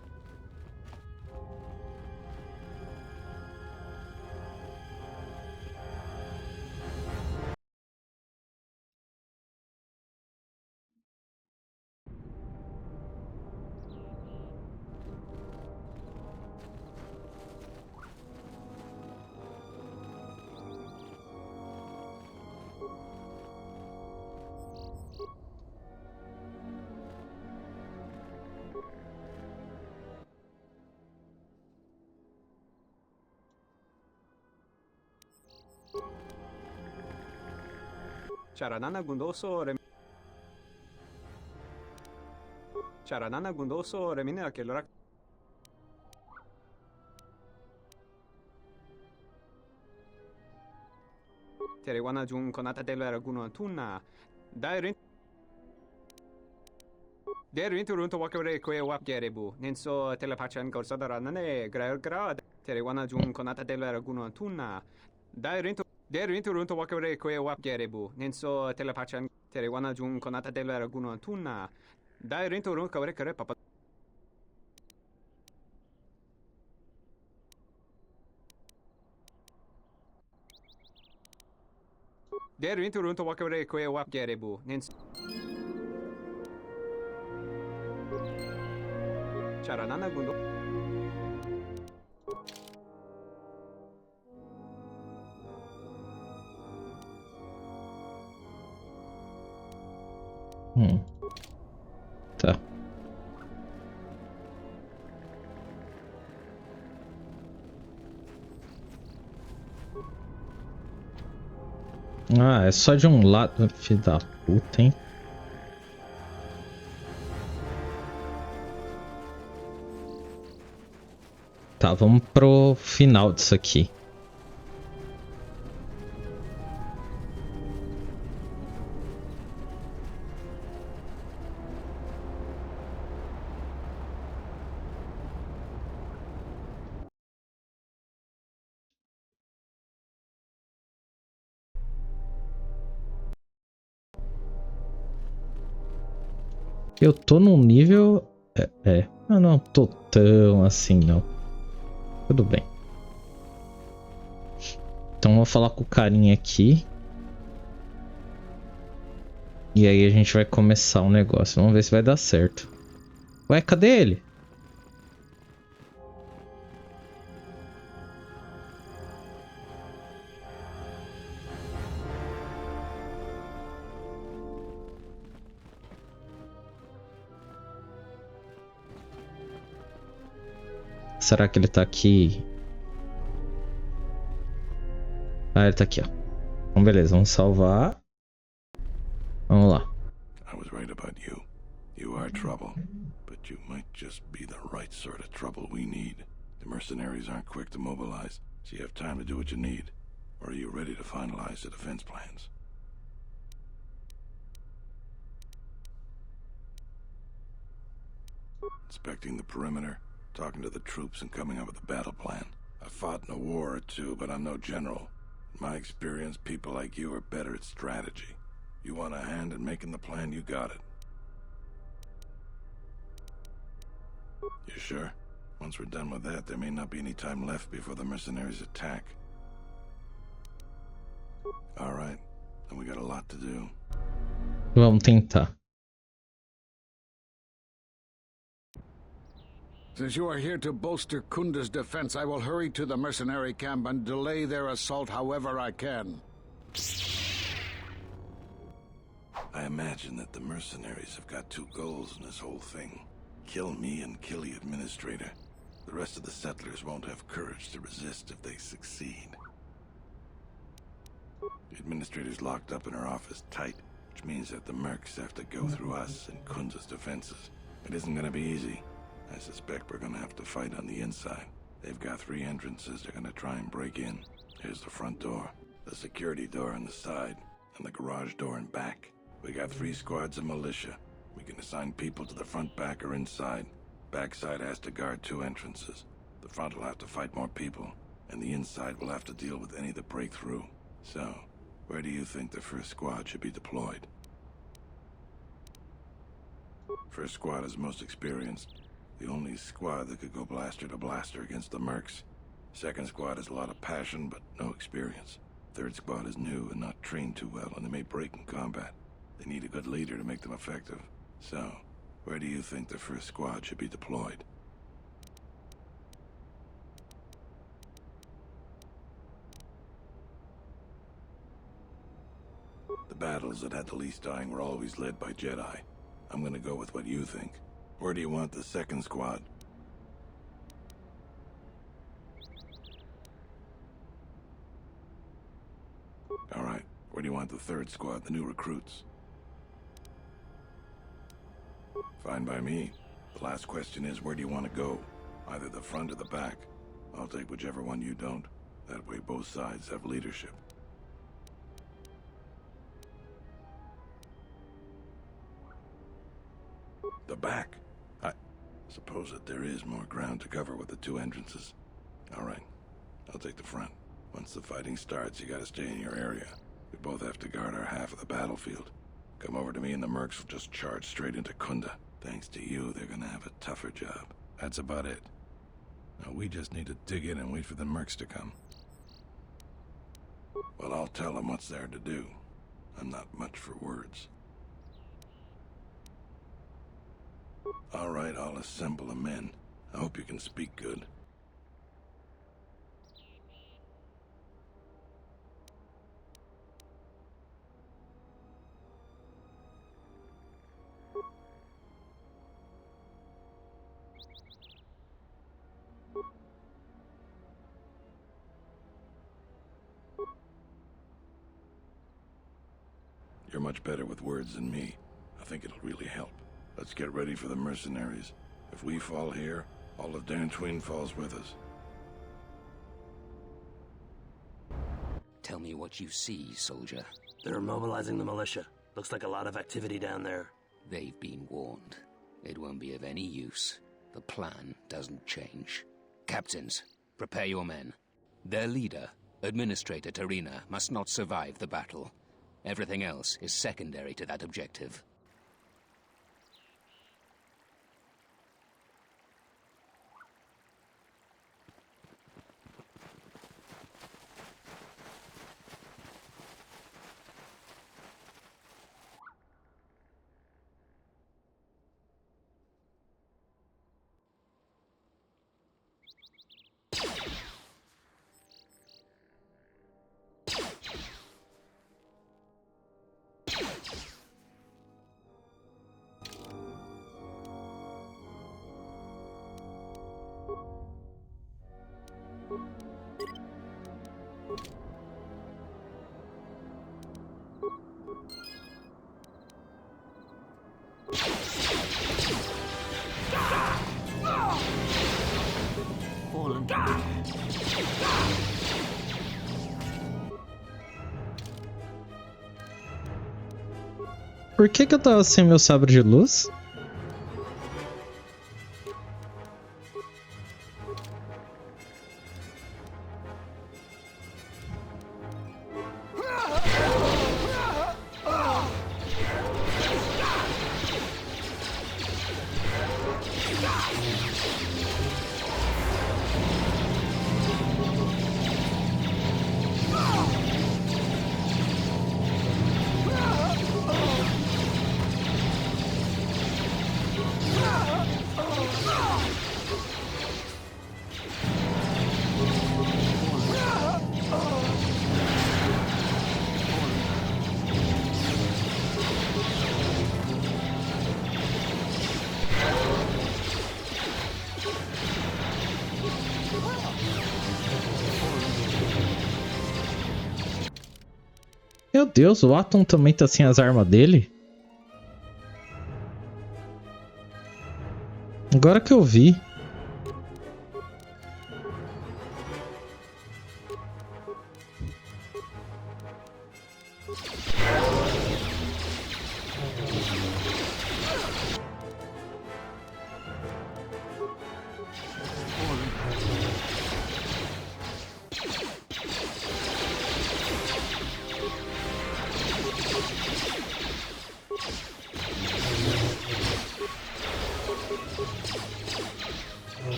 Charanana Gundoso Charanana Gundoso Remina che lo Terewana Jun Konata del Raguno Tuna Dairin Derintu Runto Wakare Kwe Wap Gerebu Ninso Telepachan Gorsadarane Grad Terewana Jun Konata del Raguno Tuna Derintu Runto Wakare Kwe Wap Gerebu Ninso Telepachan Terewana Jun Konata del Raguno Tuna Dairintu Runto Kare Papa Derintu Runto Wakare Kwe Wap Gerebu Ninso Charanana Gundo Ah, é só de um lado. Filho da puta, hein? Tá, vamos pro final disso aqui. Eu tô num nível... Eu não tô tão assim, não. Tudo bem. Então vou falar com o carinha aqui. E aí a gente vai começar um negócio. Vamos ver se vai dar certo. Ué, cadê ele? Será que ele tá aqui? Ah, ele tá aqui, ó. Então beleza, vamos salvar. Vamos lá. I was right about you. You are trouble, but you might just be the right sort of trouble we need. The mercenaries aren't quick to mobilize, so you have time to do what you need. Or are you ready to finalize the defense plans? Inspecting the perimeter, talking to the troops, and coming up with a battle plan. I fought in a war or two, but I'm no general. In my experience, people like you are better at strategy. You want a hand in making the plan, you got it. You sure? Once we're done with that, there may not be any time left before the mercenaries attack. All right, then we got a lot to do. Vamos tentar. Since you are here to bolster Kunda's defense, I will hurry to the mercenary camp and delay their assault however I can. I imagine that the mercenaries have got two goals in this whole thing. Kill me and kill the administrator. The rest of the settlers won't have courage to resist if they succeed. The administrator's locked up in her office tight, which means that the mercs have to go through us and Kunda's defenses. It isn't gonna be easy. I suspect we're gonna have to fight on the inside. They've got 3 entrances they're gonna try and break in. Here's the front door, the security door on the side, and the garage door in back. We got 3 squads of militia. We can assign people to the front, back, or inside. Backside has to guard 2 entrances. The front will have to fight more people, and the inside will have to deal with any that break through. So, where do you think the first squad should be deployed? First squad is most experienced. The only squad that could go blaster to blaster against the mercs. Second squad has a lot of passion, but no experience. Third squad is new and not trained too well, and they may break in combat. They need a good leader to make them effective. So, where do you think the first squad should be deployed? The battles that had the least dying were always led by Jedi. I'm gonna go with what you think. Where do you want the second squad? All right, where do you want the third squad, the new recruits? Fine by me. The last question is, where do you want to go? Either the front or the back. I'll take whichever one you don't. That way both sides have leadership. The back? I suppose that there is more ground to cover with the 2 entrances. All right, I'll take the front. Once the fighting starts, you gotta stay in your area. We both have to guard our half of the battlefield. Come over to me and the mercs will just charge straight into Kunda. Thanks to you, they're gonna have a tougher job. That's about it. Now we just need to dig in and wait for the mercs to come. Well, I'll tell them what's there to do. I'm not much for words. All right, I'll assemble the men. I hope you can speak good. You're much better with words than me. I think it'll really help. Let's get ready for the mercenaries. If we fall here, all of Dantooine falls with us. Tell me what you see, soldier. They're mobilizing the militia. Looks like a lot of activity down there. They've been warned. It won't be of any use. The plan doesn't change. Captains, prepare your men. Their leader, Administrator Tarina, must not survive the battle. Everything else is secondary to that objective. Por que eu tava sem meu sabre de luz? Meu Deus, o Atom também tá sem as armas dele? Agora que eu vi.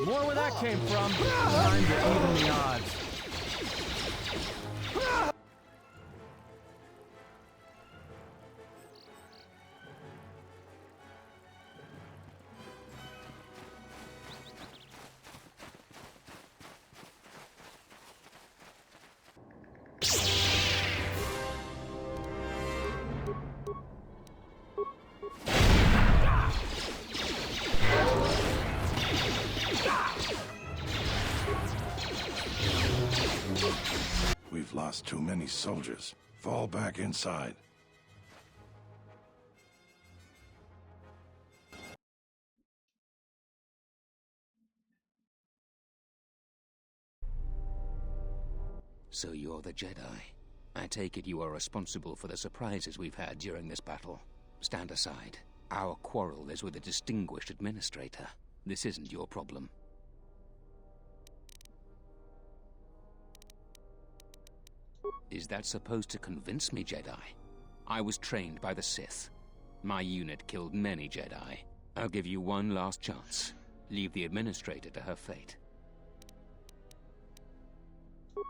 More where that came from. Time to even the odds. We've lost too many soldiers. Fall back inside. So you're the Jedi. I take it you are responsible for the surprises we've had during this battle. Stand aside. Our quarrel is with a distinguished administrator. This isn't your problem. Is that supposed to convince me, Jedi? I was trained by the Sith. My unit killed many Jedi. I'll give you one last chance. Leave the administrator to her fate.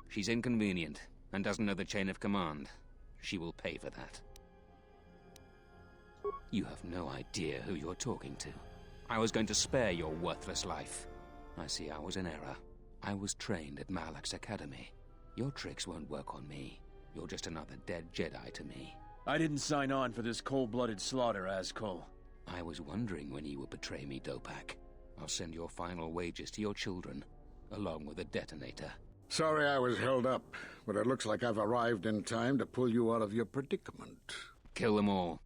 She's inconvenient and doesn't know the chain of command. She will pay for that. You have no idea who you're talking to. I was going to spare your worthless life. I see I was in error. I was trained at Malak's academy. Your tricks won't work on me. You're just another dead Jedi to me. I didn't sign on for this cold-blooded slaughter, Azkul. I was wondering when you would betray me, Dopak. I'll send your final wages to your children, along with a detonator. Sorry I was held up, but it looks like I've arrived in time to pull you out of your predicament. Kill them all.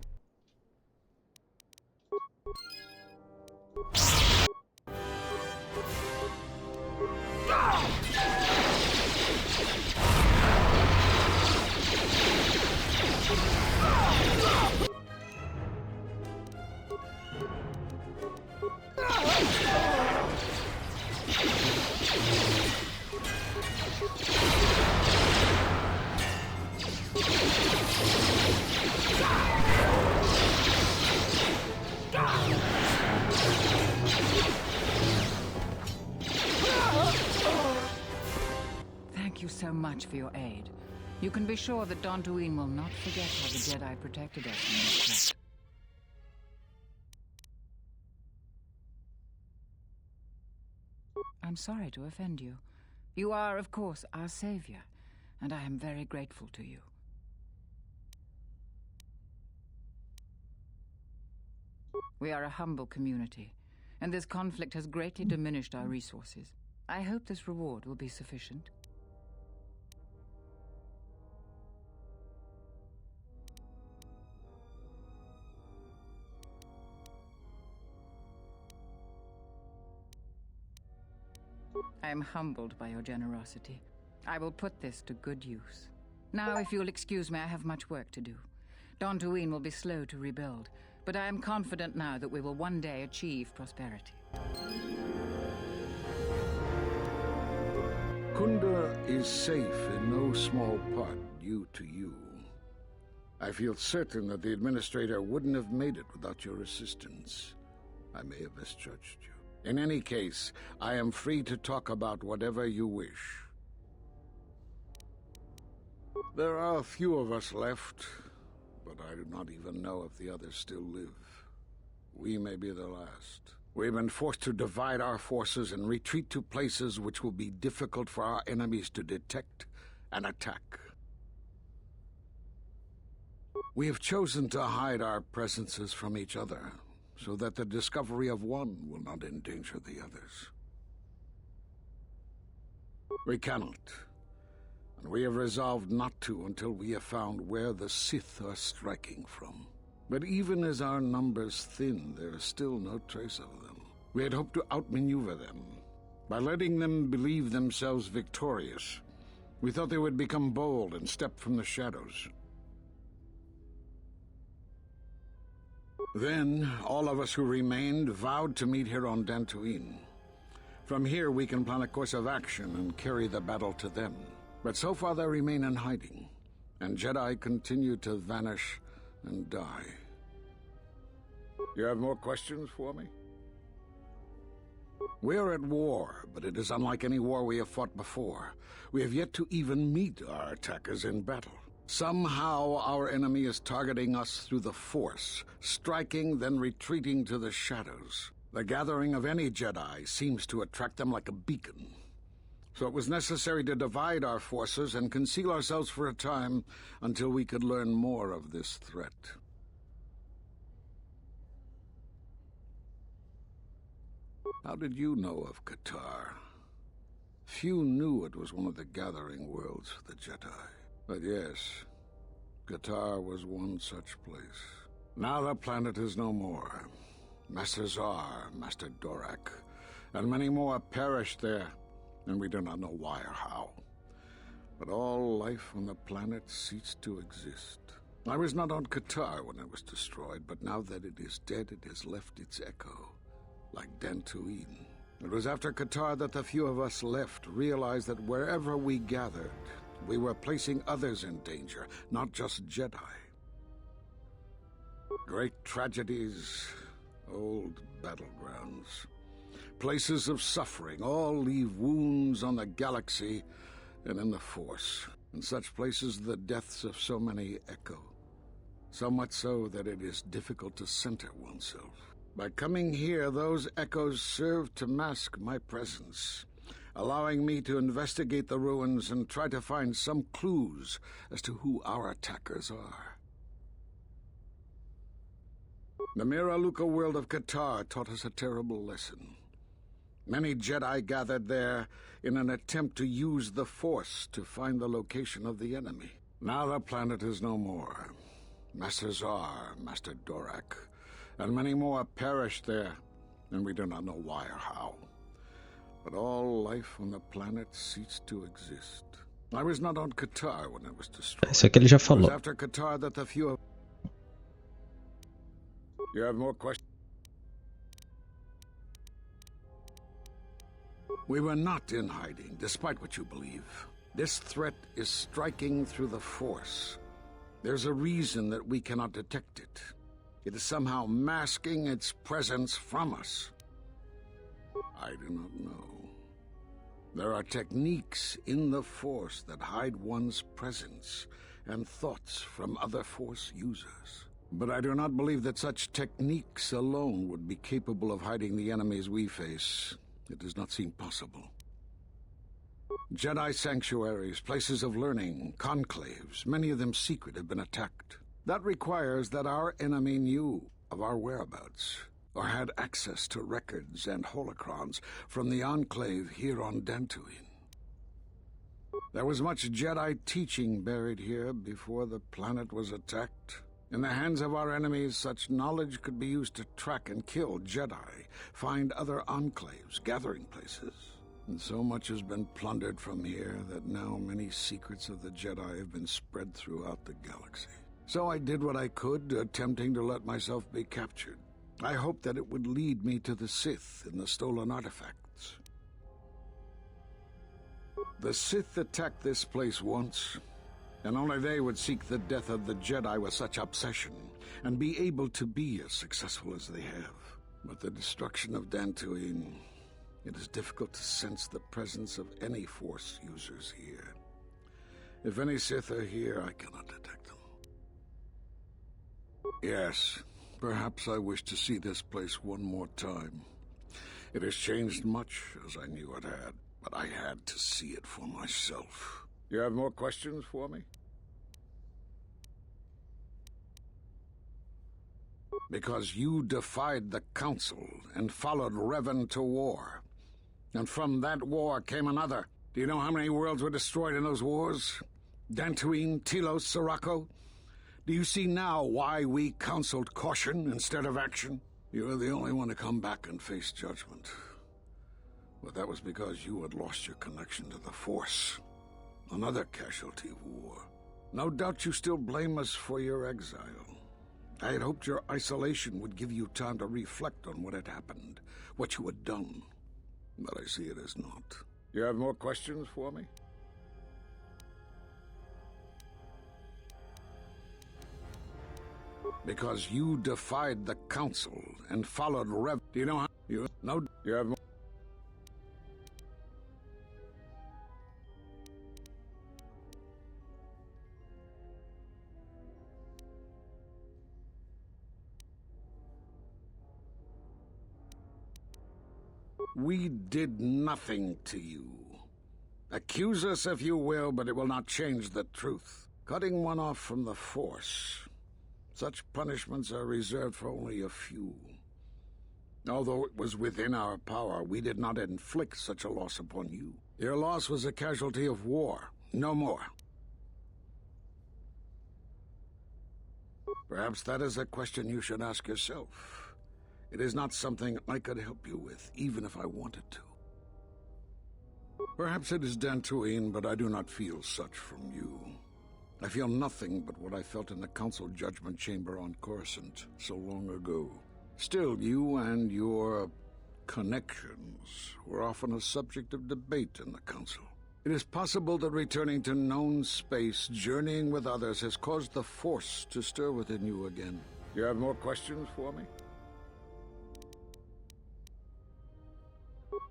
Thank you so much for your aid. You can be sure that Dantooine will not forget how the Jedi protected us from this threat. I'm sorry to offend you. You are, of course, our savior, and I am very grateful to you. We are a humble community, and this conflict has greatly diminished our resources. I hope this reward will be sufficient. I am humbled by your generosity. I will put this to good use. Now, if you'll excuse me, I have much work to do. Dantooine will be slow to rebuild, but I am confident now that we will one day achieve prosperity. Kunda is safe in no small part due to you. I feel certain that the Administrator wouldn't have made it without your assistance. I may have misjudged you. In any case, I am free to talk about whatever you wish. There are a few of us left, but I do not even know if the others still live. We may be the last. We've been forced to divide our forces and retreat to places which will be difficult for our enemies to detect and attack. We have chosen to hide our presences from each other, so that the discovery of one will not endanger the others. We cannot, and we have resolved not to until we have found where the Sith are striking from. But even as our numbers thin, there is still no trace of them. We had hoped to outmaneuver them. By letting them believe themselves victorious, we thought they would become bold and step from the shadows. Then, all of us who remained vowed to meet here on Dantooine. From here, we can plan a course of action and carry the battle to them. But so far, they remain in hiding, and Jedi continue to vanish and die. You have more questions for me? We are at war, but it is unlike any war we have fought before. We have yet to even meet our attackers in battle. Somehow our enemy is targeting us through the Force, striking, then retreating to the shadows. The gathering of any Jedi seems to attract them like a beacon. So it was necessary to divide our forces and conceal ourselves for a time until we could learn more of this threat. How did you know of Qatar? Few knew it was one of the gathering worlds for the Jedi. But yes, Qatar was one such place. Now the planet is no more. Master Zar, Master Dorak, and many more perished there, and we do not know why or how. But all life on the planet ceased to exist. I was not on Qatar when it was destroyed, but now that it is dead, it has left its echo, like Dantooine. It was after Qatar that the few of us left realized that wherever we gathered, we were placing others in danger, not just Jedi. Great tragedies, old battlegrounds, places of suffering, all leave wounds on the galaxy and in the Force. In such places, the deaths of so many echo, so much so that it is difficult to center oneself. By coming here, those echoes serve to mask my presence, allowing me to investigate the ruins and try to find some clues as to who our attackers are. The Miraluka world of Qatar taught us a terrible lesson. Many Jedi gathered there in an attempt to use the Force to find the location of the enemy. Now the planet is no more. Master Zar, Master Dorak, and many more perished there, and we do not know why or how. But all life on the planet ceased to exist. I was not on Qatar when it was destroyed. Isso é que ele já It was falou. after Qatar that the few... You have more questions? We were not in hiding, despite what you believe. This threat is striking through the Force. There's a reason that we cannot detect it. It is somehow masking its presence from us. I do not know. There are techniques in the Force that hide one's presence and thoughts from other Force users. But I do not believe that such techniques alone would be capable of hiding the enemies we face. It does not seem possible. Jedi sanctuaries, places of learning, conclaves, many of them secret, have been attacked. That requires that our enemy knew of our whereabouts, or had access to records and holocrons from the Enclave here on Dantooine. There was much Jedi teaching buried here before the planet was attacked. In the hands of our enemies, such knowledge could be used to track and kill Jedi, find other enclaves, gathering places. And so much has been plundered from here that now many secrets of the Jedi have been spread throughout the galaxy. So I did what I could, attempting to let myself be captured. I hoped that it would lead me to the Sith and the stolen artifacts. The Sith attacked this place once, and only they would seek the death of the Jedi with such obsession, and be able to be as successful as they have. But the destruction of Dantooine, it is difficult to sense the presence of any Force users here. If any Sith are here, I cannot detect them. Yes, perhaps I wish to see this place one more time. It has changed much, as I knew it had, but I had to see it for myself. You have more questions for me? Because you defied the Council and followed Revan to war. And from that war came another. Do you know how many worlds were destroyed in those wars? Dantooine, Telos, Sirocco? Do you see now why we counseled caution instead of action? You were the only one to come back and face judgment. But that was because you had lost your connection to the Force. Another casualty of war. No doubt you still blame us for your exile. I had hoped your isolation would give you time to reflect on what had happened, what you had done. But I see it as not. You have more questions for me? Because you defied the Council and followed Rev... Do you know how... You have more... We did nothing to you. Accuse us if you will, but it will not change the truth. Cutting one off from the Force. Such punishments are reserved for only a few. Although it was within our power, we did not inflict such a loss upon you. Your loss was a casualty of war, no more. Perhaps that is a question you should ask yourself. It is not something I could help you with, even if I wanted to. Perhaps it is Dantooine, but I do not feel such from you. I feel nothing but what I felt in the Council Judgment Chamber on Coruscant so long ago. Still, you and your connections were often a subject of debate in the Council. It is possible that returning to known space, journeying with others, has caused the Force to stir within you again. You have more questions for me?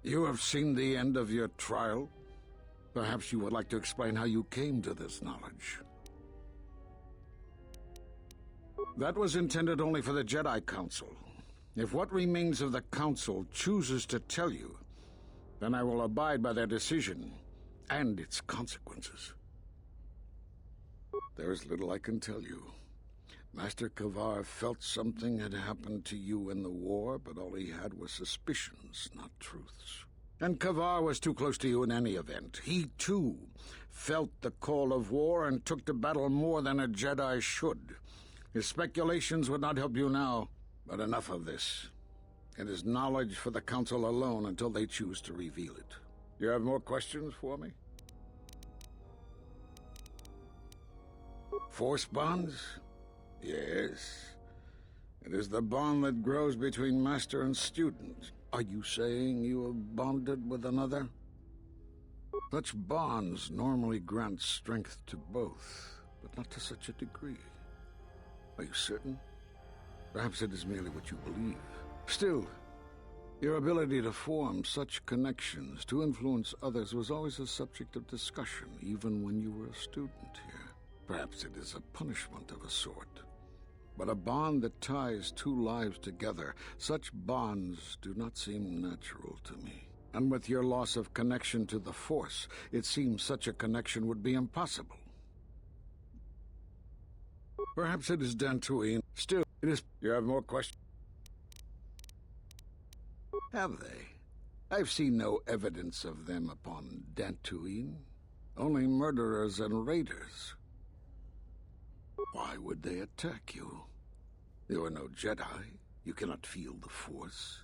You have seen the end of your trial. Perhaps you would like to explain how you came to this knowledge. That was intended only for the Jedi Council. If what remains of the Council chooses to tell you, then I will abide by their decision and its consequences. There is little I can tell you. Master Kavar felt something had happened to you in the war, but all he had was suspicions, not truths. And Kavar was too close to you in any event. He, too, felt the call of war and took to battle more than a Jedi should. His speculations would not help you now, but enough of this. It is knowledge for the Council alone until they choose to reveal it. You have more questions for me? Force bonds? Yes. It is the bond that grows between master and student. Are you saying you have bonded with another? Such bonds normally grant strength to both, but not to such a degree. Are you certain? Perhaps it is merely what you believe. Still, your ability to form such connections, to influence others, was always a subject of discussion, even when you were a student here. Perhaps it is a punishment of a sort. But a bond that ties two lives together, such bonds do not seem natural to me. And with your loss of connection to the Force, it seems such a connection would be impossible. Perhaps it is Dantooine. Still, it is... You have more questions? Have they? I've seen no evidence of them upon Dantooine. Only murderers and raiders. Why would they attack you? You are no Jedi. You cannot feel the Force.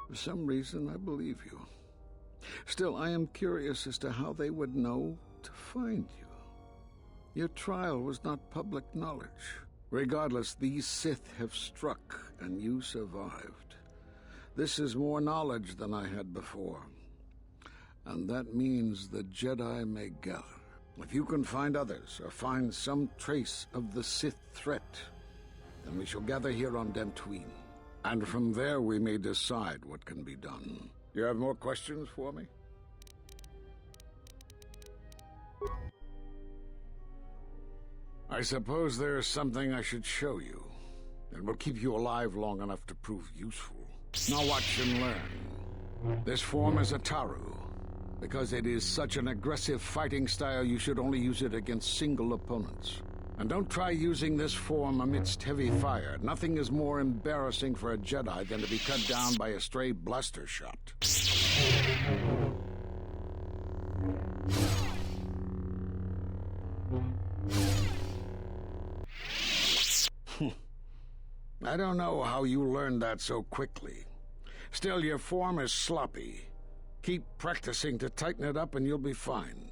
For some reason, I believe you. Still, I am curious as to how they would know to find you. Your trial was not public knowledge. Regardless, these Sith have struck, and you survived. This is more knowledge than I had before. And that means the Jedi may gather. If you can find others, or find some trace of the Sith threat, then we shall gather here on Dantooine. And from there we may decide what can be done. You have more questions for me? I suppose there is something I should show you. It will keep you alive long enough to prove useful. Now watch and learn. This form is a Taru. Because it is such an aggressive fighting style, you should only use it against single opponents. And don't try using this form amidst heavy fire. Nothing is more embarrassing for a Jedi than to be cut down by a stray blaster shot. I don't know how you learned that so quickly. Still, your form is sloppy. Keep practicing to tighten it up and you'll be fine.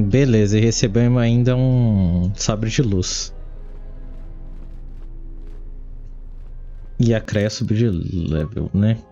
Beleza, e recebemos ainda um sabre de luz. E acréscimo de level, né?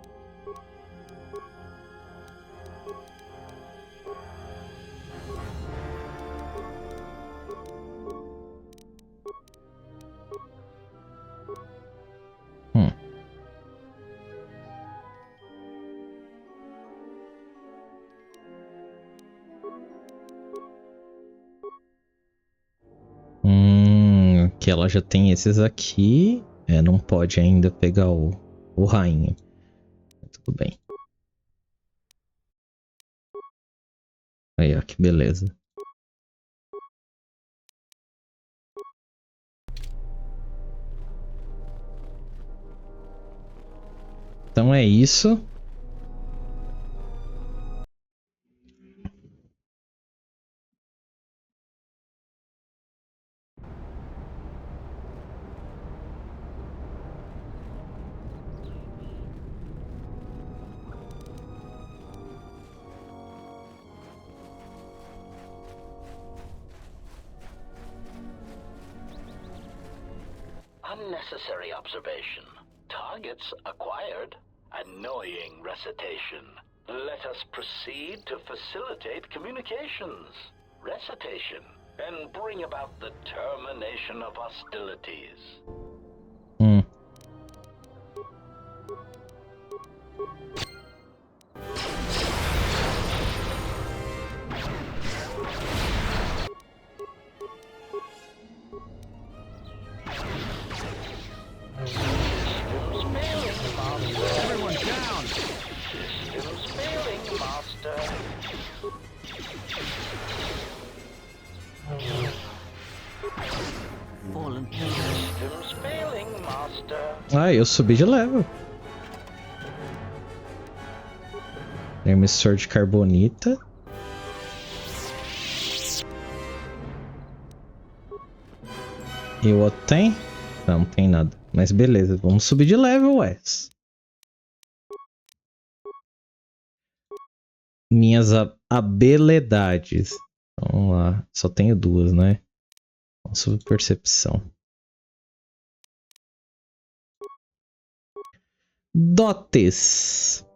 Que ela já tem esses aqui. Não pode ainda pegar o rainha. Tudo bem. Aí, ó, que beleza. Então é isso. Unnecessary observation. Targets acquired. Annoying recitation. Let us proceed to facilitate communications. Recitation. And bring about the termination of hostilities. Everyone down! Systems failing, Master. Ah, eu subi de level. Emissor de carbonita. E o outro tem? Não tem nada. Mas beleza, vamos subir de level, ué. Minhas habilidades. Vamos lá. Só tenho duas, né? Vamos subir percepção. Dotes.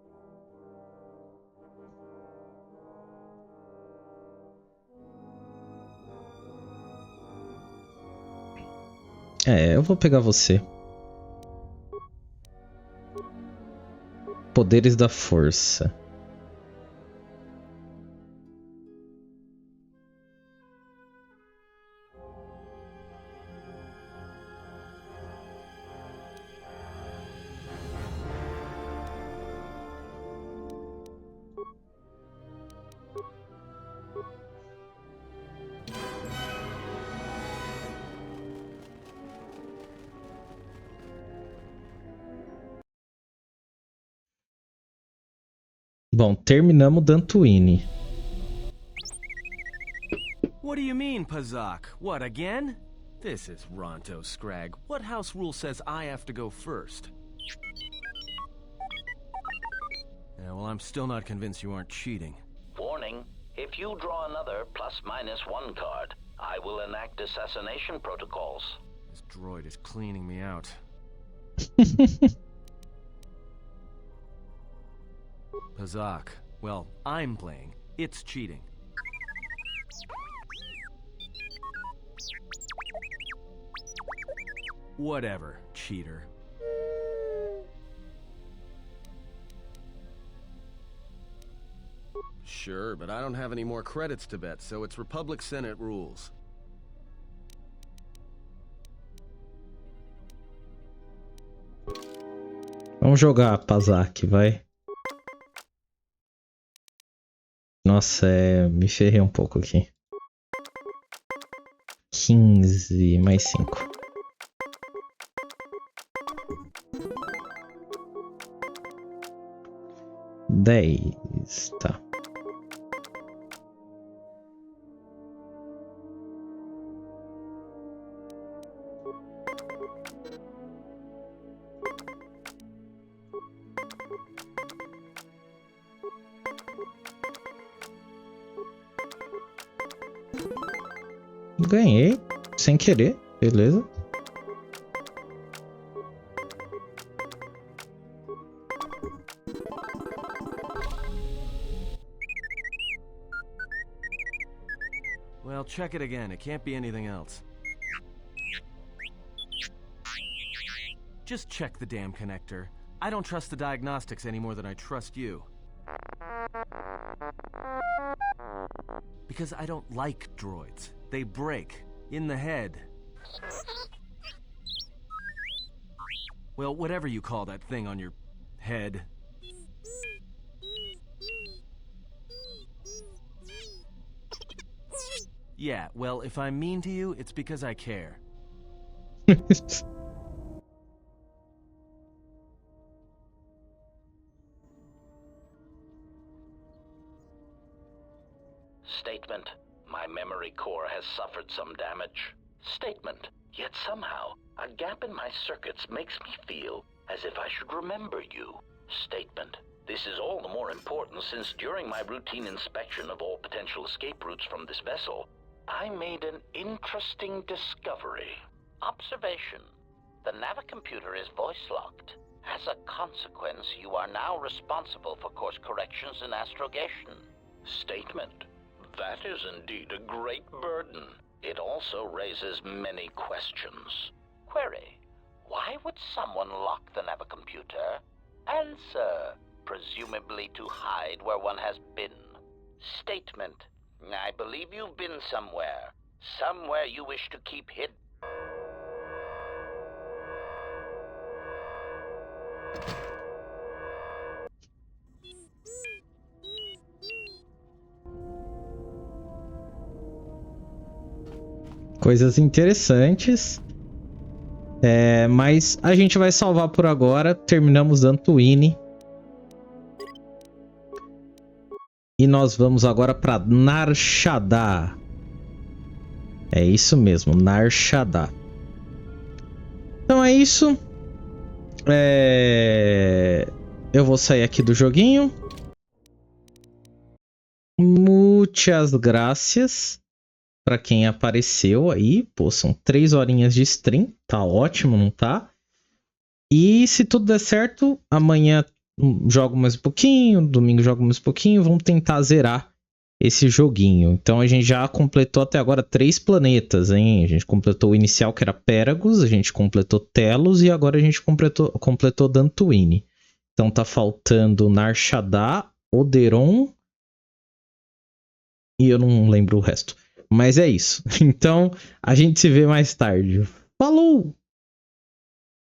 Eu vou pegar você. Poderes da força. Bom, terminamos Dantooine. What do you mean, Pazak? What, again? This is Ronto Scrag. What house rule says I have to go first? Yeah, well, I'm still not convinced you aren't cheating. Warning, if you draw another ±1 card, I will enact assassination protocols. This droid is cleaning me out. Pazak. Well, I'm playing. It's cheating. Whatever, cheater. Sure, but I don't have any more credits to bet, so it's Republic Senate rules. Vamos jogar, Pazak, vai. Nossa, me ferrei um pouco aqui. 15 mais 5. 10, tá. Ganhei, sem querer, beleza. Well, check it again. It can't be anything else. Just check the damn connector. I don't trust the diagnostics any more than I trust you. Because I don't like droids. They break. In the head. Well, whatever you call that thing on your head. Yeah, well, if I'm mean to you, it's because I care. Statement. My memory core has suffered some damage. Statement. Yet somehow, a gap in my circuits makes me feel as if I should remember you. Statement. This is all the more important since during my routine inspection of all potential escape routes from this vessel, I made an interesting discovery. Observation. The navicomputer is voice-locked. As a consequence, you are now responsible for course corrections and astrogation. Statement. That is indeed a great burden. It also raises many questions. Query. Why would someone lock the navicomputer? Answer. Presumably to hide where one has been. Statement. I believe you've been somewhere. Somewhere you wish to keep hidden. Coisas interessantes. Mas a gente vai salvar por agora. Terminamos Dantooine. E nós vamos agora para Nar Shaddaa. É isso mesmo, Nar Shaddaa. Então é isso. Eu vou sair aqui do joguinho. Muitas graças para quem apareceu aí. Pô, são 3 horinhas de stream. Tá ótimo, não tá? E se tudo der certo, amanhã jogo mais um pouquinho, domingo jogo mais um pouquinho. Vamos tentar zerar esse joguinho. Então a gente já completou até agora 3 planetas, hein? A gente completou o inicial, que era Péragos, a gente completou Telos e agora a gente completou Dantooine. Então tá faltando Nar Shaddaa, Oderon e eu não lembro o resto. Mas é isso. Então a gente se vê mais tarde. Falou!